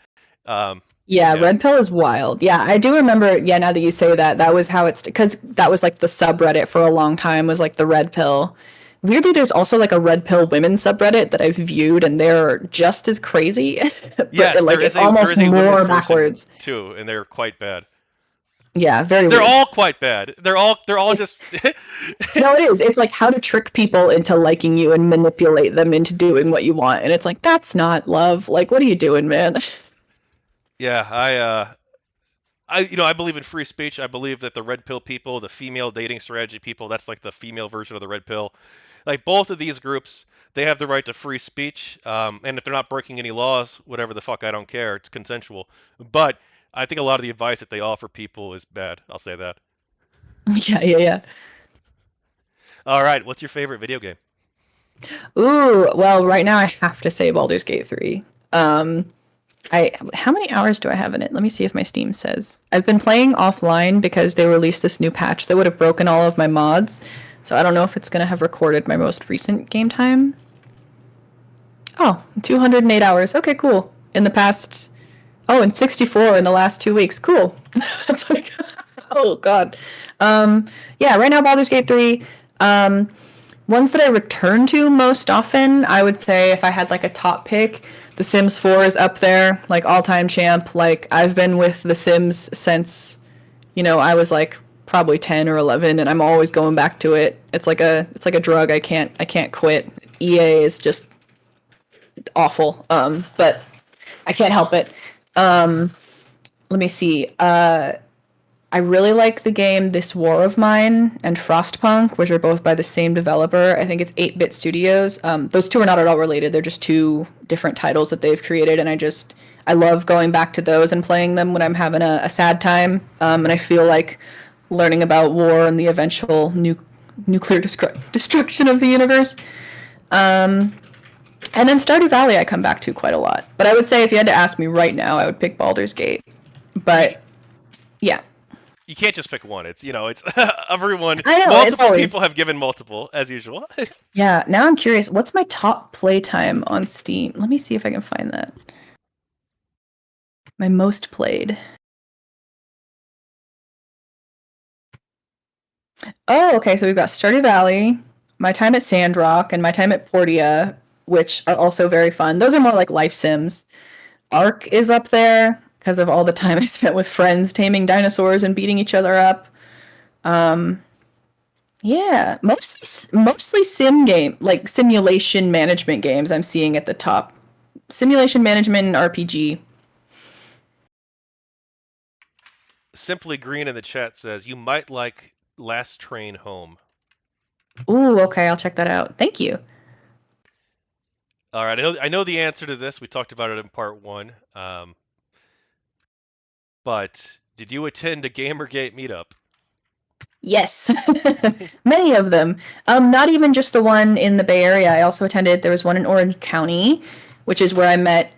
Um, Yeah, yeah. Red Pill is wild. Yeah, I do remember. Yeah, now that you say that, that was how it's because that was like the subreddit for a long time was like the Red Pill. Weirdly, there's also like a Red Pill women subreddit that I've viewed, and they're just as crazy, but Yes, like it's there almost is a women's more version backwards. too, and they're quite bad. Yeah, very They're weird. all quite bad. They're all It's just no, it is. It's like how to trick people into liking you and manipulate them into doing what you want, and it's like that's not love. Like, what are you doing, man? yeah. I believe in free speech. I believe that the red pill people, the female dating strategy people, that's like the female version of the red pill. Like both of these groups, they have the right to free speech. And if they're not breaking any laws, whatever the fuck, I don't care. It's consensual. But I think a lot of the advice that they offer people is bad. I'll say that. Yeah, yeah, yeah. All right, what's your favorite video game? Ooh, well, right now I have to say Baldur's Gate 3. Um, I how many hours do I have in it? Let me see if my Steam says. I've been playing offline because they released this new patch that would have broken all of my mods. So I don't know if it's going to have recorded my most recent game time. Oh, 208 hours. Okay, cool. In the past and 64 in the last 2 weeks. Cool. That's like oh god. Yeah, right now Baldur's Gate 3. Um Ones that I return to most often, I would say if I had like a top pick, The Sims 4 is up there, like all-time champ. Like I've been with The Sims since, I was like probably 10 or 11 and I'm always going back to it. It's like a drug I can't quit. EA is just awful. But I can't help it. Let me see. I really like the game This War of Mine and Frostpunk, which are both by the same developer. I think it's 8-Bit Studios. Those two are not at all related. They're just two different titles that they've created, and I love going back to those and playing them when I'm having a sad time. And I feel like learning about war and the eventual nuclear destruction of the universe. And then Stardew Valley I come back to quite a lot. But I would say if you had to ask me right now, I would pick Baldur's Gate. You But yeah, you can't just pick one. It's everyone. I know it's Multiple always people have given multiple as usual. yeah. Now I'm curious. What's my top playtime on Steam? Let me see if I can find that. My most played. Oh, okay. So we've got Stardew Valley, my time at Sandrock, and my time at Portia, which are also very fun. Those are more like life sims. Ark is up there because of all the time I spent with friends taming dinosaurs and beating each other up. Um, yeah, mostly sim game, like simulation management games. I'm seeing at the top. Simulation management and RPG. Simply Green in the chat says you might like Last Train Home. Ooh, okay, I'll check that out. Thank you. All right, I know the answer to this. We talked about it in part one. But did you attend a GamerGate meetup? Yes, many of them. Not even just the one in the Bay Area. I also attended. There was one in Orange County, which is where I met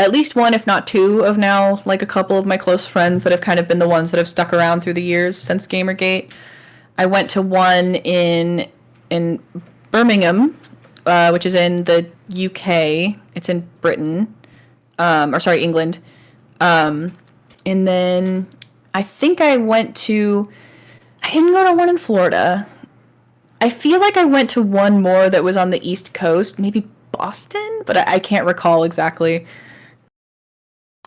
at least one, if not two, of now like a couple of my close friends that have kind of been the ones that have stuck around through the years since GamerGate. I went to one in Birmingham, which is in the UK. It's in Britain, or sorry, England. And then I think I went to. I didn't go to one in Florida. I feel like I went to one more that was on the East Coast, maybe Boston, but I can't recall exactly.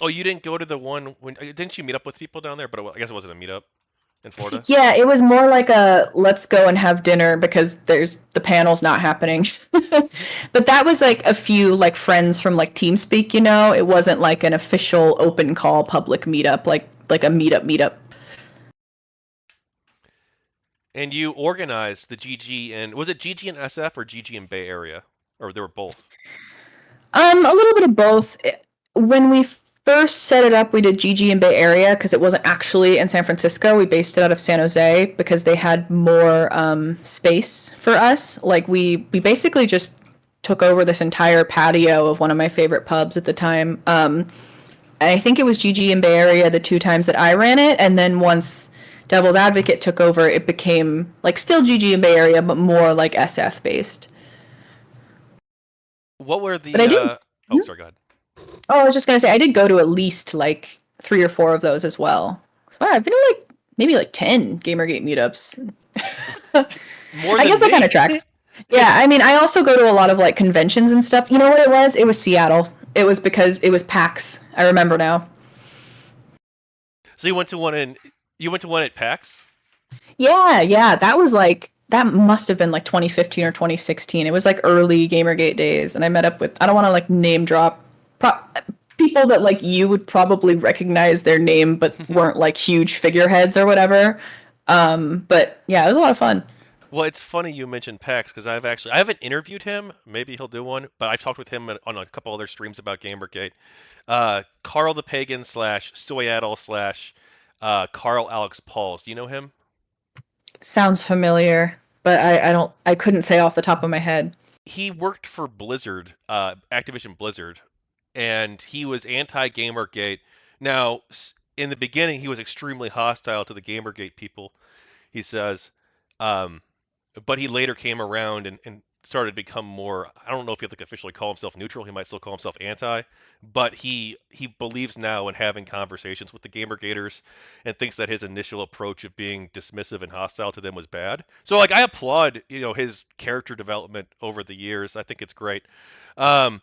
Oh, you didn't go to the one when didn't you meet up with people down there? But I guess it wasn't a meetup in Florida. Yeah, it was more like a let's go and have dinner because there's the panel's not happening. But that was like a few like friends from like TeamSpeak, you know. It wasn't like an official open call public meetup like a meetup. And you organized the GG and was it GG in SF or GG in Bay Area? Or they were both? A little bit of both. When we first set it up, we did GG in Bay Area because it wasn't actually in San Francisco. We based it out of San Jose because they had more space for us. Like we basically just took over this entire patio of one of my favorite pubs at the time. I think it was GG in Bay Area the two times that I ran it, and then once Devil's Advocate took over, it became like still GG in Bay Area, but more like SF based. What were But I the did. oh, sorry, go ahead. Oh, I was just gonna say I did go to at least like 3 or 4 of those as well. Wow, I've been to like maybe like 10 GamerGate meetups. More I than guess that kind me. of tracks. Yeah, I mean, I also go to a lot of like conventions and stuff. You know what it was? It was Seattle. It was because it was PAX. I remember now. So you went to one at PAX? Yeah, yeah, that was like that must have been like 2015 or 2016. It was like early GamerGate days, and I met up with I don't want to like name drop pro- people that like you would probably recognize their name, but weren't like huge figureheads or whatever. But yeah, it was a lot of fun. Well, it's funny you mentioned PAX because I haven't interviewed him. Maybe he'll do one, but I've talked with him on a couple other streams about GamerGate. Carl the Pagan slash Soyadel slash Carl Alex Pauls. Do you know him? Sounds familiar, but I couldn't say off the top of my head. He worked for Blizzard, Activision Blizzard, and he was anti-Gamergate. Now, in the beginning, he was extremely hostile to the Gamergate people. He says, um, but he later came around and started to become more. I don't know if he like officially call himself neutral. He might still call himself anti, but he believes now in having conversations with the Gamergaters and thinks that his initial approach of being dismissive and hostile to them was bad. So like I applaud his character development over the years. I think it's great. Um,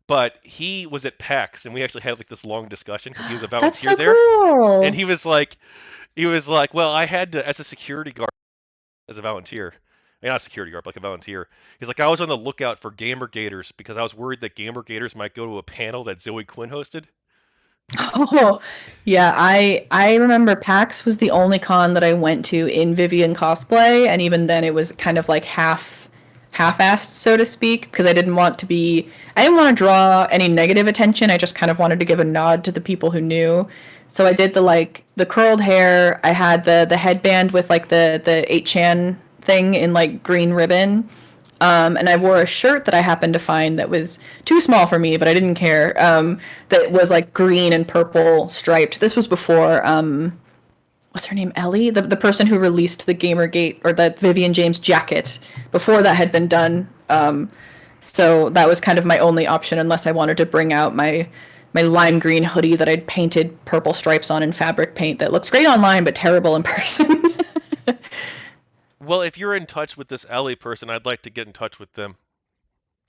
but he was at PAX and we actually had like this long discussion because he was a That's volunteer so there, and cool. he was like, well, I had to as a security guard as a volunteer. Not a security guard, but like a volunteer. He's like, I was on the lookout for Gamergaters because I was worried that Gamergaters might go to a panel that Zoe Quinn hosted. Oh, yeah, I remember PAX was the only con that I went to in Vivian cosplay, and even then it was kind of like half-assed, so to speak, because I didn't want to draw any negative attention. I just kind of wanted to give a nod to the people who knew. So I did the curled hair. I had the headband with like the 8chan thing in like green ribbon. And I wore a shirt that I happened to find that was too small for me, but I didn't care. That was like green and purple striped. This was before, what's her name? Ellie? The person who released the Gamergate or the Vivian James jacket before that had been done. So that was kind of my only option unless I wanted to bring out my lime green hoodie that I'd painted purple stripes on in fabric paint that looks great online but terrible in person. Well, if you're in touch with this Ellie person, I'd like to get in touch with them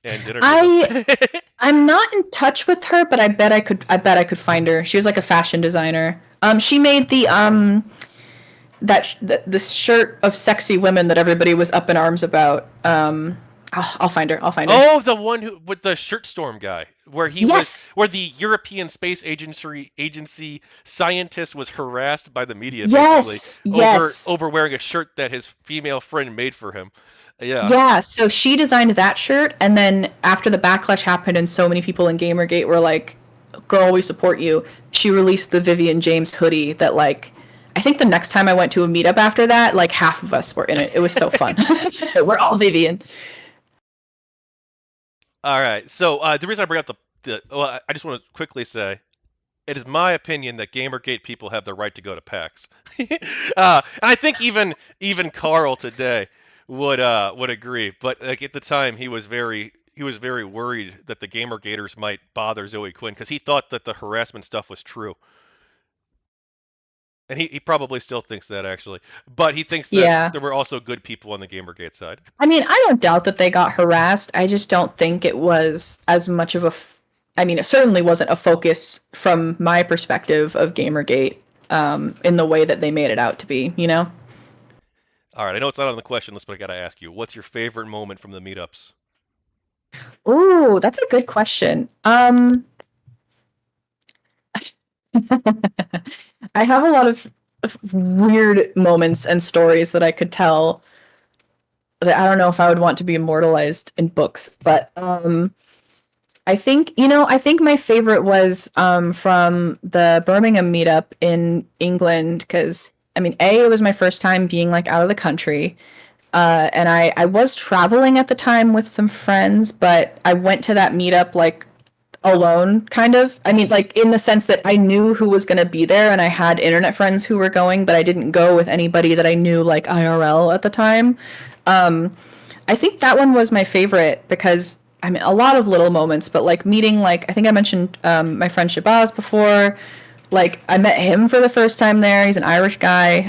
and interview them. I I'm not in touch with her, but I bet I could find her. She was like a fashion designer. She made the this shirt of sexy women that everybody was up in arms about. I'll find her. I'll find her. Oh, the one who with the shirt storm guy, Yes. where the European Space Agency scientist was harassed by the media basically Yes. over Yes. over wearing a shirt that his female friend made for him. Yeah. Yeah, so she designed that shirt, and then after the backlash happened and so many people in Gamergate were like, girl, we support you, she released the Vivian James hoodie that, like, I think the next time I went to a meetup after that, like, half of us were in it. It was so fun. We're all Vivian. All right. So the reason I bring up I just want to quickly say it is my opinion that GamerGate people have the right to go to PAX. And I think even Carl today would agree. But like at the time, he was very worried that the GamerGaters might bother Zoe Quinn because he thought that the harassment stuff was true, and he probably still thinks that actually. But he thinks that Yeah. there were also good people on the GamerGate side. I mean, I don't doubt that they got harassed. I just don't think it was as much of I mean, it certainly wasn't a focus from my perspective of Gamergate in the way that they made it out to be, you know? All right, I know it's not on the question list, but I gotta ask you, what's your favorite moment from the meetups? Ooh, that's a good question. I have a lot of weird moments and stories that I could tell that I don't know if I would want to be immortalized in books, but I think, I think my favorite was from the Birmingham meetup in England because I mean, it was my first time being like out of the country. And I was traveling at the time with some friends, but I went to that meetup like alone, kind of. I mean, like in the sense that I knew who was going to be there and I had internet friends who were going, but I didn't go with anybody that I knew like IRL at the time. I think that one was my favorite because I mean, a lot of little moments, but like meeting, like, I think I mentioned my friend Shabazz before. Like, I met him for the first time there. He's an Irish guy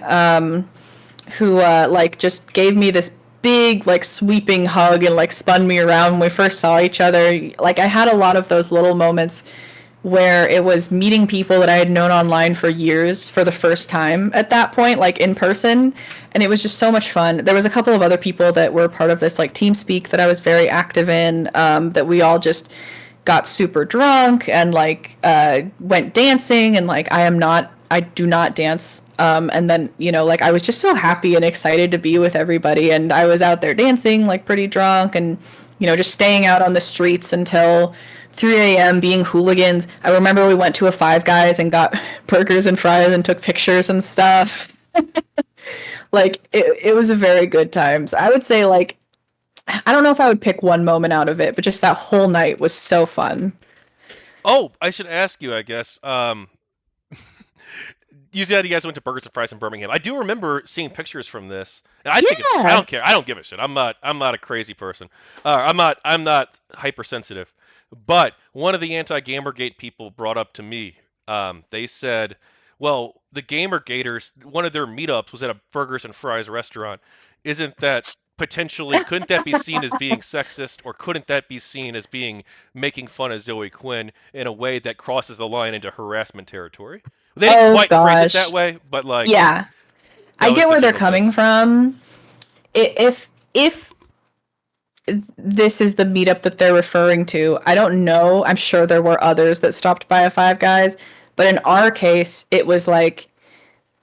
who, like, just gave me this big, like, sweeping hug and, like, spun me around when we first saw each other. Like, I had a lot of those little moments where it was meeting people that I had known online for years for the first time at that point, like in person. And it was just so much fun. There was a couple of other people that were part of this like TeamSpeak that I was very active in, that we all just got super drunk and like went dancing and like I do not dance. And then, like I was just so happy and excited to be with everybody. And I was out there dancing, like pretty drunk and, just staying out on the streets until 3 a.m. being hooligans. I remember we went to a Five Guys and got burgers and fries and took pictures and stuff. Like it was a very good time. So I would say like I don't know if I would pick one moment out of it, but just that whole night was so fun. Oh, I should ask you, I guess. You said you guys went to Burgers and Fries in Birmingham. I do remember seeing pictures from this, and I think it's. I Yeah. don't care. I don't give a shit. I'm not a crazy person. I'm not hypersensitive. But one of the anti-Gamergate people brought up to me. They said, "Well, the Gamergaters, one of their meetups was at a Burgers and Fries restaurant. Isn't that potentially? Couldn't that be seen as being sexist, or couldn't that be seen as being making fun of Zoe Quinn in a way that crosses the line into harassment territory?" They didn't Oh quite phrase it that gosh. way, but like Yeah. that I was get the where they're general coming gist. from. If this is the meetup that they're referring to, I don't know. I'm sure there were others that stopped by a Five Guys, but in our case, it was like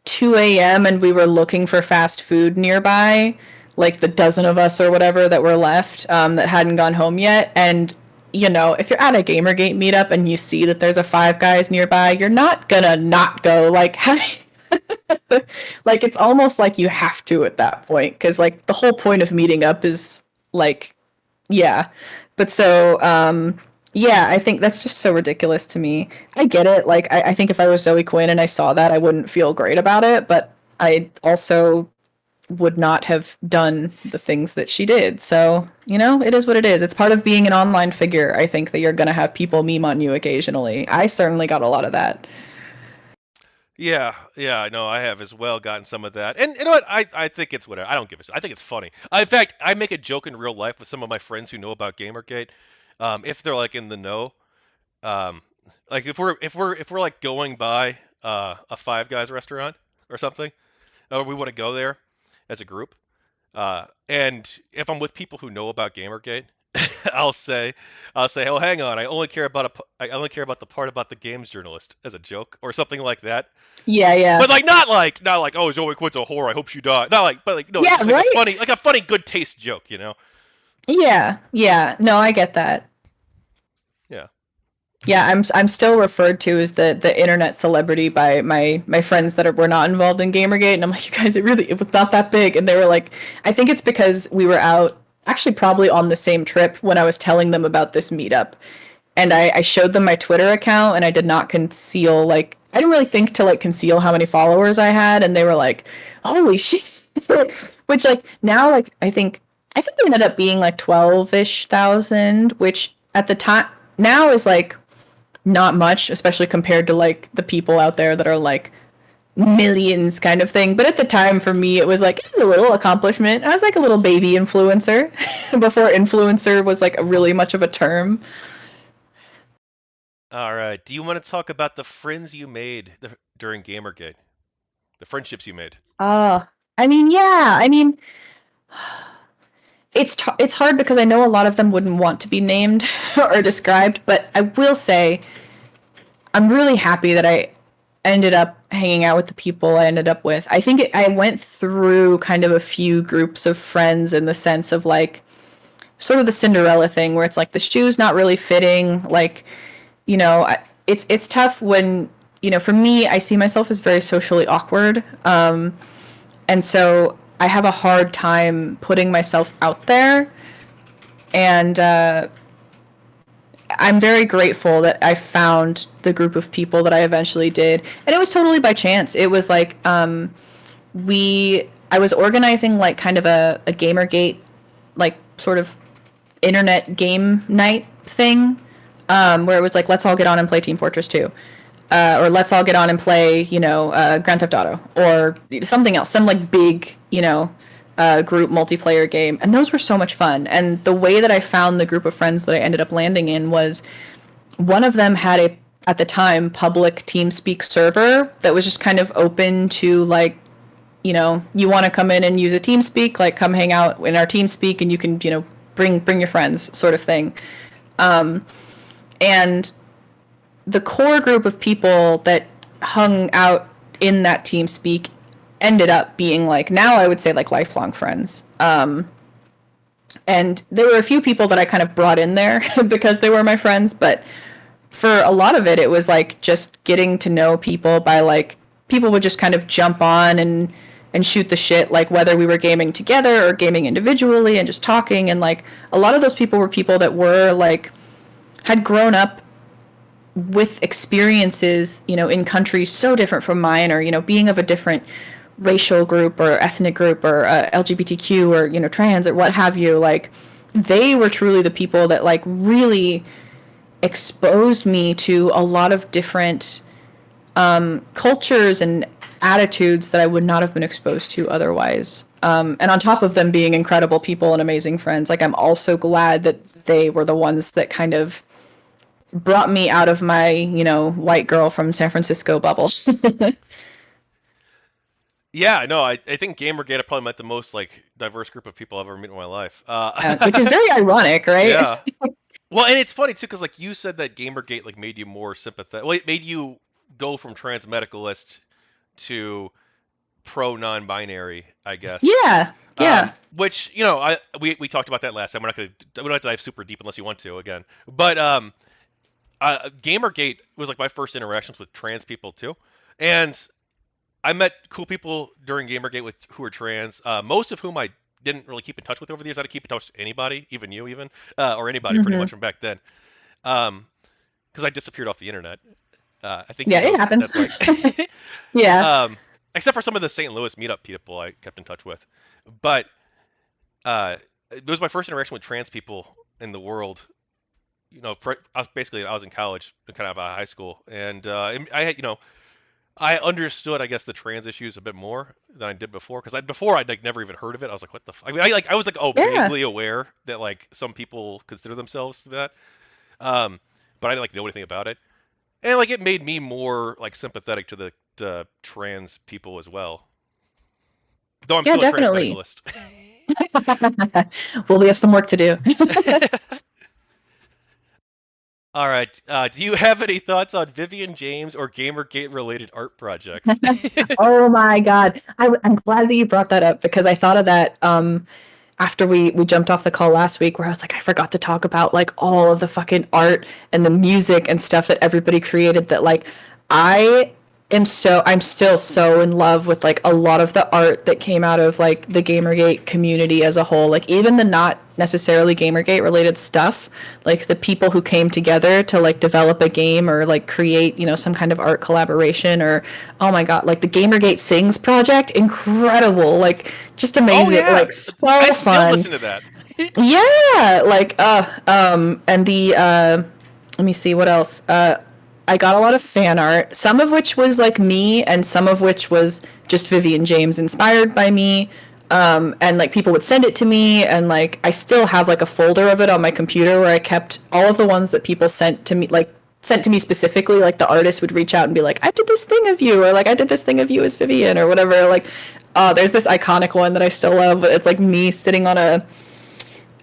2 a.m. and we were looking for fast food nearby, like the dozen of us or whatever that were left that hadn't gone home yet. And, if you're at a Gamergate meetup and you see that there's a Five Guys nearby, you're not gonna not go. Like, how like, it's almost like you have to at that point, because, like, the whole point of meeting up is, like, yeah. But so, yeah, I think that's just so ridiculous to me. I get it. Like, I think if I was Zoe Quinn and I saw that, I wouldn't feel great about it. But I also would not have done the things that she did. So, it is what it is. It's part of being an online figure. I think that you're going to have people meme on you occasionally. I certainly got a lot of that. Yeah, yeah, I know I have as well gotten some of that. And you know what? I think it's whatever. I don't give a shit. I think it's funny. In fact, I make a joke in real life with some of my friends who know about Gamergate. If they're like in the know, um, like if we're like going by a Five Guys restaurant or something, or we want to go there as a group, and if I'm with people who know about Gamergate, I'll say, oh, hang on, I only care about the part about the games journalist as a joke or something like that. Yeah, yeah. But like not like oh Zoe Quinn's a whore, I hope she died. Not like but like no, it's Yeah, just like a right? funny good taste joke, you know? Yeah, yeah. No, I get that. Yeah. Yeah, I'm still referred to as the internet celebrity by my friends that were not involved in Gamergate, and I'm like, you guys, it was not that big, and they were like, I think it's because we were out actually probably on the same trip when I was telling them about this meetup, and I showed them my Twitter account, and I did not conceal like I didn't really think to like conceal how many followers I had, and they were like, holy shit, which like now like I think it ended up being like 12-ish thousand, which at the time now is like not much, especially compared to like the people out there that are like millions kind of thing. But at the time for me, it was a little accomplishment. I was like a little baby influencer before influencer was like a really much of a term. All right. Do you want to talk about the friends you made during Gamergate? The friendships you made? Uh, I mean, yeah. I mean, it's hard because I know a lot of them wouldn't want to be named or described, but I will say I'm really happy that I ended up hanging out with the people I ended up with. I think I went through kind of a few groups of friends in the sense of like sort of the Cinderella thing where it's like the shoe's not really fitting. Like, you know, it's tough when, for me, I see myself as very socially awkward. And so I have a hard time putting myself out there. And I'm very grateful that I found the group of people that I eventually did. And it was totally by chance. It was like I was organizing like kind of a GamerGate, like sort of internet game night thing, where it was like, let's all get on and play Team Fortress 2. Or let's all get on and play, Grand Theft Auto or something else, some like big, group multiplayer game. And those were so much fun. And the way that I found the group of friends that I ended up landing in was one of them had at the time, public TeamSpeak server that was just kind of open to like, you want to come in and use a TeamSpeak, like come hang out in our TeamSpeak and you can, bring your friends sort of thing. And the core group of people that hung out in that TeamSpeak ended up being like, now I would say like lifelong friends. And there were a few people that I kind of brought in there because they were my friends, but for a lot of it, it was like just getting to know people by like, people would just kind of jump on and shoot the shit, like whether we were gaming together or gaming individually and just talking. And like a lot of those people were people that were like, had grown up with experiences, in countries so different from mine, or, being of a different racial group or ethnic group or LGBTQ or, trans or what have you. Like they were truly the people that like really exposed me to a lot of different cultures and attitudes that I would not have been exposed to otherwise. And on top of them being incredible people and amazing friends, like I'm also glad that they were the ones that kind of brought me out of my, white girl from San Francisco bubble. Yeah, no, I think Gamergate I probably met the most like diverse group of people I've ever met in my life. Which is very ironic, right? Yeah. Well, and it's funny too, because like you said that Gamergate like made you more sympathetic. Well, it made you go from trans medicalist to pro non-binary, I guess. Yeah, yeah. Which we talked about that last time. We don't have to dive super deep unless you want to again. But Gamergate was like my first interactions with trans people too, and I met cool people during Gamergate who were trans. Most of whom I didn't really keep in touch with over the years. I didn't keep in touch with anybody, even you, or anybody pretty Mm-hmm. much from back then, because I disappeared off the internet. I think Yeah, it happens. that's like, Yeah. except for some of the St. Louis meetup people I kept in touch with, but it was my first interaction with trans people in the world. I was in college, kind of high school, and I had, I understood, I guess, the trans issues a bit more than I did before, because before I'd like never even heard of it. I was like, what the I mean, I was like, oh, Yeah. vaguely aware that like some people consider themselves that, um, but I didn't like know anything about it, and like it made me more like sympathetic to the trans people as well. Though I'm Yeah, still a trans definitely. medicalist. Well, we have some work to do. All right. Do you have any thoughts on Vivian James or Gamergate related art projects? Oh my God. I'm glad that you brought that up because I thought of that after we jumped off the call last week where I was like, I forgot to talk about like all of the fucking art and the music and stuff that everybody created that like I I'm still so in love with like a lot of the art that came out of like the Gamergate community as a whole. Like even the not necessarily Gamergate related stuff, like the people who came together to like develop a game or like create, some kind of art collaboration or oh my God, like the Gamergate Sings project, incredible. Like just Oh amazing, yeah, like I so still fun. listen to that. Yeah, like and the let me see what else. I got a lot of fan art, some of which was like me and some of which was just Vivian James inspired by me. And like people would send it to me and like I still have like a folder of it on my computer where I kept all of the ones that people sent to me, like sent to me specifically. Like the artist would reach out and be like, I did this thing of you, or like I did this thing of you as Vivian, or whatever. Like, there's this iconic one that I still love. But it's like me sitting on a,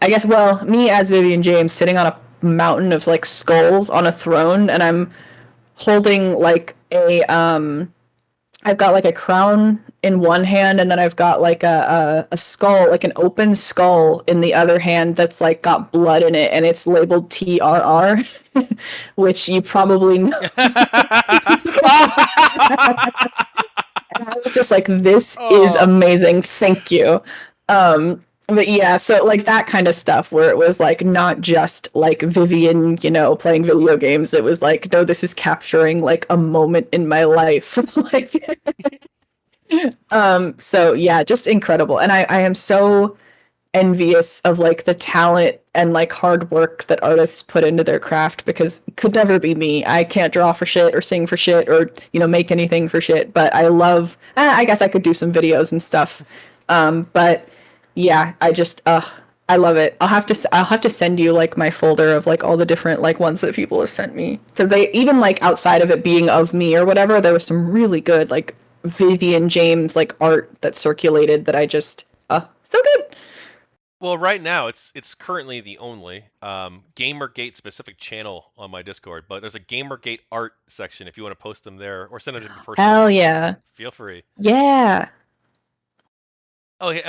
I guess, well, me as Vivian James sitting on a mountain of like skulls on a throne, and I'm holding like a I've got like a crown in one hand, and then I've got like a skull, like an open skull in the other hand that's like got blood in it, and it's labeled TRR, which you probably know. And I was just like, this is Oh, amazing. Thank you. But yeah, so like that kind of stuff where it was like not just like Vivian, playing video games. It was like, no, this is capturing like a moment in my life. Like, so yeah, just incredible. And I am so envious of like the talent and like hard work that artists put into their craft, because it could never be me. I can't draw for shit or sing for shit or make anything for shit, but I love, I guess I could do some videos and stuff. But yeah, I love it. I'll have to send you like my folder of like all the different like ones that people have sent me, because they even like outside of it being of me or whatever, there was some really good like Vivian James like art that circulated that I just so good. well, right now it's currently the only GamerGate specific channel on my Discord, but there's a GamerGate art section if you want to post them there or send it to me Hell personally. yeah. Feel free. Yeah. Okay,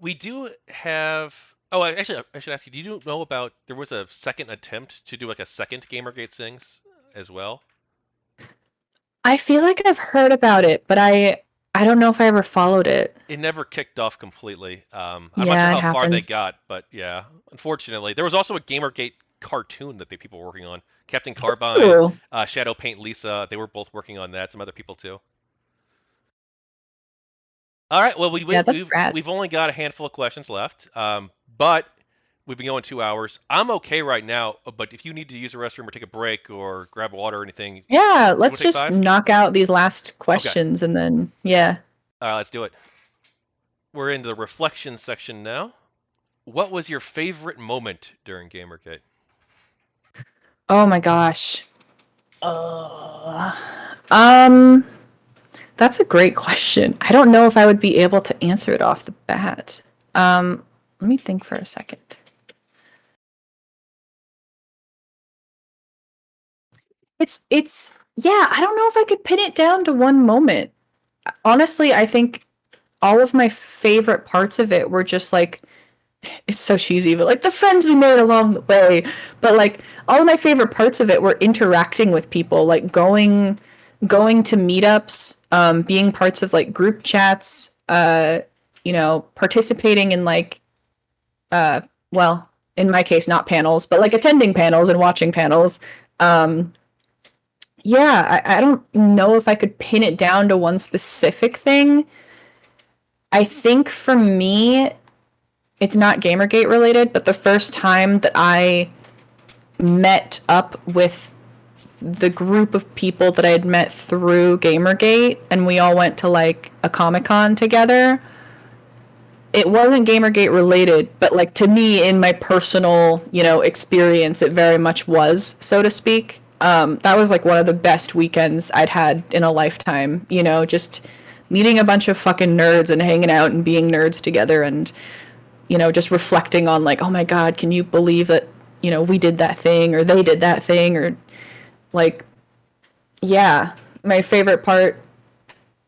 we do have. Oh, actually, I should ask you. Do you know about there was a second attempt to do like a second GamerGate Sings as well? I feel like I've heard about it, but I don't know if I ever followed it. It never kicked off completely. I'm not sure Yeah, it how far they happens. got, but yeah, unfortunately, there was also a GamerGate cartoon that the people were working on. Captain Carbine, Ooh. Shadow Paint Lisa, they were both working on that. Some other people too. All right, well, Yeah, that's rad. we've only got a handful of questions left, but we've been going 2 hours. I'm okay right now, but if you need to use a restroom or take a break or grab water or anything, you Yeah, want let's to take just 5? knock out these last Okay, questions and then yeah. all right, let's do it. We're in the reflection section now. What was your favorite moment during Gamergate? Oh my gosh. Uh, um that's a great question. I don't know if I would be able to answer it off the bat. Let me think for a second. It's yeah, I don't know if I could pin it down to one moment. Honestly, I think all of my favorite parts of it were just like, it's so cheesy, but like the friends we made along the way. But like all of my favorite parts of it were interacting with people, like going to meetups, being parts of like group chats, participating in like uh well, in my case not panels, but like attending panels and watching panels. Um yeah, I don't know if I could pin it down to one specific thing. I think for me, it's not Gamergate related, but the first time that I met up with the group of people that I had met through Gamergate and we all went to like a Comic-Con together, it wasn't Gamergate related, but like to me in my personal, experience, it very much was, so to speak. That was like one of the best weekends I'd had in a lifetime, just meeting a bunch of fucking nerds and hanging out and being nerds together and just reflecting on like, oh my God, can you believe that, we did that thing or they did that thing or like, yeah, my favorite part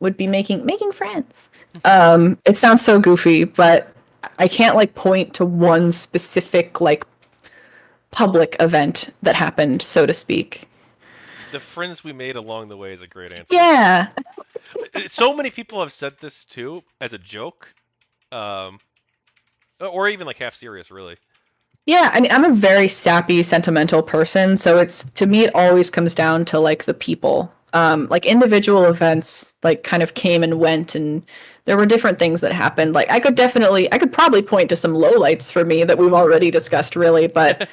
would be making friends. It sounds so goofy, but I can't like point to one specific like public event that happened, so to speak. The friends we made along the way is a great answer. Yeah. So many people have said this too as a joke, um, or even like half serious, really. Yeah, I mean, I'm a very sappy, sentimental person, so it's to me it always comes down to like the people. Like individual events like kind of came and went and there were different things that happened. Like I could probably point to some lowlights for me that we've already discussed really, but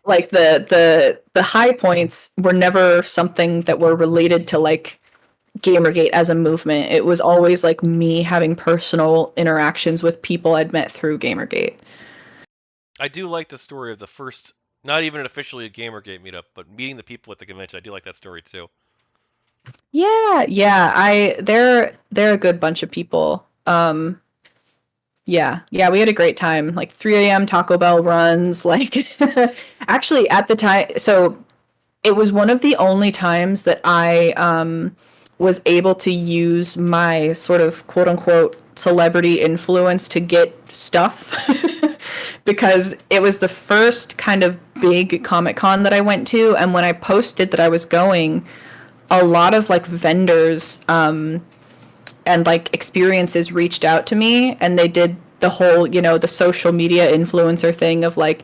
like the high points were never something that were related to like Gamergate as a movement. It was always like me having personal interactions with people I'd met through Gamergate. I do like the story of the first Not even officially a GamerGate meetup, but meeting the people at the convention. I do like that story too. Yeah, yeah. They're a good bunch of people. Yeah, yeah, we had a great time. Like 3 a.m. Taco Bell runs. Like, actually, at the time, so it was one of the only times that I was able to use my sort of quote unquote celebrity influence to get stuff because it was the first kind of big Comic Con that I went to. And when I posted that I was going, a lot of like vendors and like experiences reached out to me and they did the whole, the social media influencer thing of like,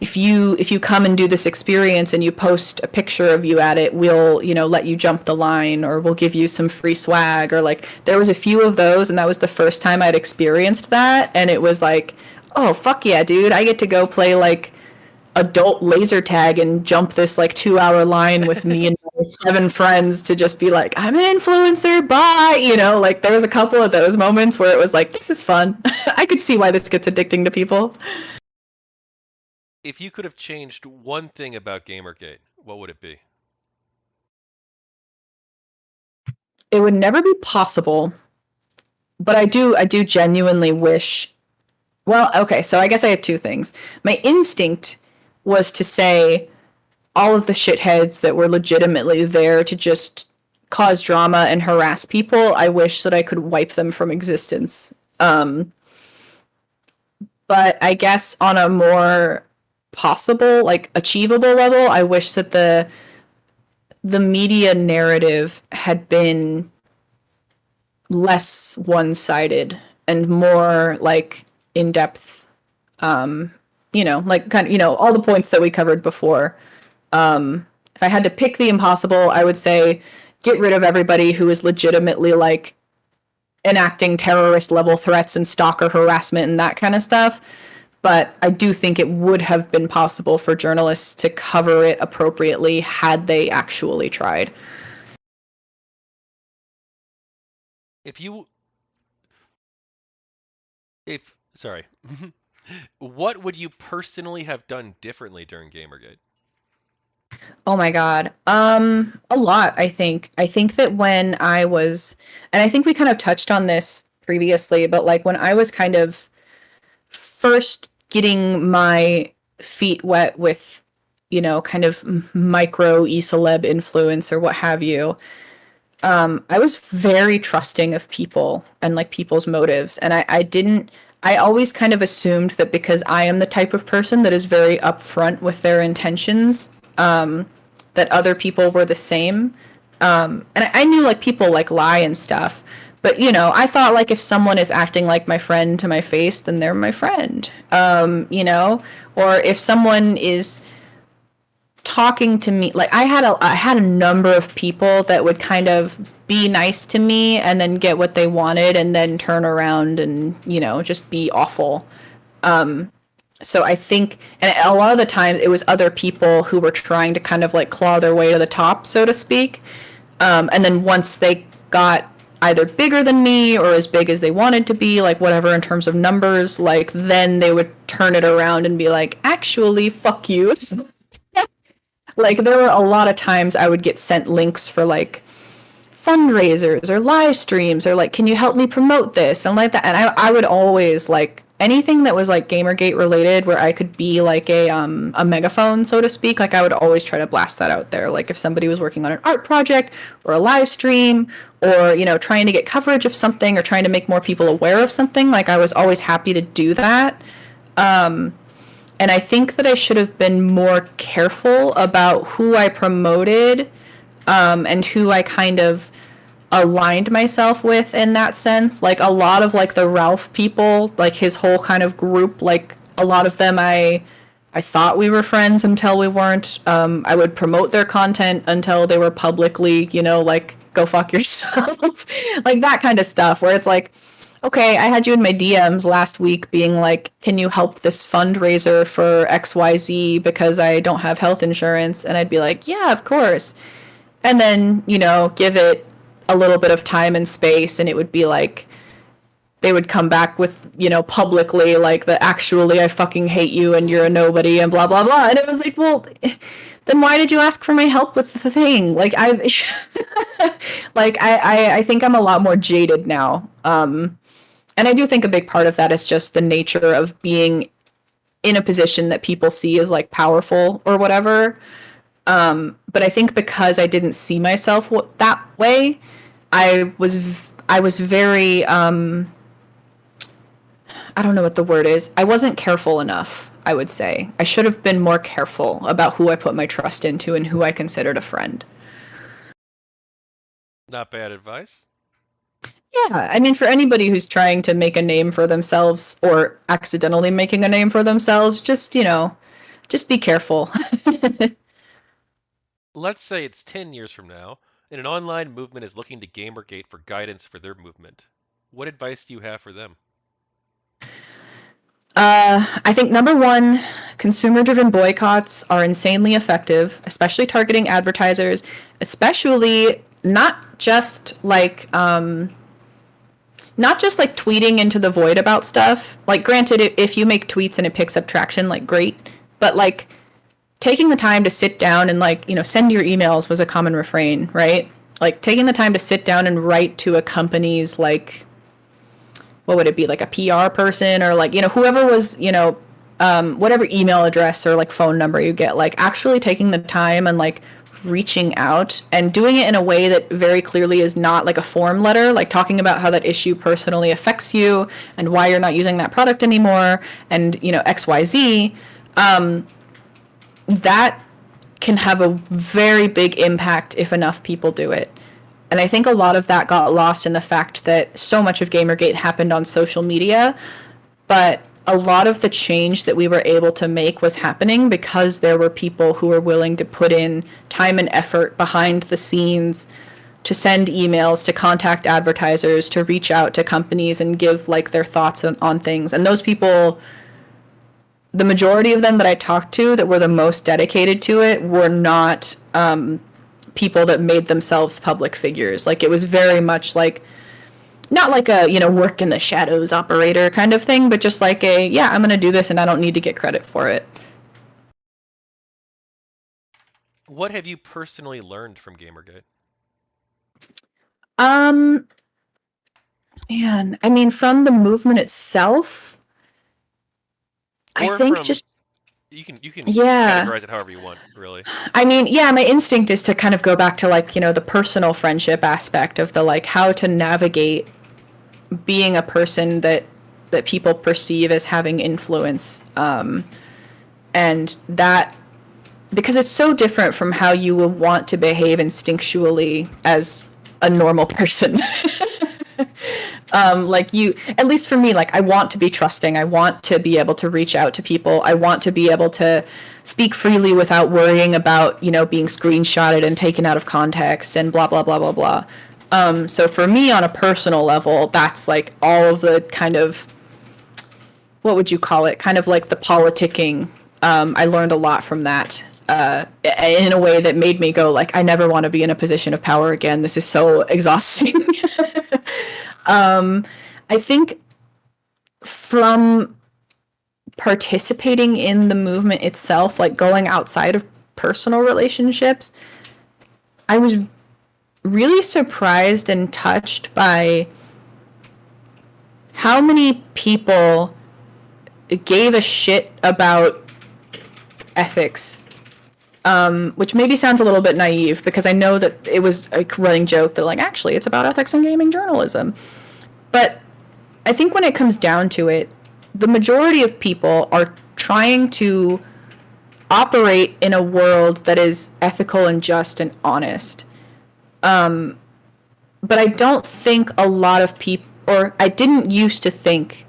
if you come and do this experience and you post a picture of you at it, we'll, let you jump the line or we'll give you some free swag, or like there was a few of those and that was the first time I'd experienced that, and it was like, oh fuck yeah, dude, I get to go play like adult laser tag and jump this like 2 hour line with me and my 7 friends to just be like, I'm an influencer, bye. Like there was a couple of those moments where it was like, this is fun. I could see why this gets addicting to people. If you could have changed one thing about GamerGate, what would it be? It would never be possible, but I do genuinely wish. Well, okay, so I guess I have two things. My instinct was to say all of the shitheads that were legitimately there to just cause drama and harass people, I wish that I could wipe them from existence. But I guess on a more possible, like achievable level, I wish that the media narrative had been less one-sided and more like in-depth. Like kind of, all the points that we covered before. If I had to pick the impossible, I would say get rid of everybody who is legitimately like enacting terrorist level threats and stalker harassment and that kind of stuff. But I do think it would have been possible for journalists to cover it appropriately had they actually tried. If you, if, sorry, what would you personally have done differently during GamerGate? Oh my God. A lot, I think. I think that when I was, and I think we kind of touched on this previously, but like when I was kind of first getting my feet wet with, kind of micro e-celeb influence or what have you, I was very trusting of people and like people's motives. And I always kind of assumed that because I am the type of person that is very upfront with their intentions, that other people were the same. And I knew like people like lie and stuff. But I thought like if someone is acting like my friend to my face, then they're my friend. Or if someone is talking to me, like I had a number of people that would kind of be nice to me and then get what they wanted and then turn around and just be awful. So I think, and a lot of the time it was other people who were trying to kind of like claw their way to the top, so to speak. And then once they got either bigger than me or as big as they wanted to be, like whatever in terms of numbers, like then they would turn it around and be like, actually, fuck you. Like there were a lot of times I would get sent links for like fundraisers or live streams or like, can you help me promote this and like that. And I would always like anything that was like Gamergate related where I could be like a megaphone, so to speak. Like I would always try to blast that out there. Like if somebody was working on an art project or a live stream or trying to get coverage of something or trying to make more people aware of something, like I was always happy to do that. And I think that I should have been more careful about who I promoted, and who I kind of aligned myself with in that sense. Like a lot of like the Ralph people, like his whole kind of group, like a lot of them I thought we were friends until we weren't. I would promote their content until they were publicly, like go fuck yourself. Like that kind of stuff where it's like, okay, I had you in my DMs last week being like, can you help this fundraiser for XYZ because I don't have health insurance? And I'd be like, yeah, of course. And then, give it a little bit of time and space and it would be like they would come back with, publicly, like, the actually I fucking hate you and you're a nobody and blah, blah, blah. And it was like, well, then why did you ask for my help with the thing? Like, I think I'm a lot more jaded now. And I do think a big part of that is just the nature of being in a position that people see as like powerful or whatever. But I think because I didn't see myself that way, I was very I don't know what the word is. I wasn't careful enough, I would say. I should have been more careful about who I put my trust into and who I considered a friend. Not bad advice. Yeah, I mean, for anybody who's trying to make a name for themselves or accidentally making a name for themselves, just be careful. Let's say it's 10 years from now, and an online movement is looking to GamerGate for guidance for their movement. What advice do you have for them? I think number one, consumer-driven boycotts are insanely effective, especially targeting advertisers, especially not just like tweeting into the void about stuff. Like, granted, if you make tweets and it picks up traction, like, great. But like taking the time to sit down and send your emails was a common refrain, right? Like taking the time to sit down and write to a company's like, what would it be, like a PR person or like, whoever was, whatever email address or like phone number you get, like actually taking the time and like reaching out and doing it in a way that very clearly is not like a form letter, like talking about how that issue personally affects you and why you're not using that product anymore and, XYZ, that can have a very big impact if enough people do it. And I think a lot of that got lost in the fact that so much of Gamergate happened on social media, but a lot of the change that we were able to make was happening because there were people who were willing to put in time and effort behind the scenes to send emails, to contact advertisers, to reach out to companies and give like their thoughts on things. And those people, the majority of them that I talked to that were the most dedicated to it were not people that made themselves public figures. Like, it was very much like, not like a, work in the shadows operator kind of thing, but just like I'm going to do this and I don't need to get credit for it. What have you personally learned from Gamergate? Man, I mean, from the movement itself, I think just you can yeah, categorize it however you want, really. I mean, yeah, my instinct is to kind of go back to like, the personal friendship aspect of the like how to navigate being a person that people perceive as having influence, and that, because it's so different from how you will want to behave instinctually as a normal person. Like, you, at least for me, like, I want to be trusting. I want to be able to reach out to people. I want to be able to speak freely without worrying about, being screenshotted and taken out of context and blah, blah, blah, blah, blah. So for me, on a personal level, that's like all of the kind of, what would you call it? Kind of like the politicking. I learned a lot from that. In a way that made me go like, I never want to be in a position of power again. This is so exhausting. I think from participating in the movement itself, like going outside of personal relationships, I was really surprised and touched by how many people gave a shit about ethics. Which maybe sounds a little bit naive because I know that it was a running joke that like, actually, it's about ethics and gaming journalism. But I think when it comes down to it, the majority of people are trying to operate in a world that is ethical and just and honest. But I don't think a lot of people, or I didn't used to think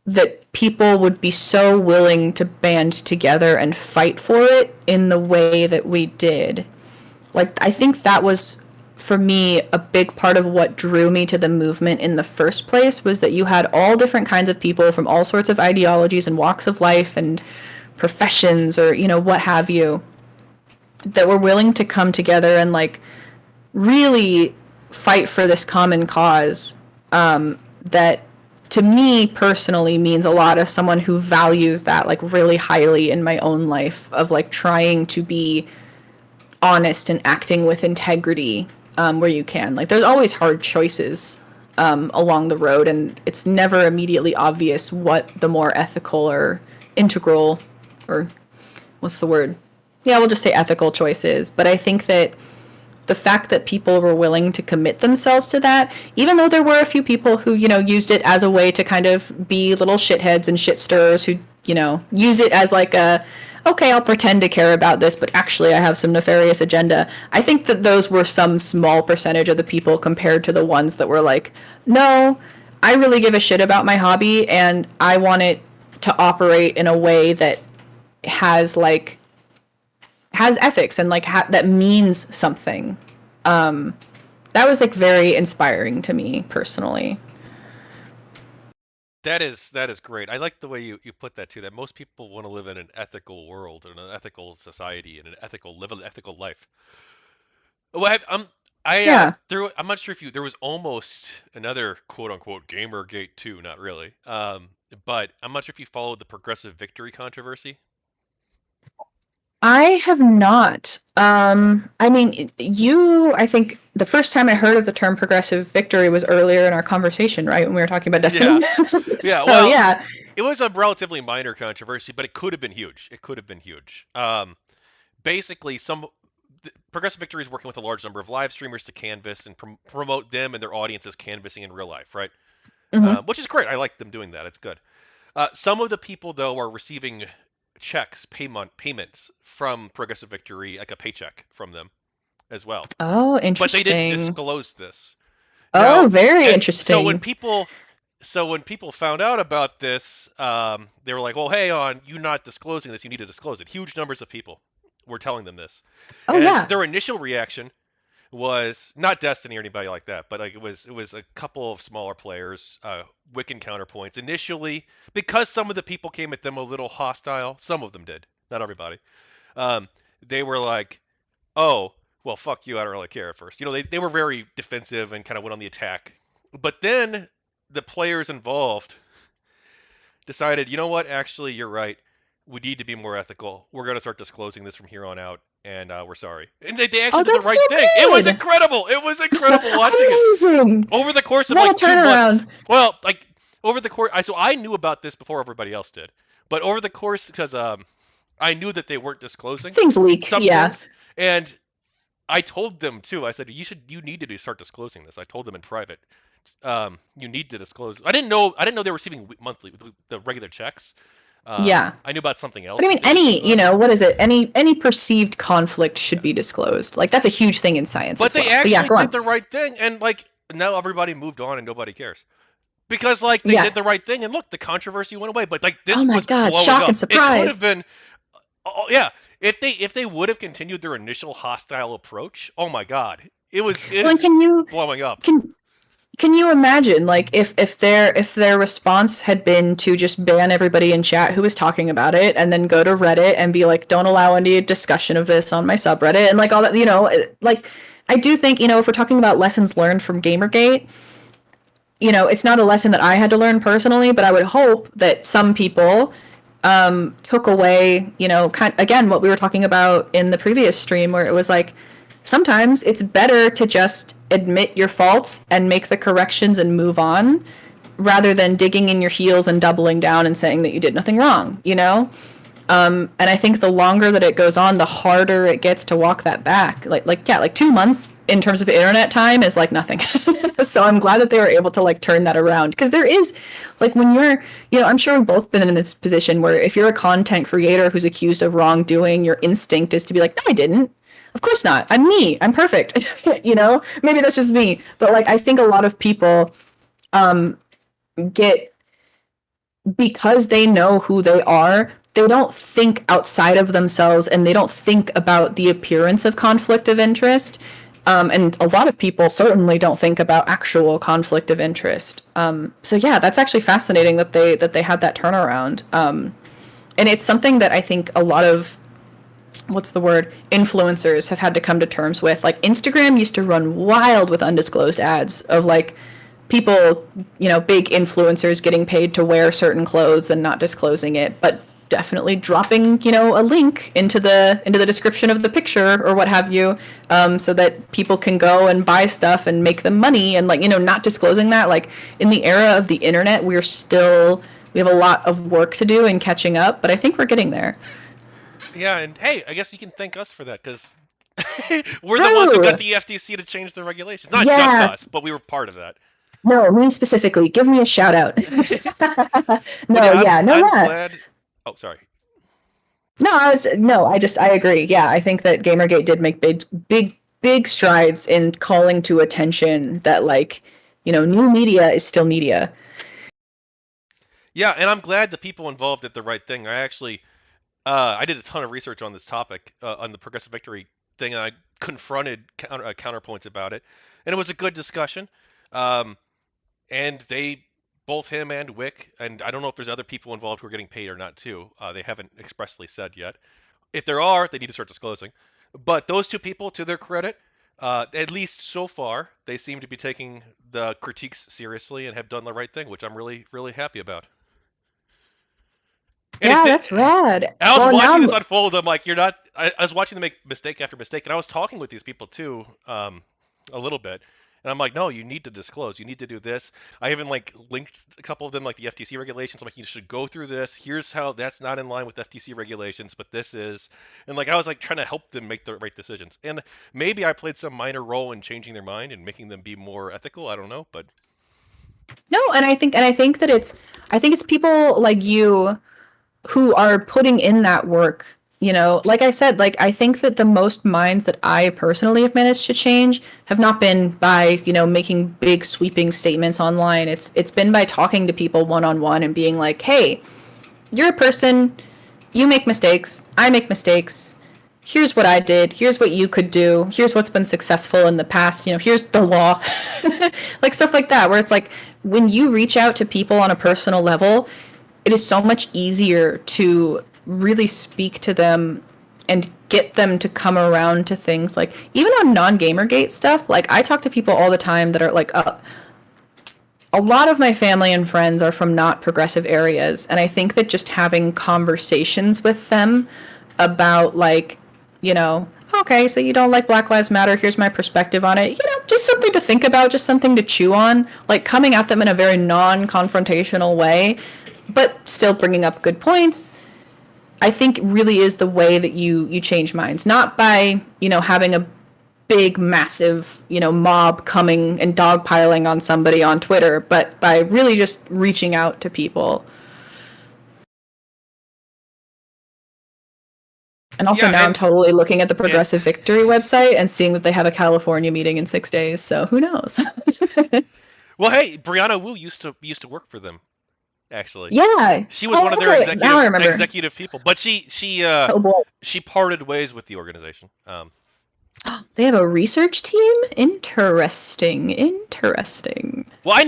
that people would be so willing to band together and fight for it in the way that we did. Like, I think that was, for me, a big part of what drew me to the movement in the first place, was that you had all different kinds of people from all sorts of ideologies and walks of life and professions or, what have you, that were willing to come together and, like, really fight for this common cause, that to me personally means a lot as someone who values that like really highly in my own life of like trying to be honest and acting with integrity where you can. Like there's always hard choices along the road, and it's never immediately obvious what the more ethical or integral, or what's the word? Yeah, we'll just say ethical choices. But I think that the fact that people were willing to commit themselves to that, even though there were a few people who, you know, used it as a way to kind of be little shitheads and shit stirrers who, you know, use it as like a, okay, I'll pretend to care about this, but actually I have some nefarious agenda. I think that those were some small percentage of the people compared to the ones that were like, no, I really give a shit about my hobby and I want it to operate in a way that has like has ethics and like that means something. That was like very inspiring to me personally. That is great. I like the way you put that too. That most people want to live in an ethical world, in an ethical society, in an ethical live an ethical life. Well, Yeah. I'm not sure if you there was almost another quote unquote GamerGate 2, not really. But I'm not sure if you followed the progressive victory controversy. I have not. I mean, I think the first time I heard of the term progressive victory was earlier in our conversation, right? When we were talking about Yeah. Destiny. Yeah, So, well, yeah. it was a relatively minor controversy, but it could have been huge. It could have been huge. Basically, Progressive Victory is working with a large number of live streamers to canvas and promote them and their audiences canvassing in real life, right? Hmm. Which is great. I like them doing that. It's good. Some of the people though are receiving payments from Progressive Victory, like a paycheck from them as well, Oh, but they didn't interesting. disclose this. Oh, Now, very and so interesting. when people found out about this, they were like, "Well, hey, on you not disclosing this, you need to disclose it." Huge numbers of people were telling them this, Oh, and yeah. their initial reaction was not Destiny or anybody like that, but like it was a couple of smaller players, Wiccan counterpoints initially, because some of the people came at them a little hostile. Some of them did, not everybody. Um, they were like, "Oh, well, fuck you. I don't really care at first." They were very defensive and kind of went on the attack. But then the players involved decided, you know what? Actually, you're right. We need to be more ethical. We're going to start disclosing this from here on out, and we're sorry. And they Oh, actually did the that's so right thing. It was good. incredible. It was incredible watching it Amazing. over the course of What a like 2 months. turnaround. Well, like over the course, so I knew about this before everybody else did, but over the course, because I knew that they weren't disclosing Things leak. some Yeah. things, and I told them too. I said you need to start disclosing this. I told them in private. You need to disclose. I didn't know they were receiving monthly the regular checks. Yeah. I knew about something But I else mean, that they were doing on it. what is it? Any perceived conflict should Yeah, be disclosed. Like that's a huge thing in science but as they well. But yeah, actually go did on. the right thing, and like now everybody moved on and nobody cares because like they Yeah. did the right thing, and look, the controversy went away. But like Oh this my was God, blowing shock and up. It could have surprise. been, oh yeah, if they would have continued their initial hostile approach. Oh my God, it Well, and is blowing up. can can you imagine like if their response had been to just ban everybody in chat who was talking about it and then go to Reddit and be like, don't allow any discussion of this on my subreddit and like all that, like I do think, if we're talking about lessons learned from Gamergate, it's not a lesson that I had to learn personally, but I would hope that some people took away, again, what we were talking about in the previous stream, where it was like, sometimes it's better to just admit your faults and make the corrections and move on rather than digging in your heels and doubling down and saying that you did nothing wrong, And I think the longer that it goes on, the harder it gets to walk that back. Like 2 months in terms of internet time is like nothing. So I'm glad that they were able to like turn that around because there is like when you're, I'm sure we've both been in this position where if you're a content creator who's accused of wrongdoing, your instinct is to be like, no, I didn't. Of course not. I'm me. I'm perfect. Maybe that's just me. But like, I think a lot of people get because they know who they are, they don't think outside of themselves and they don't think about the appearance of conflict of interest. And a lot of people certainly don't think about actual conflict of interest. So yeah, that's actually fascinating that they had that turnaround. And it's something that I think a lot of what's the word influencers have had to come to terms with. Like Instagram used to run wild with undisclosed ads of like people, big influencers getting paid to wear certain clothes and not disclosing it, but definitely dropping, a link into the description of the picture or what have you, so that people can go and buy stuff and make them money, and like, not disclosing that. Like in the era of the internet, we have a lot of work to do in catching up, but I think we're getting there. Yeah, and hey, I guess you can thank us for that because we're the ones who got True. the FTC to change the regulations. Not just Yeah. us, but we were part of that. No, me specifically. Give me a shout out. But No, yeah, yeah, no, I'm yeah. glad. Oh, sorry. No, I agree. Yeah, I think that Gamergate did make big strides in calling to attention that, like, new media is still media. Yeah, and I'm glad the people involved did the right thing. I did a ton of research on this topic, on the progressive victory thing, and I confronted counterpoints about it, and it was a good discussion. Um, and both him and Wick, and I don't know if there's other people involved who are getting paid or not too. They haven't expressly said yet. If there are, they need to start disclosing. But those two people, to their credit, at least so far, they seem to be taking the critiques seriously and have done the right thing, which I'm really, really happy about. And Yeah, that's rad. I was Well, watching this now, unfold. I'm like, you're not. I was watching them make mistake after mistake, and I was talking with these people too, a little bit. And I'm like, no, you need to disclose. You need to do this. I even like linked a couple of them, like the FTC regulations. I'm like, you should go through this. Here's how that's not in line with FTC regulations, but this is. And like, I was like trying to help them make the right decisions. And maybe I played some minor role in changing their mind and making them be more ethical. I don't know, but no, and I think that I think it's people like you who are putting in that work. Like I said, like I think that the most minds that I personally have managed to change have not been by, making big sweeping statements online. It's been by talking to people one on one and being like, "Hey, you're a person, you make mistakes, I make mistakes. Here's what I did, here's what you could do, here's what's been successful in the past, here's the law." Like stuff like that, where it's like when you reach out to people on a personal level, it is so much easier to really speak to them and get them to come around to things. Like even on non-gamergate stuff, like I talk to people all the time that are like, a lot of my family and friends are from not progressive areas, and I think that just having conversations with them about, like, okay, so you don't like Black Lives Matter, here's my perspective on it, just something to think about, just something to chew on, like coming at them in a very non-confrontational way, but still bringing up good points, I think really is the way that you change minds. Not by, having a big, massive, mob coming and dogpiling on somebody on Twitter, but by really just reaching out to people. And also yeah, now I'm and totally looking at the and Progressive Victory website and seeing that they have a California meeting in 6 days. So who knows? well, hey, Brianna Wu used to work for them actually. Yeah. She was one Oh, of their okay. Now I remember. executive people, but Oh boy. she parted ways with the organization. They have a research team? Interesting. Interesting. Well, I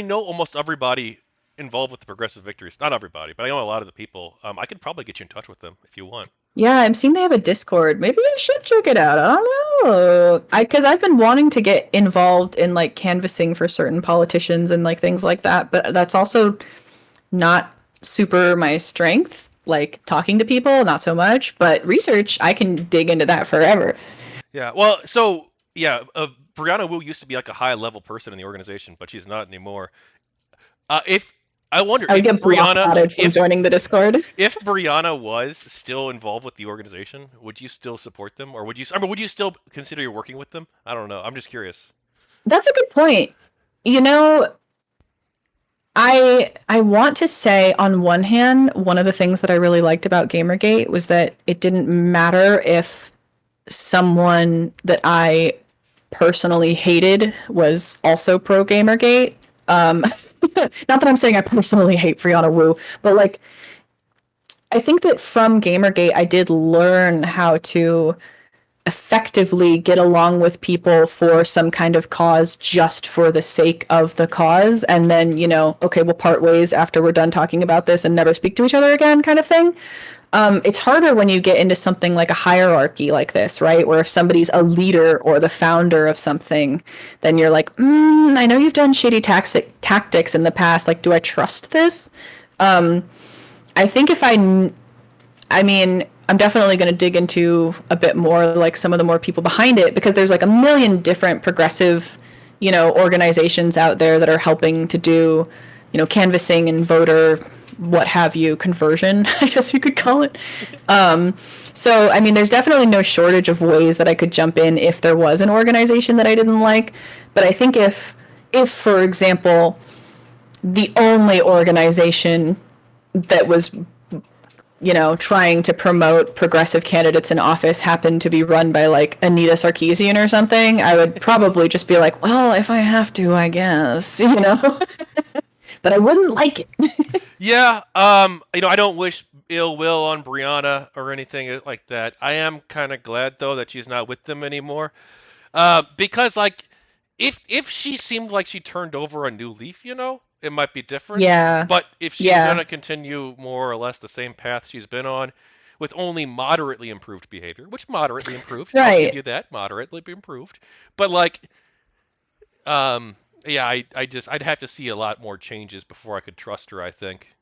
know almost everybody involved with the Progressive Victories. Not everybody, but I know a lot of the people. I could probably get you in touch with them if you want. Yeah, I'm seeing they have a Discord. Maybe I should check it out. I don't know. Because I've been wanting to get involved in like canvassing for certain politicians and like things like that, but that's also not super my strength. Like talking to people, not so much, but research, I can dig into that forever. Yeah. Well, so yeah, Brianna Wu used to be like a high level person in the organization, but she's not anymore. If I wonder I would get block added from joining the Discord. if Brianna was still involved with the organization, would you still support them, or would you still consider you working with them? I don't know. I'm just curious. That's a good point. You know, I want to say on one hand, one of the things that I really liked about Gamergate was that it didn't matter if someone that I personally hated was also pro Gamergate. Not that I'm saying I personally hate Brianna Wu, but like I think that from Gamergate I did learn how to effectively get along with people for some kind of cause just for the sake of the cause, and then, okay, we'll part ways after we're done talking about this and never speak to each other again, kind of thing. It's harder when you get into something like a hierarchy like this, right? Where if somebody's a leader or the founder of something, then you're like, I know you've done shady tactics in the past. Like, do I trust this? I think I mean, I'm definitely going to dig into a bit more like some of the more people behind it, because there's like a million different progressive, organizations out there that are helping to do, canvassing and voter what have you conversion, I guess you could call it. So I mean, there's definitely no shortage of ways that I could jump in if there was an organization that I didn't like. But I think if for example, the only organization that was trying to promote progressive candidates in office happened to be run by like Anita Sarkeesian or something, I would probably just be like, well, if I have to, I guess, but I wouldn't like it. Yeah, I don't wish ill will on Brianna or anything like that. I am kind of glad though that she's not with them anymore. Because like, if she seemed like she turned over a new leaf, it might be different. Yeah. But if she's Yeah. gonna continue more or less the same path she's been on, with only moderately improved behavior, which moderately improved, I'll give Right. you that, moderately improved. But like, yeah, I'd have to see a lot more changes before I could trust her, I think,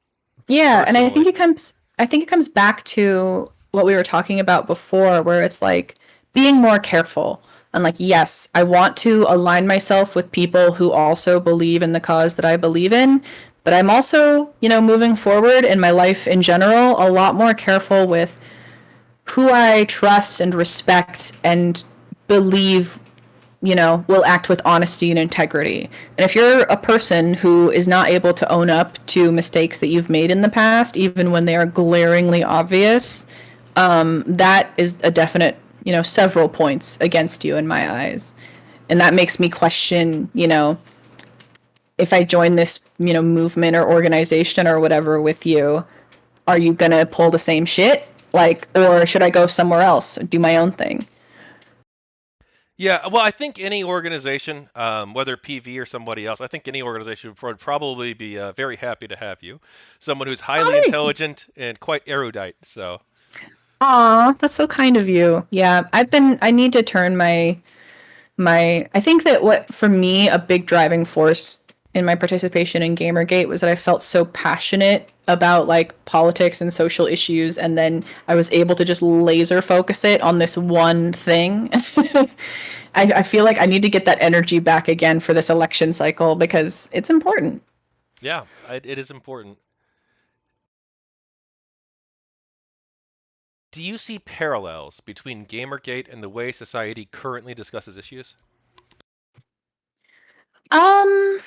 Yeah, and personally. I think it comes back to what we were talking about before, where it's like being more careful. And like, yes, I want to align myself with people who also believe in the cause that I believe in, but I'm also, moving forward in my life in general, a lot more careful with who I trust and respect and believe, will act with honesty and integrity. And if you're a person who is not able to own up to mistakes that you've made in the past, even when they are glaringly obvious, that is a definite, several points against you in my eyes. And that makes me question, if I join this, movement or organization or whatever with you, are you going to pull the same shit? Like, or should I go somewhere else, do my own thing? Yeah, well, I think any organization, whether PV or somebody else, I think any organization would probably be very happy to have you. Someone who's highly Oh, nice. intelligent and quite erudite. So, Aw, that's so kind of you. Yeah, I need to turn I think that what, for me, a big driving force in my participation in Gamergate was that I felt so passionate about like politics and social issues, and then I was able to just laser focus it on this one thing. I feel like I need to get that energy back again for this election cycle because it's important. yeah, it is important. Do you see parallels between Gamergate and the way society currently discusses issues? Um,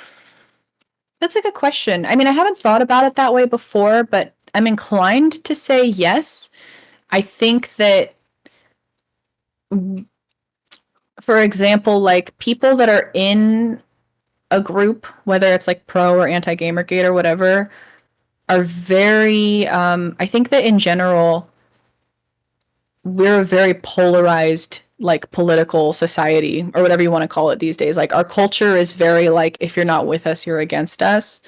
that's a good question. I mean, I haven't thought about it that way before, but I'm inclined to say yes. I think that, for example, like people that are in a group, whether it's like pro or anti Gamergate or whatever, are very, I think that in general, we're a very polarized, like political society or whatever you want to call it these days. Like our culture is very like, if you're not with us, you're against us.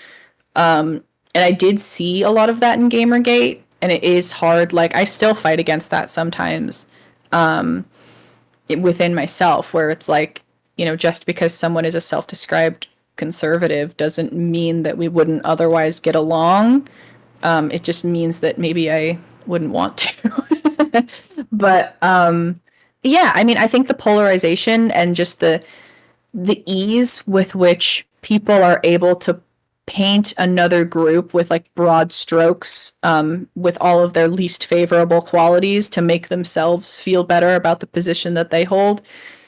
And I did see a lot of that in Gamergate, and it is hard. Like I still fight against that sometimes within myself, where it's like, just because someone is a self-described conservative doesn't mean that we wouldn't otherwise get along. It just means that maybe I wouldn't want to. But yeah, I mean, I think the polarization and just the ease with which people are able to paint another group with like broad strokes, with all of their least favorable qualities to make themselves feel better about the position that they hold.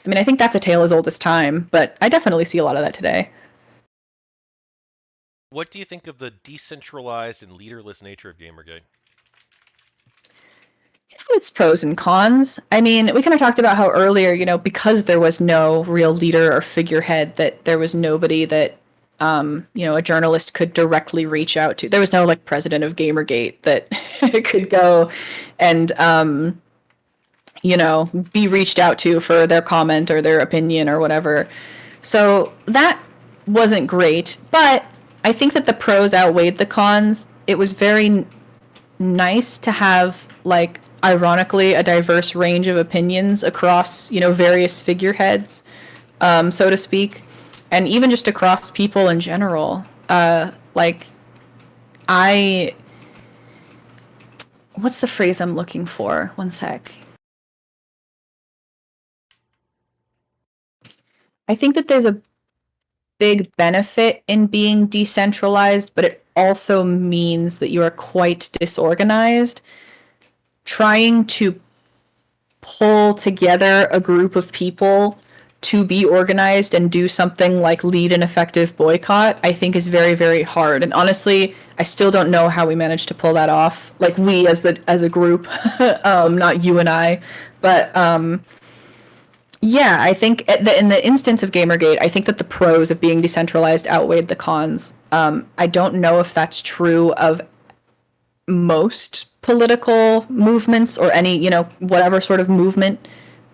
I mean, I think that's a tale as old as time, but I definitely see a lot of that today. What do you think of the decentralized and leaderless nature of Gamergate? It's pros and cons. I mean, we kind of talked about how earlier, because there was no real leader or figurehead, that there was nobody that, a journalist could directly reach out to. There was no like president of Gamergate that could go and, be reached out to for their comment or their opinion or whatever. So that wasn't great, but I think that the pros outweighed the cons. It was very nice to have, like, ironically, a diverse range of opinions across, various figureheads, so to speak, and even just across people in general. Like, I. What's the phrase I'm looking for? One sec. I think that there's a big benefit in being decentralized, but it also means that you are quite disorganized. Trying to pull together a group of people to be organized and do something like lead an effective boycott, I think is very, very hard. And honestly, I still don't know how we managed to pull that off. Like, we as a group, not you and I, but yeah, I think in the instance of Gamergate, I think that the pros of being decentralized outweighed the cons. I don't know if that's true of most political movements or any, whatever sort of movement.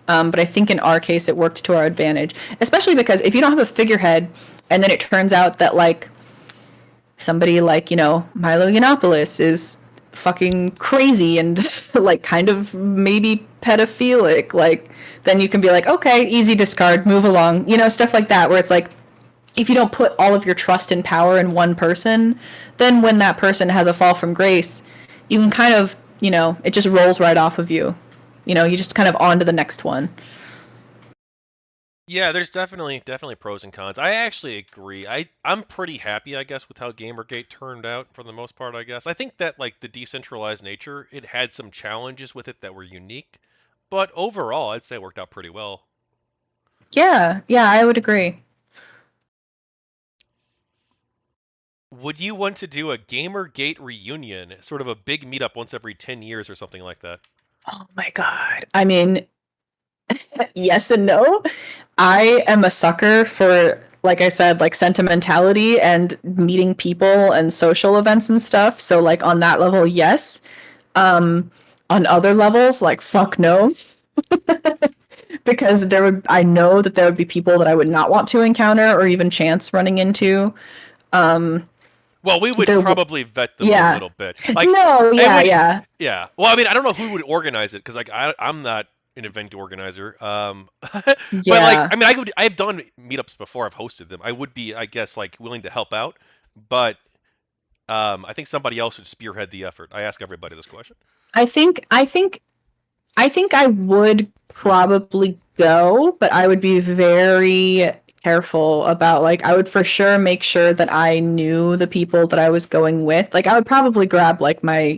But I think in our case, it worked to our advantage, especially because if you don't have a figurehead and then it turns out that, like, somebody like, Milo Yiannopoulos is fucking crazy and like kind of maybe pedophilic, like, then you can be like, okay, easy discard, move along, stuff like that, where it's like, if you don't put all of your trust and power in one person, then when that person has a fall from grace, you can kind of, it just rolls right off of you. You just kind of on to the next one. Yeah, there's definitely pros and cons. I actually agree. I'm pretty happy, I guess, with how Gamergate turned out for the most part, I guess. I think that like the decentralized nature, it had some challenges with it that were unique, but overall, I'd say it worked out pretty well. Yeah, yeah, I would agree. Would you want to do a Gamergate reunion, sort of a big meetup once every 10 years or something like that? Oh my god. I mean, yes and no. I am a sucker for, like I said, like sentimentality and meeting people and social events and stuff. So, like, on that level, yes. On other levels, like, fuck no. Because I know that there would be people that I would not want to encounter or even chance running into. Um, Well, we would there, probably vet them a yeah. little bit. Like, No, it yeah, would, yeah. yeah. Well, I mean, I don't know who would organize it because like I'm not an event organizer. But like, Yeah. I mean, I've done meetups before. I've hosted them. I would be, I guess, like willing to help out, but I think somebody else would spearhead the effort. I ask everybody this question. I think I think I think I would probably go, but I would be very careful about, like, I would for sure make sure that I knew the people that I was going with. Like, I would probably grab, like, my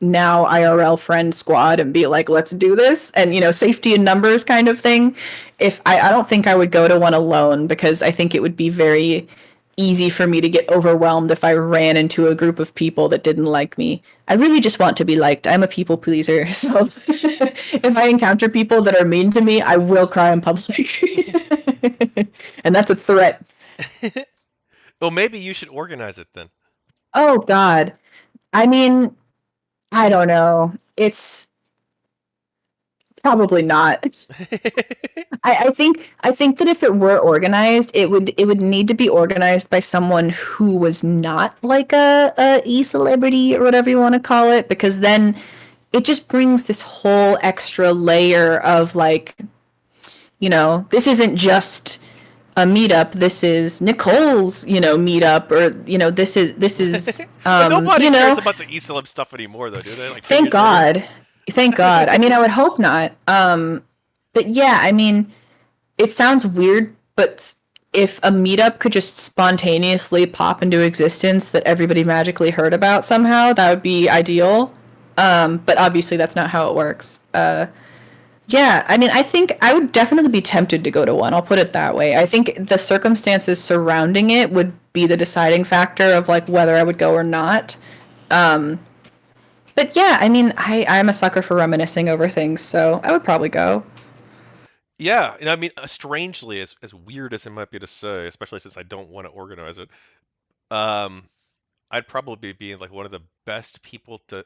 now IRL friend squad and be like, let's do this, and, safety in numbers kind of thing. If I don't think I would go to one alone, because I think it would be very easy for me to get overwhelmed if I ran into a group of people that didn't like me. I really just want to be liked. I'm a people pleaser. So if I encounter people that are mean to me, I will cry in public. And that's a threat. Well, maybe you should organize it then. Oh, God. I mean, I don't know. It's probably not. I think that if it were organized, it would need to be organized by someone who was not like a e-celebrity or whatever you want to call it, because then it just brings this whole extra layer of, like, this isn't just a meetup. This is Nicole's, meetup, or, this is But nobody you cares know, about the eCeleb stuff anymore, though, do they? Like 10 thank years later. God. Thank God. I mean, I would hope not. But yeah, I mean, it sounds weird, but if a meetup could just spontaneously pop into existence that everybody magically heard about somehow, that would be ideal. But obviously, that's not how it works. Yeah, I mean, I think I would definitely be tempted to go to one. I'll put it that way. I think the circumstances surrounding it would be the deciding factor of, like, whether I would go or not. Um, but yeah, I mean, I'm a sucker for reminiscing over things, so I would probably go. Yeah, and I mean, strangely, as weird as it might be to say, especially since I don't want to organize it, um, I'd probably be like one of the best people to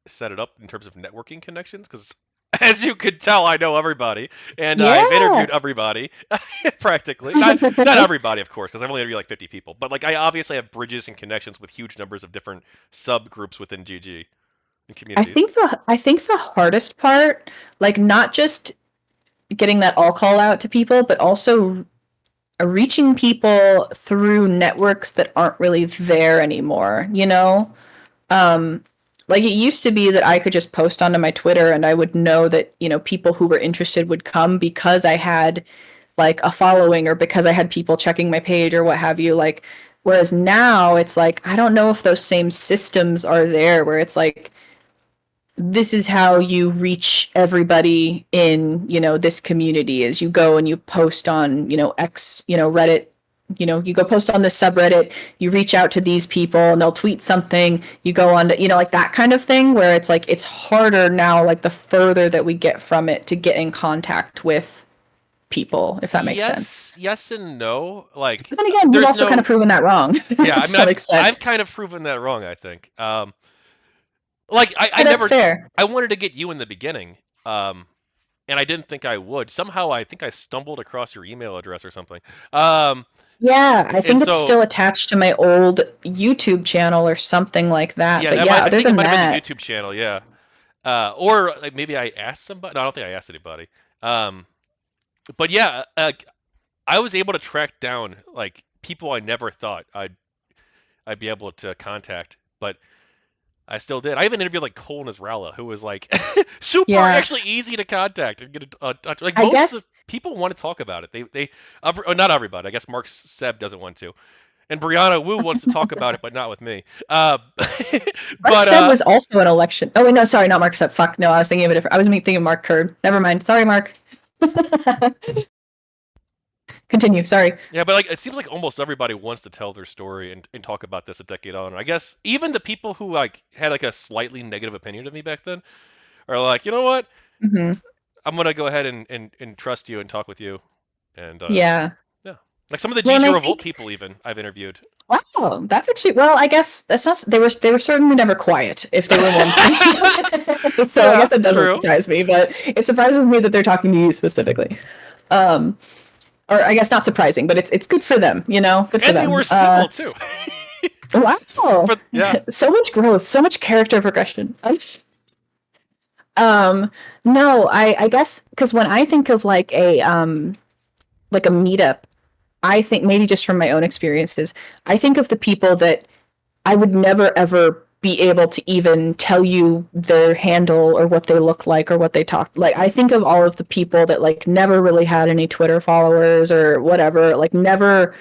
set it up in terms of networking connections because As you could tell, I know everybody, and I've Yeah. interviewed everybody, practically. Not everybody, of course, because I've only interviewed like 50 people. But like, I obviously have bridges and connections with huge numbers of different subgroups within GG and communities. I think the hardest part, like not just getting that all call out to people, but also reaching people through networks that aren't really there anymore, you know? Um, like it used to be that I could just post onto my Twitter and I would know that, you know, people who were interested would come because I had like a following or because I had people checking my page or what have you. Like, whereas now it's like, I don't know if those same systems are there where it's like, this is how you reach everybody in, you know, this community is you go and you post on, you know, X, you know, Reddit, you know, you go post on this subreddit, you reach out to these people and they'll tweet something, you go on to, you know, like that kind of thing where it's like it's harder now, like the further that we get from it to get in contact with people, if that makes sense. Yes and no. Like, But then again, we've there's also kind no. of proven that wrong Yeah, to I mean, some extent. I've kind of proven that wrong, I think. Like, I Yeah, that's never, fair. I wanted to get you in the beginning, and I didn't think I would. Somehow, I think I stumbled across your email address or something. Um, Yeah, I and think it's so still attached to my old YouTube channel or something like that. yeah, But yeah, I other think it than might have been the that, YouTube channel. Yeah, or like maybe I asked somebody. No, I don't think I asked anybody. Um, but yeah, I was able to track down like people I never thought I'd be able to contact, but I still did. I even interviewed like Cole Nasrallah, who was like super yeah, actually easy to contact and get a touch. Like I most of the guess people want to talk about it. Not everybody. I guess Mark Seb doesn't want to, and Brianna Wu wants to talk about it, but not with me. Mark But Seb was also an election. Oh wait, no, sorry, not Mark Seb. Fuck, no, I was thinking of a different. I was thinking of Mark Curd. Never mind. Sorry, Mark. Continue. Sorry. yeah, but like it seems like almost everybody wants to tell their story and talk about this a decade on. I guess even the people who like had like a slightly negative opinion of me back then are like, you know what? Hmm. I'm gonna go ahead and trust you and talk with you. And Yeah. yeah, like some of the Well, and GG I Revolt think people even I've interviewed. wow, that's actually well. I guess that's not. They were certainly never quiet. If they were one thing, so I Yeah, guess that doesn't true. surprise me. But it surprises me that they're talking to you specifically. Um, or I guess not surprising, but it's good for them. You know, good for And they were them. civil too. Wow, Yeah. so much growth, so much character progression. No, I guess because when I think of like a meetup, I think maybe just from my own experiences, I think of the people that I would never ever be able to even tell you their handle or what they look like or what they talk like. I think of all of the people that like never really had any Twitter followers or whatever, like never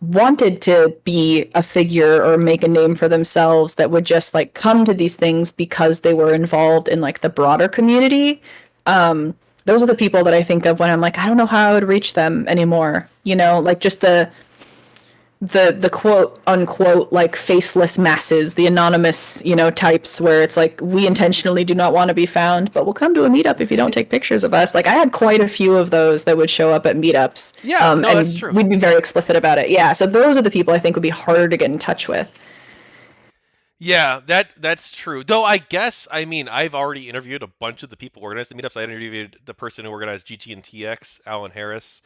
wanted to be a figure or make a name for themselves that would just like come to these things because they were involved in like the broader community. Those are the people that I think of when I'm like, I don't know how I would reach them anymore. You know, like just the quote unquote like faceless masses, the anonymous, you know, types where it's like we intentionally do not want to be found, but we'll come to a meetup if you don't take pictures of us. Like I had quite a few of those that would show up at meetups, Yeah, no, that's and true. we'd be very explicit about it. Yeah, so those are the people I think would be harder to get in touch with. Yeah, that's true. Though I guess I mean I've already interviewed a bunch of the people who organized the meetups. I interviewed the person who organized GT and TX, Alan Harris.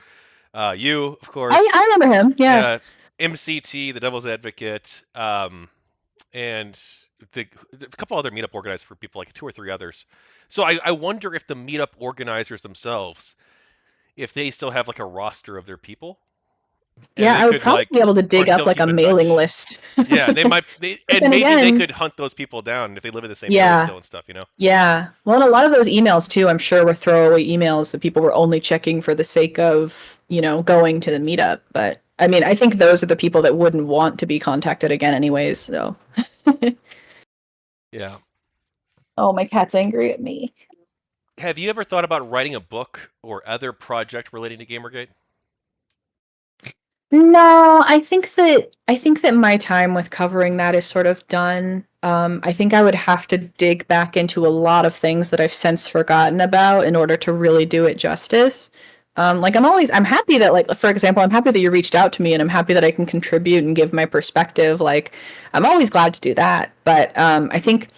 You, of course. I remember him. Yeah, Yeah, MCT, the Devil's Advocate, and a couple other meetup organizers for people, like two or three others. So I wonder if the meetup organizers themselves, if they still have like a roster of their people, and yeah, they I would could probably be like, able to or dig up still like a keep in mailing touch. list. Yeah, they might, But and then maybe they again, could hunt those people down if they live in the same area yeah, still and stuff, you know? yeah. Well, and a lot of those emails too, I'm sure were throwaway emails that people were only checking for the sake of, you know, going to the meetup. But I mean, I think those are the people that wouldn't want to be contacted again anyways, so. Yeah. Oh, my cat's angry at me. Have you ever thought about writing a book or other project relating to Gamergate? No, I think that my time with covering that is sort of done. I think I would have to dig back into a lot of things that I've since forgotten about in order to really do it justice. Like I'm happy that like for example, I'm happy that you reached out to me and I'm happy that I can contribute and give my perspective. Like I'm always glad to do that. But I think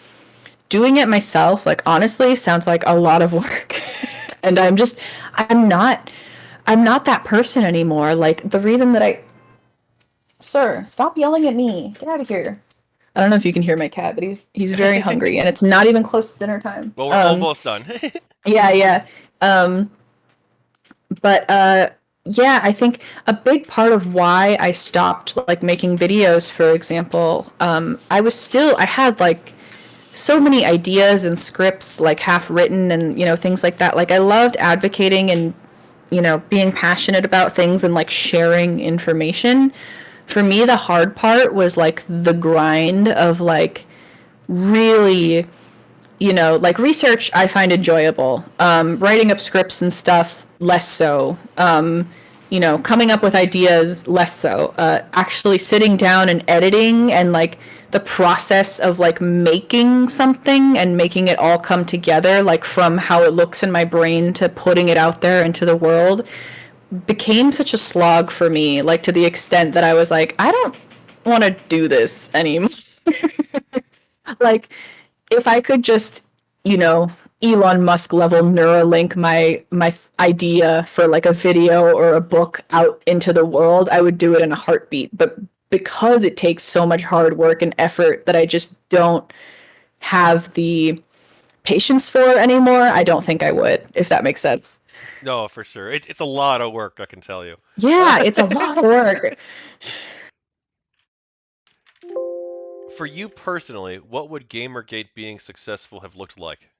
doing it myself, like honestly, sounds like a lot of work. And I'm not I'm not that person anymore. Like the reason that I Sir, stop yelling at me. Get out of here. I don't know if you can hear my cat, but he's very hungry and it's not even close to dinner time. Well, we're almost done. Yeah, yeah. Um but yeah, I think a big part of why I stopped like making videos, for example, I had like so many ideas and scripts like half written and things like that. Like I loved advocating and being passionate about things and like sharing information. For me, the hard part was like the grind of like really, like research I find enjoyable. Writing up scripts and stuff, less so. Coming up with ideas, less so. Actually sitting down and editing and like the process of like making something and making it all come together, like from how it looks in my brain to putting it out there into the world, became such a slog for me, like to the extent that I was like, I don't want to do this anymore. Like, if I could just, Elon Musk level Neuralink my idea for like a video or a book out into the world, I would do it in a heartbeat. But because it takes so much hard work and effort that I just don't have the patience for anymore, I don't think I would, if that makes sense. No, for sure. It's a lot of work, I can tell you. Yeah, it's a lot of work. For you personally, what would GamerGate being successful have looked like?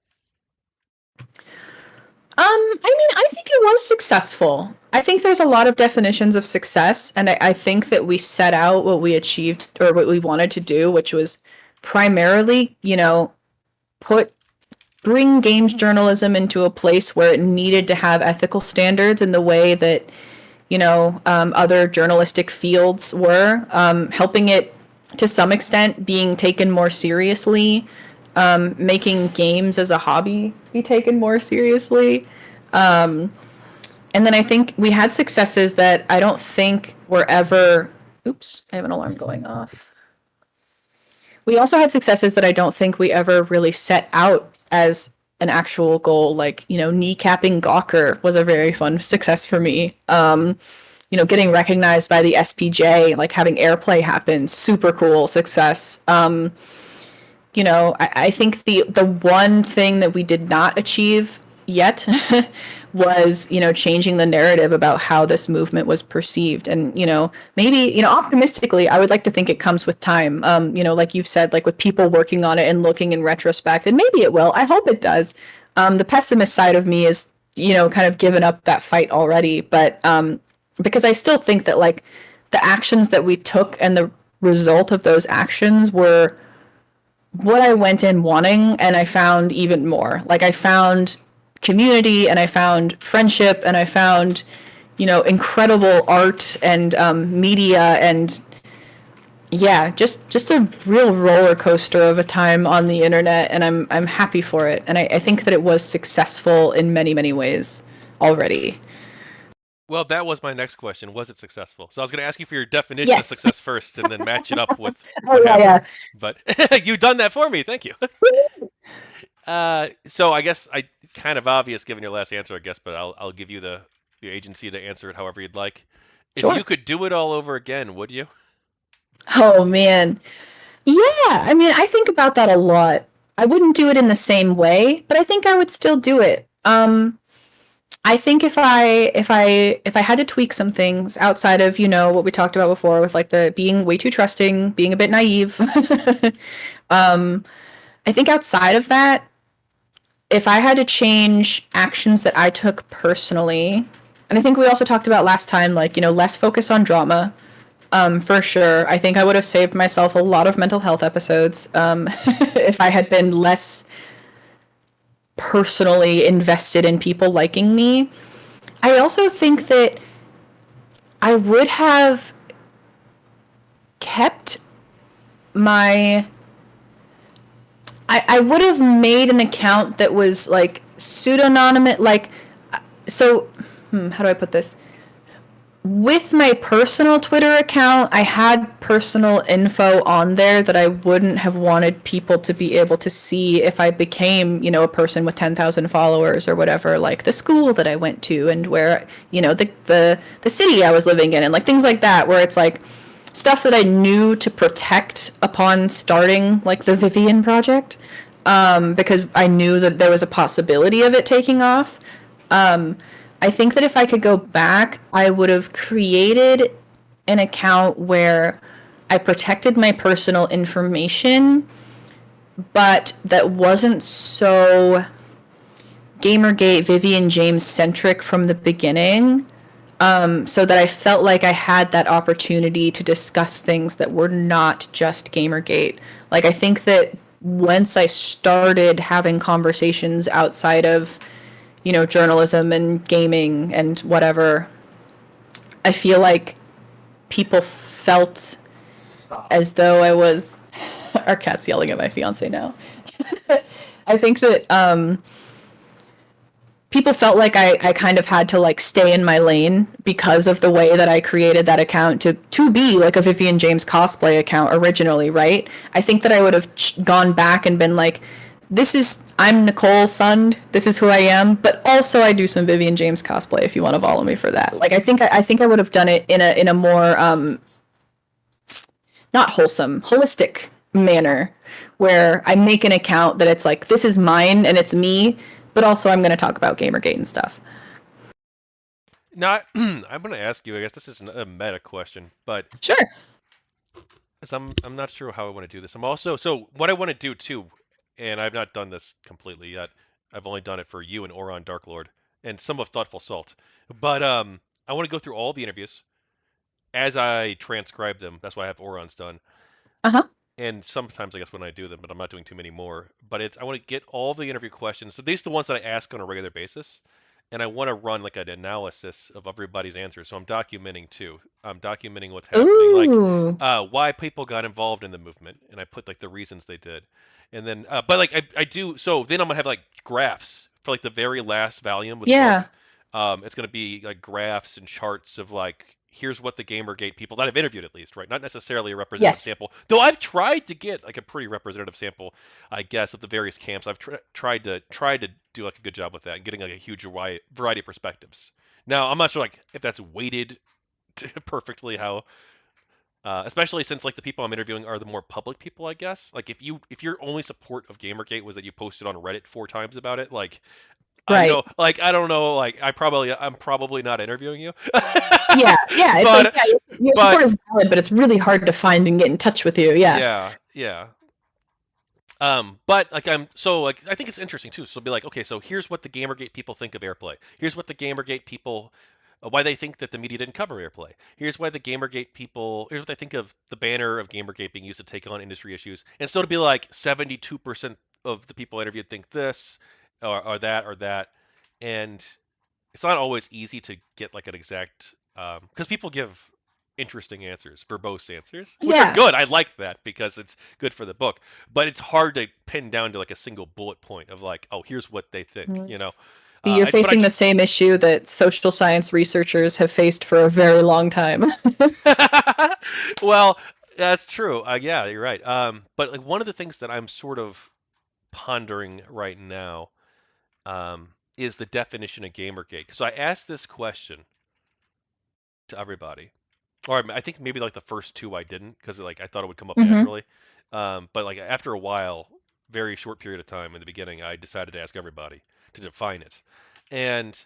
I mean, I think it was successful. I think there's a lot of definitions of success, and I think that we set out what we achieved or what we wanted to do, which was primarily, put bring games journalism into a place where it needed to have ethical standards in the way that other journalistic fields were, helping it to some extent being taken more seriously, making games as a hobby be taken more seriously. And then I think we had successes that I don't think were ever. Oops, I have an alarm going off. We also had successes that I don't think we ever really set out as an actual goal. Like, kneecapping Gawker was a very fun success for me. Getting recognized by the SPJ, like having airplay happen, super cool success. I think the one thing that we did not achieve yet was, changing the narrative about how this movement was perceived. And, maybe, optimistically, I would like to think it comes with time. Like you've said, like with people working on it and looking in retrospect, and maybe it will. I hope it does. The pessimist side of me is, kind of given up that fight already. But because I still think that like the actions that we took and the result of those actions were what I went in wanting, and I found even more. Like I found community, and I found friendship, and I found, incredible art and media, and yeah, just a real roller coaster of a time on the internet, and I'm happy for it, and I think that it was successful in many, many ways already. Well, that was my next question. Was it successful? So I was going to ask you for your definition of Yes. success first, and then match it up with Oh what yeah, happened. But you've done that for me. Thank you. So I guess I kind of obvious given your last answer, I guess, but I'll give you the agency to answer it however you'd like. If Sure. you could do it all over again, would you? Oh man. Yeah, I mean, I think about that a lot. I wouldn't do it in the same way, but I think I would still do it. I think if I had to tweak some things outside of, what we talked about before with like the being way too trusting, being a bit naive. I think outside of that, if I had to change actions that I took personally, and I think we also talked about last time, like, less focus on drama, for sure. I think I would have saved myself a lot of mental health episodes, if I had been less personally invested in people liking me. I also think that I would have kept my. I would have made an account that was like pseudonymous, like, so, how do I put this? with my personal Twitter account, I had personal info on there that I wouldn't have wanted people to be able to see if I became, a person with 10,000 followers or whatever, like the school that I went to and where, the city I was living in and like things like that, where it's like stuff that I knew to protect upon starting like the Vivian project, because I knew that there was a possibility of it taking off. I think that if I could go back, I would have created an account where I protected my personal information, but that wasn't so GamerGate Vivian James centric from the beginning, so that I felt like I had that opportunity to discuss things that were not just GamerGate. Like, I think that once I started having conversations outside of journalism and gaming and whatever, I feel like people felt as though I was. Our cat's yelling at my fiance now. I think that people felt like I kind of had to like stay in my lane because of the way that I created that account to be like a Vivian James cosplay account originally, right? I think that I would have gone back and been like, I'm Nicole Sund, this is who I am, but also I do some Vivian James cosplay if you want to follow me for that. Like, I think I would have done it in a more not wholesome, holistic manner, where I make an account that it's like, this is mine and it's me, but also I'm going to talk about Gamergate and stuff. Now, I'm going to ask you, I guess this is a meta question, but Sure. I'm not sure how I want to do this. So what I want to do too, and I've not done this completely yet. I've only done it for you and Oron Darklord and some of Thoughtful Salt. But I want to go through all the interviews as I transcribe them. That's why I have Oron's done. Uh-huh. And sometimes I guess when I do them, but I'm not doing too many more. But I want to get all the interview questions. So these are the ones that I ask on a regular basis, and I want to run like an analysis of everybody's answers. So I'm documenting too. I'm documenting what's happening, Ooh. like why people got involved in the movement, and I put like the reasons they did. And then, but like I do. So then I'm gonna have like graphs for like the very last volume of the Yeah. book. It's gonna be like graphs and charts of like, here's what the Gamergate people that I've interviewed at least, right? Not necessarily a representative Yes. sample, though I've tried to get like a pretty representative sample, I guess, of the various camps. I've tried to do like a good job with that and getting like a huge variety of perspectives. Now I'm not sure like if that's weighted perfectly how. Especially since like the people I'm interviewing are the more public people, I guess. Like if your only support of Gamergate was that you posted on Reddit 4 times about it, like Right. I don't know, like I'm probably not interviewing you. Yeah. Yeah. It's like, but yeah, your support but is valid, but it's really hard to find and get in touch with you. Yeah. yeah. But like I think it's interesting too. So be like, okay, so here's what the Gamergate people think of airplay. Here's what the Gamergate people why they think that the media didn't cover airplay. Here's why the Gamergate people. Here's what they think of the banner of Gamergate being used to take on industry issues. And so to be like 72% of the people interviewed think this or that or that, and it's not always easy to get like an exact because people give interesting answers, verbose answers, which are Yeah. good. I like that because it's good for the book. But it's hard to pin down to like a single bullet point of like, oh, here's what they think, you know. You're facing the same issue that social science researchers have faced for a very long time. Well, that's true. Yeah, you're right. But like one of the things that I'm sort of pondering right now is the definition of Gamergate. Because I asked this question to everybody, or I think maybe like the first two I didn't because like I thought it would come up Mm-hmm. naturally. But like after a while, very short period of time in the beginning, I decided to ask everybody to define it. And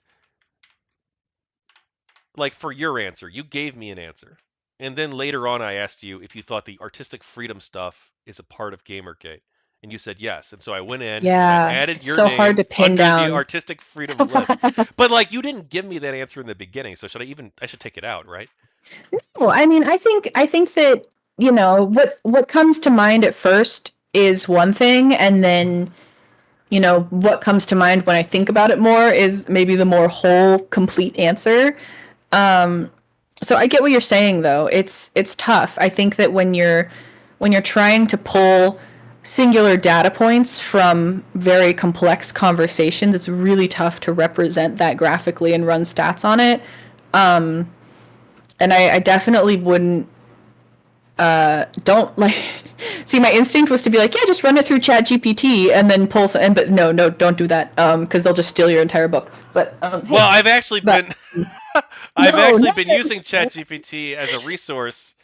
like for your answer, you gave me an answer. And then later on, I asked you if you thought the artistic freedom stuff is a part of Gamergate. And you said yes. And so I went in and I Yeah. added It's your so hard name to pin under the down. artistic freedom list. But like you didn't give me that answer in the beginning. So I should take it out, right? Well, I mean, I think that, what comes to mind at first is one thing, and then, what comes to mind when I think about it more is maybe the more whole, complete answer. So I get what you're saying though. It's tough. I think that when you're trying to pull singular data points from very complex conversations, it's really tough to represent that graphically and run stats on it. And I definitely wouldn't don't like see my instinct was to be like, yeah, just run it through chat gpt and then pull some and but no, don't do that because they'll just steal your entire book. But Well, hey, I've actually but been I've no, actually no. been using ChatGPT as a resource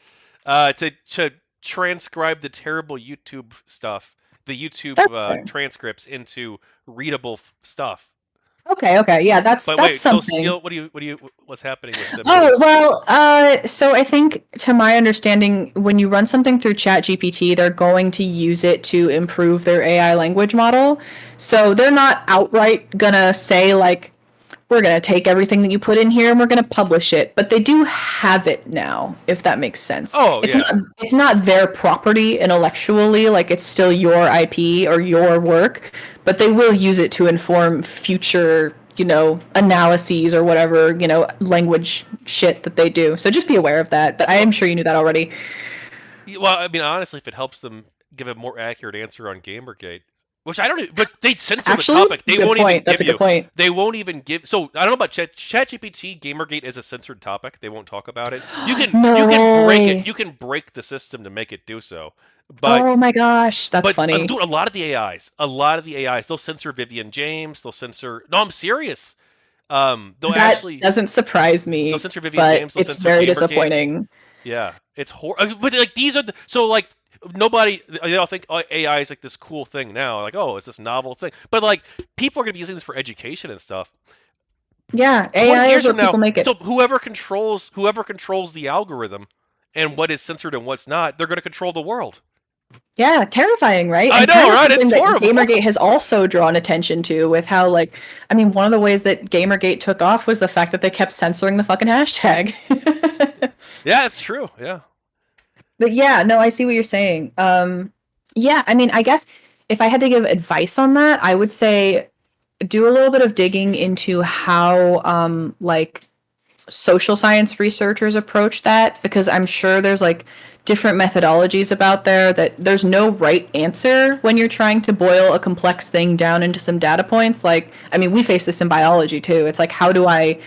to transcribe the terrible YouTube stuff, the YouTube Okay. transcripts into readable stuff. Okay, yeah, But that's wait, so something. steal? What's happening with them doing? Oh, well, so I think to my understanding, when you run something through ChatGPT, they're going to use it to improve their AI language model. So they're not outright gonna say like, we're gonna take everything that you put in here and we're gonna publish it, but they do have it now, if that makes sense. Oh yeah. It's not their property intellectually, like it's still your IP or your work, but they will use it to inform future, analyses or whatever, language shit that they do. So just be aware of that. But I Well, am sure you knew that already. well, I mean, honestly, if it helps them give a more accurate answer on GamerGate, which I don't, but they censor the Actually, topic. They good won't even point. That's give a good you. point. They won't even give. So I don't know about ChatGPT. GamerGate is a censored topic. They won't talk about it. You can No break it. way. You can break the system to make it do so. But Oh my gosh, that's funny. dude, a lot of the AIs, they'll censor Vivian James. They'll censor. No, I'm serious. They'll That actually doesn't surprise they'll me, censor Vivian but James. They'll it's censor very GamerGate. disappointing. Yeah, it's horrible. But like these are so like nobody they all think AI is like this cool thing now. Like it's this novel thing. But like people are gonna be using this for education and stuff. Yeah, 20 AI is years where from now, people make it. so whoever controls the algorithm and what is censored and what's not, they're gonna control the world. Yeah, terrifying, right? I And know, kind of right? something It's that horrible. Gamergate has also drawn attention to with how, like, I mean, one of the ways that Gamergate took off was the fact that they kept censoring the fucking hashtag. Yeah, it's true. Yeah. But yeah, no, I see what you're saying. Yeah, I mean, I guess if I had to give advice on that, I would say do a little bit of digging into how, like, social science researchers approach that because I'm sure there's like different methodologies about there that there's no right answer when you're trying to boil a complex thing down into some data points. Like, I mean, we face this in biology too. It's like, how do I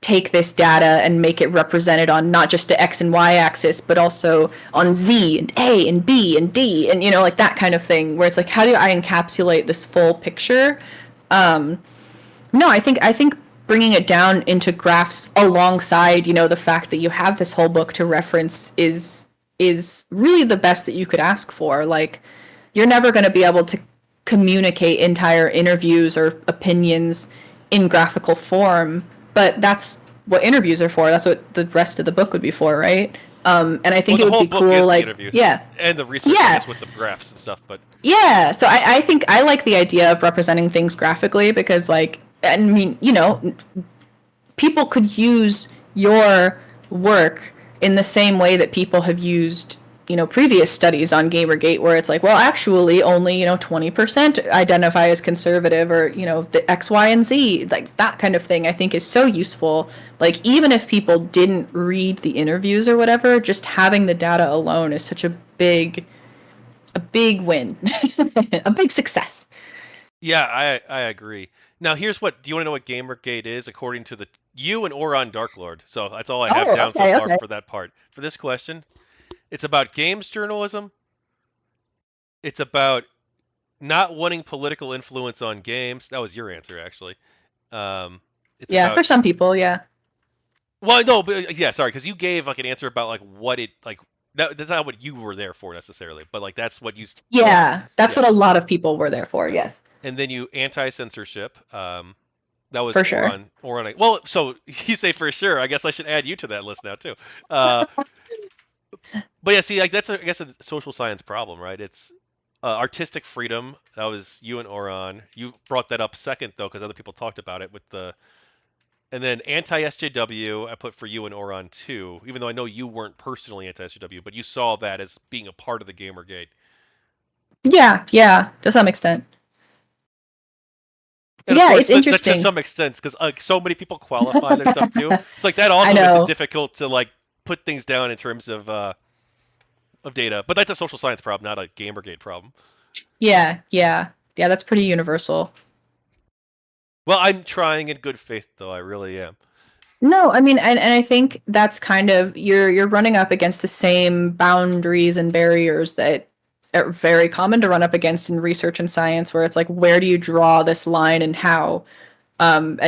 take this data and make it represented on not just the X and Y axis, but also on Z and A and B and D and, like that kind of thing where it's like, how do I encapsulate this full picture? No, I think bringing it down into graphs alongside, the fact that you have this whole book to reference is really the best that you could ask for. Like, you're never going to be able to communicate entire interviews or opinions in graphical form, but that's what interviews are for. That's what the rest of the book would be for, right? And I Well, think it the would whole be book cool, is the like, interviews yeah, and the research, I yeah, guess, with the graphs and stuff. But yeah. So I think I like the idea of representing things graphically because, like, I mean, people could use your work in the same way that people have used previous studies on gamergate where it's like, well, actually only 20% identify as conservative or the X, Y, and Z, like that kind of thing. I think is so useful. Like, even if people didn't read the interviews or whatever, just having the data alone is such a big win. A big success. yeah, I agree. Now, here's what. Do you want to know what GamerGate is according to the you and Oron Darklord? So that's all I have Oh, down so okay, far okay. for that part. For this question, it's about games journalism. It's about not wanting political influence on games. That was your answer, actually. Um, it's Yeah, about for some people, yeah. well, no, but yeah, sorry, because you gave like an answer about like what it like. That's not what you were there for necessarily, but like that's what you. So Yeah, that's yeah, what a lot of people were there for, yeah. yes. And then you anti-censorship. That was For sure. Oron. Well, so you say for sure. I guess I should add you to that list now too. Uh, but yeah, see, like that's I guess a social science problem, right? It's artistic freedom. That was you and Oron. You brought that up second though, because other people talked about it with the. And then anti-SJW, I put for you and Oron too, even though I know you weren't personally anti-SJW, but you saw that as being a part of the Gamergate. Yeah, yeah, to some extent. And of Yeah, course, it's that's to interesting. some extent because so many people qualify their stuff too. It's like that I also makes it know. difficult to like put things down in terms of data. But that's a social science problem, not a Gamergate problem. Yeah, yeah. Yeah, that's pretty universal. Well, I'm trying in good faith though. I really am. No, I mean, and I think that's kind of you're running up against the same boundaries and barriers that are very common to run up against in research and science, where it's like, where do you draw this line and how? And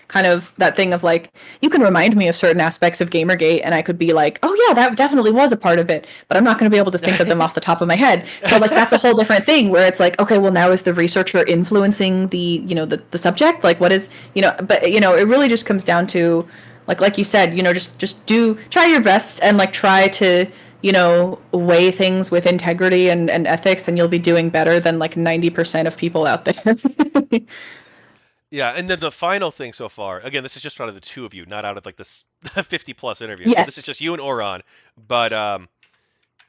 kind of that thing of like, you can remind me of certain aspects of Gamergate, and I could be like, oh yeah, that definitely was a part of it, but I'm not going to be able to think of them off the top of my head. So like, that's a whole different thing where it's like, okay, well now is the researcher influencing the subject? Like, what is But it really just comes down to like you said, just do try your best and like try to weigh things with integrity and ethics, and you'll be doing better than like 90% of people out there. Yeah, and then the final thing so far, again, this is just out of the two of you, not out of like this 50 plus interviews. So this is Yes. just you and Oron, but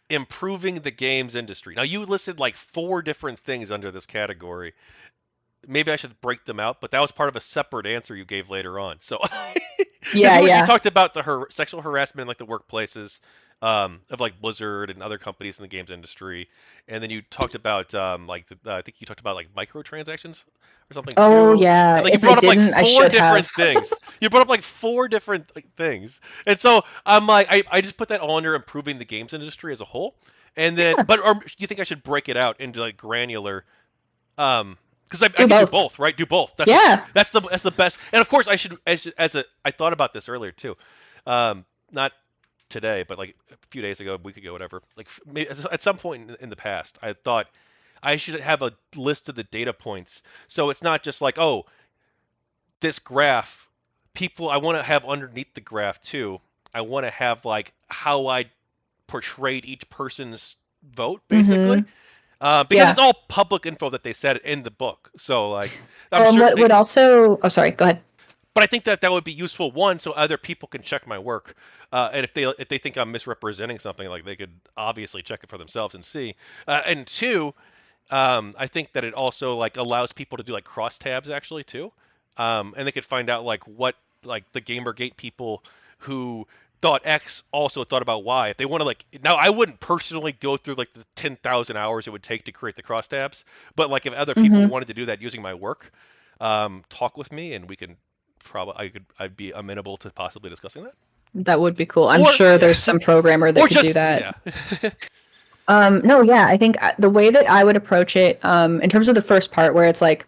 improving the games industry. Now you listed like four different things under this category. Maybe I should break them out, but that was part of a separate answer you gave later on. So, because Yeah, you yeah. talked about the sexual harassment in like the workplaces of like Blizzard and other companies in the games industry, and then you talked about I think you talked about like microtransactions or something Oh too, and yeah. like you If I brought up like didn't, I four should different have. things. You brought up like four different like, things, and so I'm like I just put that all under improving the games industry as a whole, and then Yeah. but or do you think I should break it out into like granular? Because I Do could do both. both, right? Do both. Yeah. That's the best. And of course, I should as a I thought about this earlier too, not today, but like a few days ago, a week ago, whatever. Like maybe at some point in the past, I thought I should have a list of the data points, so it's not just like oh this graph. People, I want to have underneath the graph too. I want to have like how I portrayed each person's vote, basically. Mm-hmm. Because it's Yeah. all public info that they said in the book. So like, I'm Oh, and sure what they, would also? Oh, sorry. Go ahead. but I think that that would be useful one, so other people can check my work, and if they think I'm misrepresenting something, like they could obviously check it for themselves and see. And two, I think that it also like allows people to do like cross tabs actually too, and they could find out like what like the GamerGate people who thought X also thought about Y. If they want to like now, I wouldn't personally go through like the 10,000 hours it would take to create the cross tabs, but like if other people Mm-hmm. wanted to do that using my work, talk with me and we can probably I'd be amenable to possibly discussing that. That would be cool. I'm Or sure yeah, there's some programmer that or could do just that. yeah. No, yeah. I think the way that I would approach it, in terms of the first part, where it's like,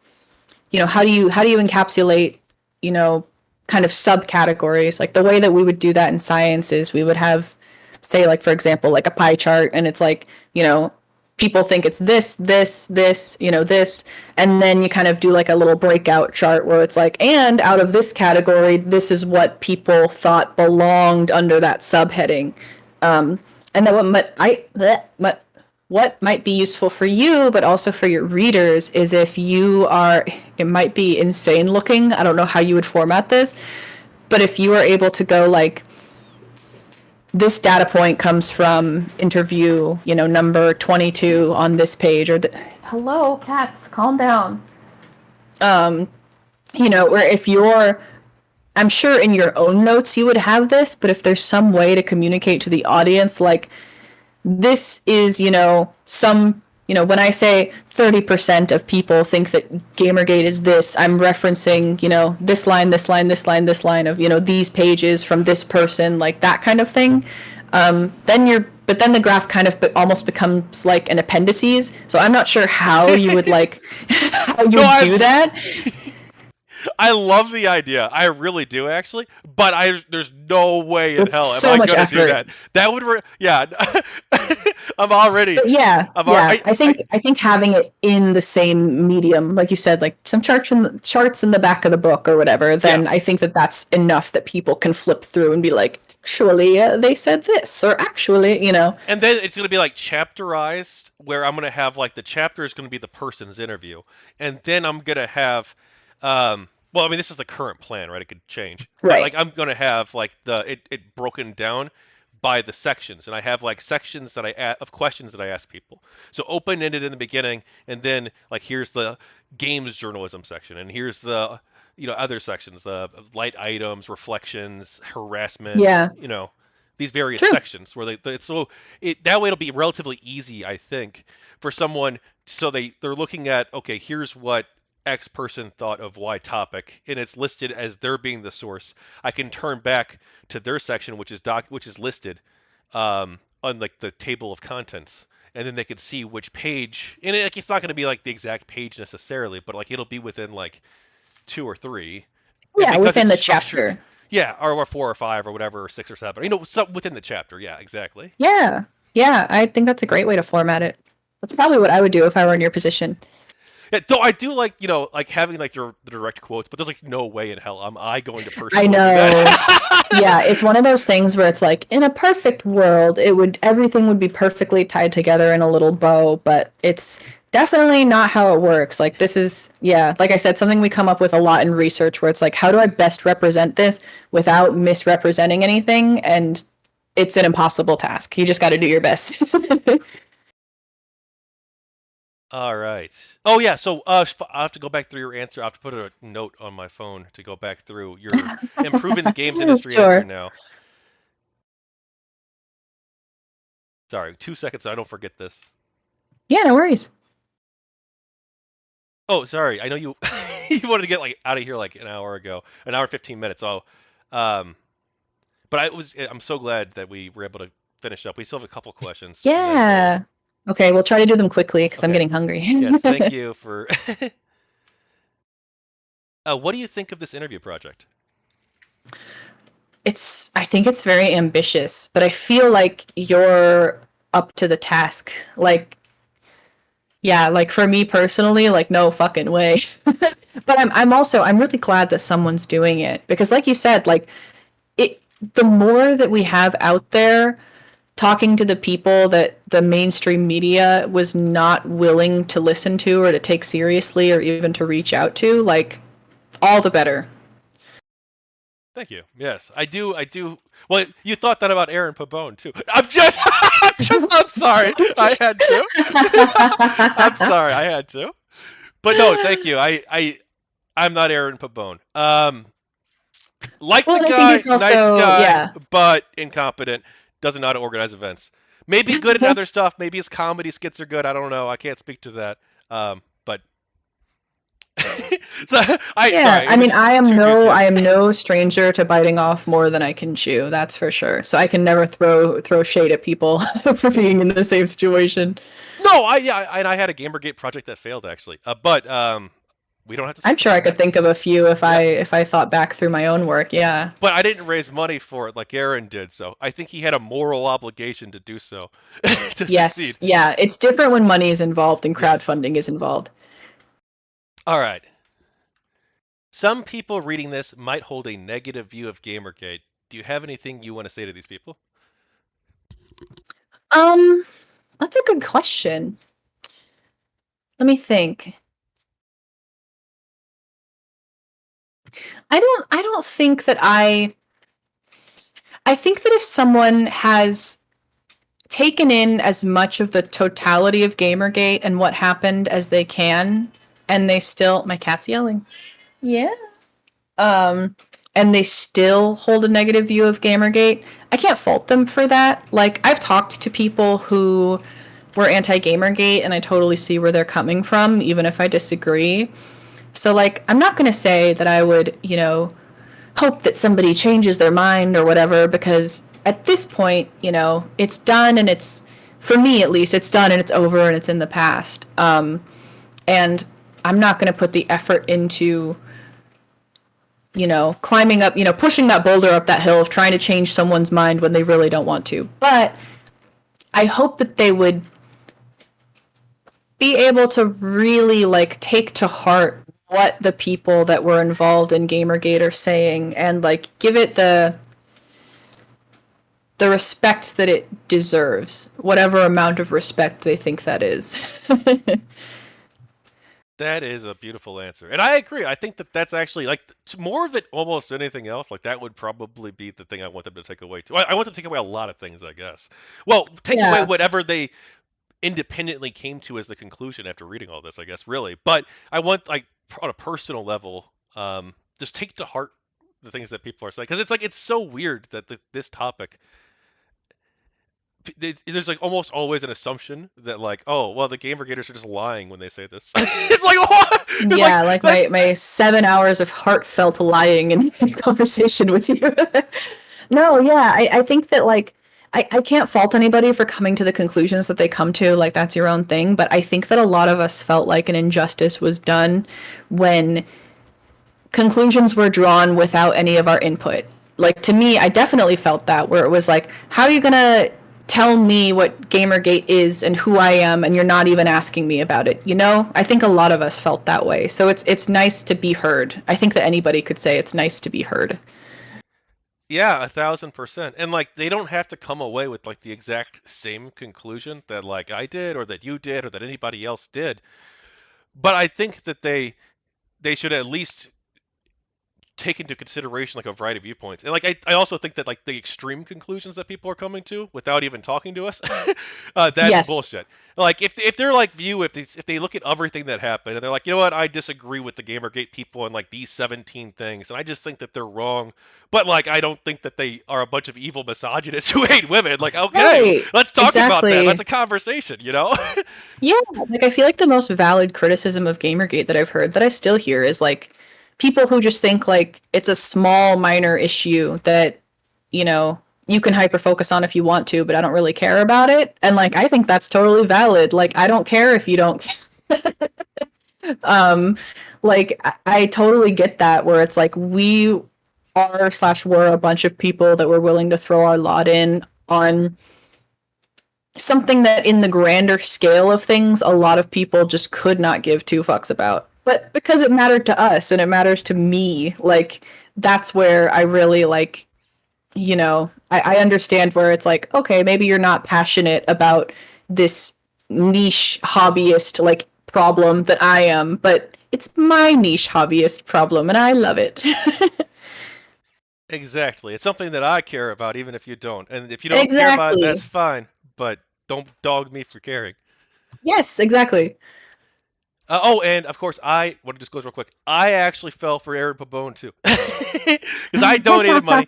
how do you encapsulate, you know, kind of subcategories? Like the way that we would do that in science is we would have, say, like for example, like a pie chart, and it's like, people think it's this, this, and then you kind of do like a little breakout chart where it's like, and out of this category, this is what people thought belonged under that subheading. And then what might be useful for you, but also for your readers, is if you are, it might be insane looking. I don't know how you would format this, but if you are able to go like, this data point comes from interview, number 22 on this page, or hello, cats, calm down. Where if you're, I'm sure in your own notes you would have this, but if there's some way to communicate to the audience, like, this is, when I say 30% of people think that Gamergate is this, I'm referencing, this line, this line, this line, this line of, these pages from this person, like that kind of thing. But then the graph kind of almost becomes like an appendices. So I'm not sure how you would like, how you No, would do that. I love the idea. I really do actually, but there's no way in It's hell am so I much gonna do effort. that. That would yeah. I'm already But yeah, I'm yeah. already I think having it in the same medium, like you said, like some charts in the back of the book or whatever, yeah. then I think that that's enough that people can flip through and be like, actually, they said this, or actually. And then it's gonna be like chapterized, where I'm gonna have like the chapter is gonna be the person's interview, and then I'm gonna have, well, I mean, this is the current plan, right? It could change, but Right. like I'm gonna have like it broken down by the sections, and I have like sections that of questions that I ask people. So open ended in the beginning, and then like here's the games journalism section, and here's the other sections, the light items, reflections, harassment, Yeah. these various True. sections where it's so that way it'll be relatively easy, I think, for someone. So they're looking at, okay, here's what X person thought of Y topic, and it's listed as their being the source, I can turn back to their section, which is listed on like the table of contents, and then they can see which page. And like it's not going to be like the exact page necessarily, but like it'll be within like two or three, and Yeah, because within it's the structured, chapter. yeah, or four or five or whatever, or six or seven, some within the chapter. Yeah, exactly. Yeah. Yeah, I think that's a great way to format it. That's probably what I would do if I were in your position. Yeah, though I do like like having like the direct quotes, but there's like no way in hell am I going to I personally do know. that. Yeah, it's one of those things where it's like in a perfect world, it would everything would be perfectly tied together in a little bow, but it's definitely not how it works. Like this is yeah, like I said, something we come up with a lot in research where it's like how do I best represent this without misrepresenting anything? And it's an impossible task. You just got to do your best. All right. Oh yeah. So I have to go back through your answer. I have to put a note on my phone to go back through your improving the games industry answer Sure. now. Sorry, 2 seconds. So I don't forget this. Yeah, no worries. Oh, sorry. I know you you wanted to get like out of here like an hour ago, an hour 15 minutes. Oh, um, but I'm so glad that we were able to finish up. We still have a couple questions, and then we'll. Yeah. Okay, we'll try to do them quickly because I'm Okay. getting hungry. Yes. Thank you for. What do you think of this interview project? I think it's very ambitious, but I feel like you're up to the task. Like, yeah, like for me personally, like no fucking way. But I'm really glad that someone's doing it because like you said, like it the more that we have out there talking to the people that the mainstream media was not willing to listen to or to take seriously or even to reach out to, like all the better. Thank you. Yes, I do. I do. Well, you thought that about Aaron Pabone too. I'm just, I'm sorry. I had to. I'm sorry. I had to. But no, thank you. I'm not Aaron Pabone. Like Well, the and I think guy, it's nice also, guy, yeah. but incompetent. Doesn't know how to organize events. Maybe good at other stuff. Maybe his comedy skits are good. I don't know. I can't speak to that. But so Yeah, sorry. It I mean, was too soon. I am no stranger to biting off more than I can chew. That's for sure. So I can never throw shade at people for being in the same situation. No, and I had a GamerGate project that failed actually. But we don't have to I'm talk sure I about could it. think of a few Yeah, if I thought back through my own work. Yeah. but I didn't raise money for it like Aaron did, so I think he had a moral obligation to do so to Yes. succeed. Yeah. It's different when money is involved and Yes. crowdfunding is involved. All right. Some people reading this might hold a negative view of GamerGate. Do you have anything you want to say to these people? Um, that's a good question. Let me think. I don't think that I think that if someone has taken in as much of the totality of Gamergate and what happened as they can, and they still my cat's yelling. Yeah. Um and they still hold a negative view of Gamergate. I can't fault them for that. Like I've talked to people who were anti-Gamergate and I totally see where they're coming from even if I disagree. So like I'm not going to say that I would, hope that somebody changes their mind or whatever because at this point, it's done and it's for me at least it's done and it's over and it's in the past. And I'm not going to put the effort into climbing up, pushing that boulder up that hill of trying to change someone's mind when they really don't want to. But I hope that they would be able to really like take to heart what the people that were involved in Gamergate are saying and like give it the respect that it deserves, whatever amount of respect they think that is. That is a beautiful answer, and I agree. I think that that's actually like more of it almost anything else. Like that would probably be the thing I want them to take away too. I want them to take away a lot of things, I guess. Well, take away Yeah. whatever they independently came to as the conclusion after reading all this, I guess, really. But I want like on a personal level, just take to heart the things that people are saying because it's like it's so weird that this topic there's like almost always an assumption that like, oh, well, the GamerGaters are just lying when they say this. It's like what? It's like Yeah, like that's my 7 hours of heartfelt lying in conversation with you. No, yeah, I think that like I can't fault anybody for coming to the conclusions that they come to, like that's your own thing. But I think that a lot of us felt like an injustice was done when conclusions were drawn without any of our input. Like to me, I definitely felt that where it was like, how are you gonna tell me what Gamergate is and who I am and you're not even asking me about it, you know? I think a lot of us felt that way. So it's nice to be heard. I think that anybody could say it's nice to be heard. yeah, 1,000%. And like they don't have to come away with like the exact same conclusion that like I did or that you did or that anybody else did. But I think that they should at least take into consideration like a variety of viewpoints. And like I also think that like the extreme conclusions that people are coming to without even talking to us, that's Yes. bullshit. Like if they're like if they look at everything that happened and they're like, you know what, I disagree with the Gamergate people on like these 17 things, and I just think that they're wrong. But like I don't think that they are a bunch of evil misogynists who hate women. Like okay, Right. let's talk about that. That's Exactly. a conversation, you know? Yeah, like I feel like the most valid criticism of Gamergate that I've heard that I still hear is like people who just think like it's a small minor issue that, you know, you can hyper focus on if you want to, but I don't really care about it. And like I think that's totally valid. Like I don't care if you don't um like I totally get that where it's like we are slash were a bunch of people that were willing to throw our lot in on something that in the grander scale of things a lot of people just could not give two fucks about, but because it mattered to us and it matters to me, like that's where I really like, you know, I understand where it's like, okay, maybe you're not passionate about this niche hobbyist like problem that I am, but it's my niche hobbyist problem and I love it. Exactly. It's something that I care about, even if you don't. And if you don't care about it, that's Exactly. fine. But don't dog me for caring. Yes, exactly. Oh, and of course, I want to disclose real quick. I actually fell for Aaron Pabone too, because I donated money.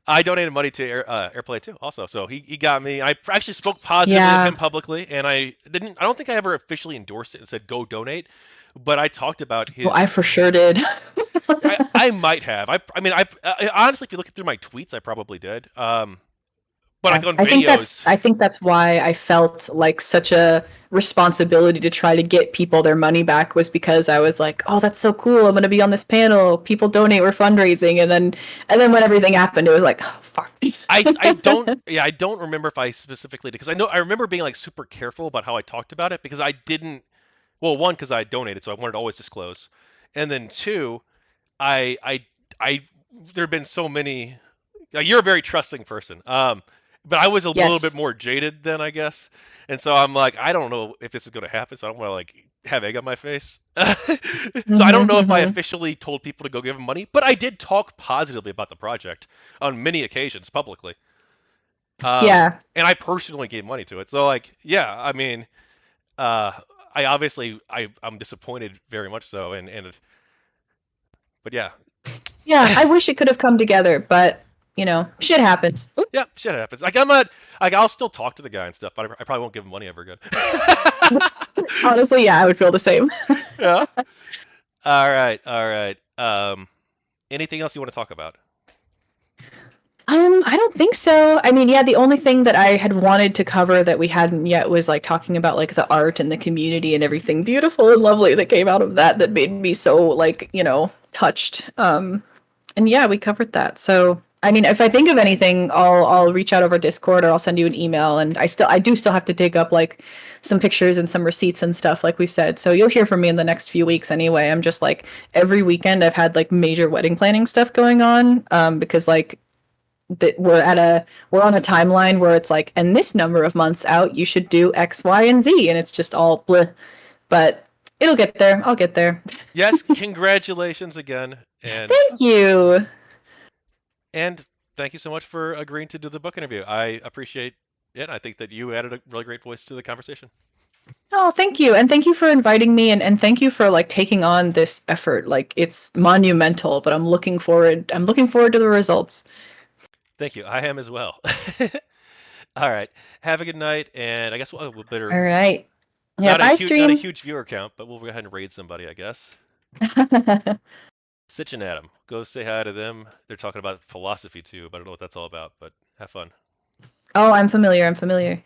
I donated money to Airplay too, also. So he got me. I actually spoke positively of Yeah. him publicly, and I didn't. I don't think I ever officially endorsed it and said go donate, but I talked about Well, I his. for sure did. I might have. I mean, honestly, if you look through my tweets, I probably did. But like Yeah, on I think that's videos, I think that's why I felt like such a responsibility to try to get people their money back was because I was like, "Oh, that's so cool. I'm going to be on this panel. People donate, we're fundraising." And then when everything happened, it was like, "Oh, fuck." I don't yeah I don't remember if I specifically did because I remember being like super careful about how I talked about it because I didn't well one because I donated so I wanted to always disclose, and then two I I there have been so many. You're a very trusting person. But I was a little bit Yes. more jaded then, I guess. And so I'm like, I don't know if this is going to happen, so I don't want to like have egg on my face. So I don't Mhm, know if I mhm. officially told people to go give them money, but I did talk positively about the project on many occasions publicly. Yeah. And I personally gave money to it. So like, yeah, I mean, uh, I obviously I'm disappointed very much so, and but yeah, Yeah, I wish it could have come together, but, you know, shit happens. yeah, shit happens. Like I'm not like I'll still talk to the guy and stuff, but I probably won't give him money ever again. Honestly, yeah, I would feel the same. Yeah. All right. All right. Anything else you want to talk about? I don't think so. I mean, yeah, the only thing that I had wanted to cover that we hadn't yet was like talking about like the art and the community and everything beautiful and lovely that came out of that that made me so like, you know, touched. And yeah, we covered that. So, I mean, if I think of anything, I'll reach out over Discord or I'll send you an email and I do still have to dig up like some pictures and some receipts and stuff like we've said. So, you'll hear from me in the next few weeks anyway. I'm just like every weekend I've had like major wedding planning stuff going on because like that we're on a timeline where it's like, and this number of months out, you should do X, Y, and Z, and it's just all bleh. But it'll get there. I'll get there. Yes. Congratulations again, Thank you. and thank you so much for agreeing to do the book interview. I appreciate it. I think that you added a really great voice to the conversation. Oh, thank you. And thank you for inviting me and thank you for like taking on this effort. Like it's monumental, but I'm looking forward to the results. Thank you. I am as well. All right. Have a good night, and I guess we'll All better right. Yeah, not a bye, huge not a stream. huge viewer count, but we'll go ahead and raid somebody, I guess. Sitchin Adam. Go say hi to them. They're talking about philosophy too, but I don't know what that's all about, but have fun. Oh, I'm familiar. I'm familiar.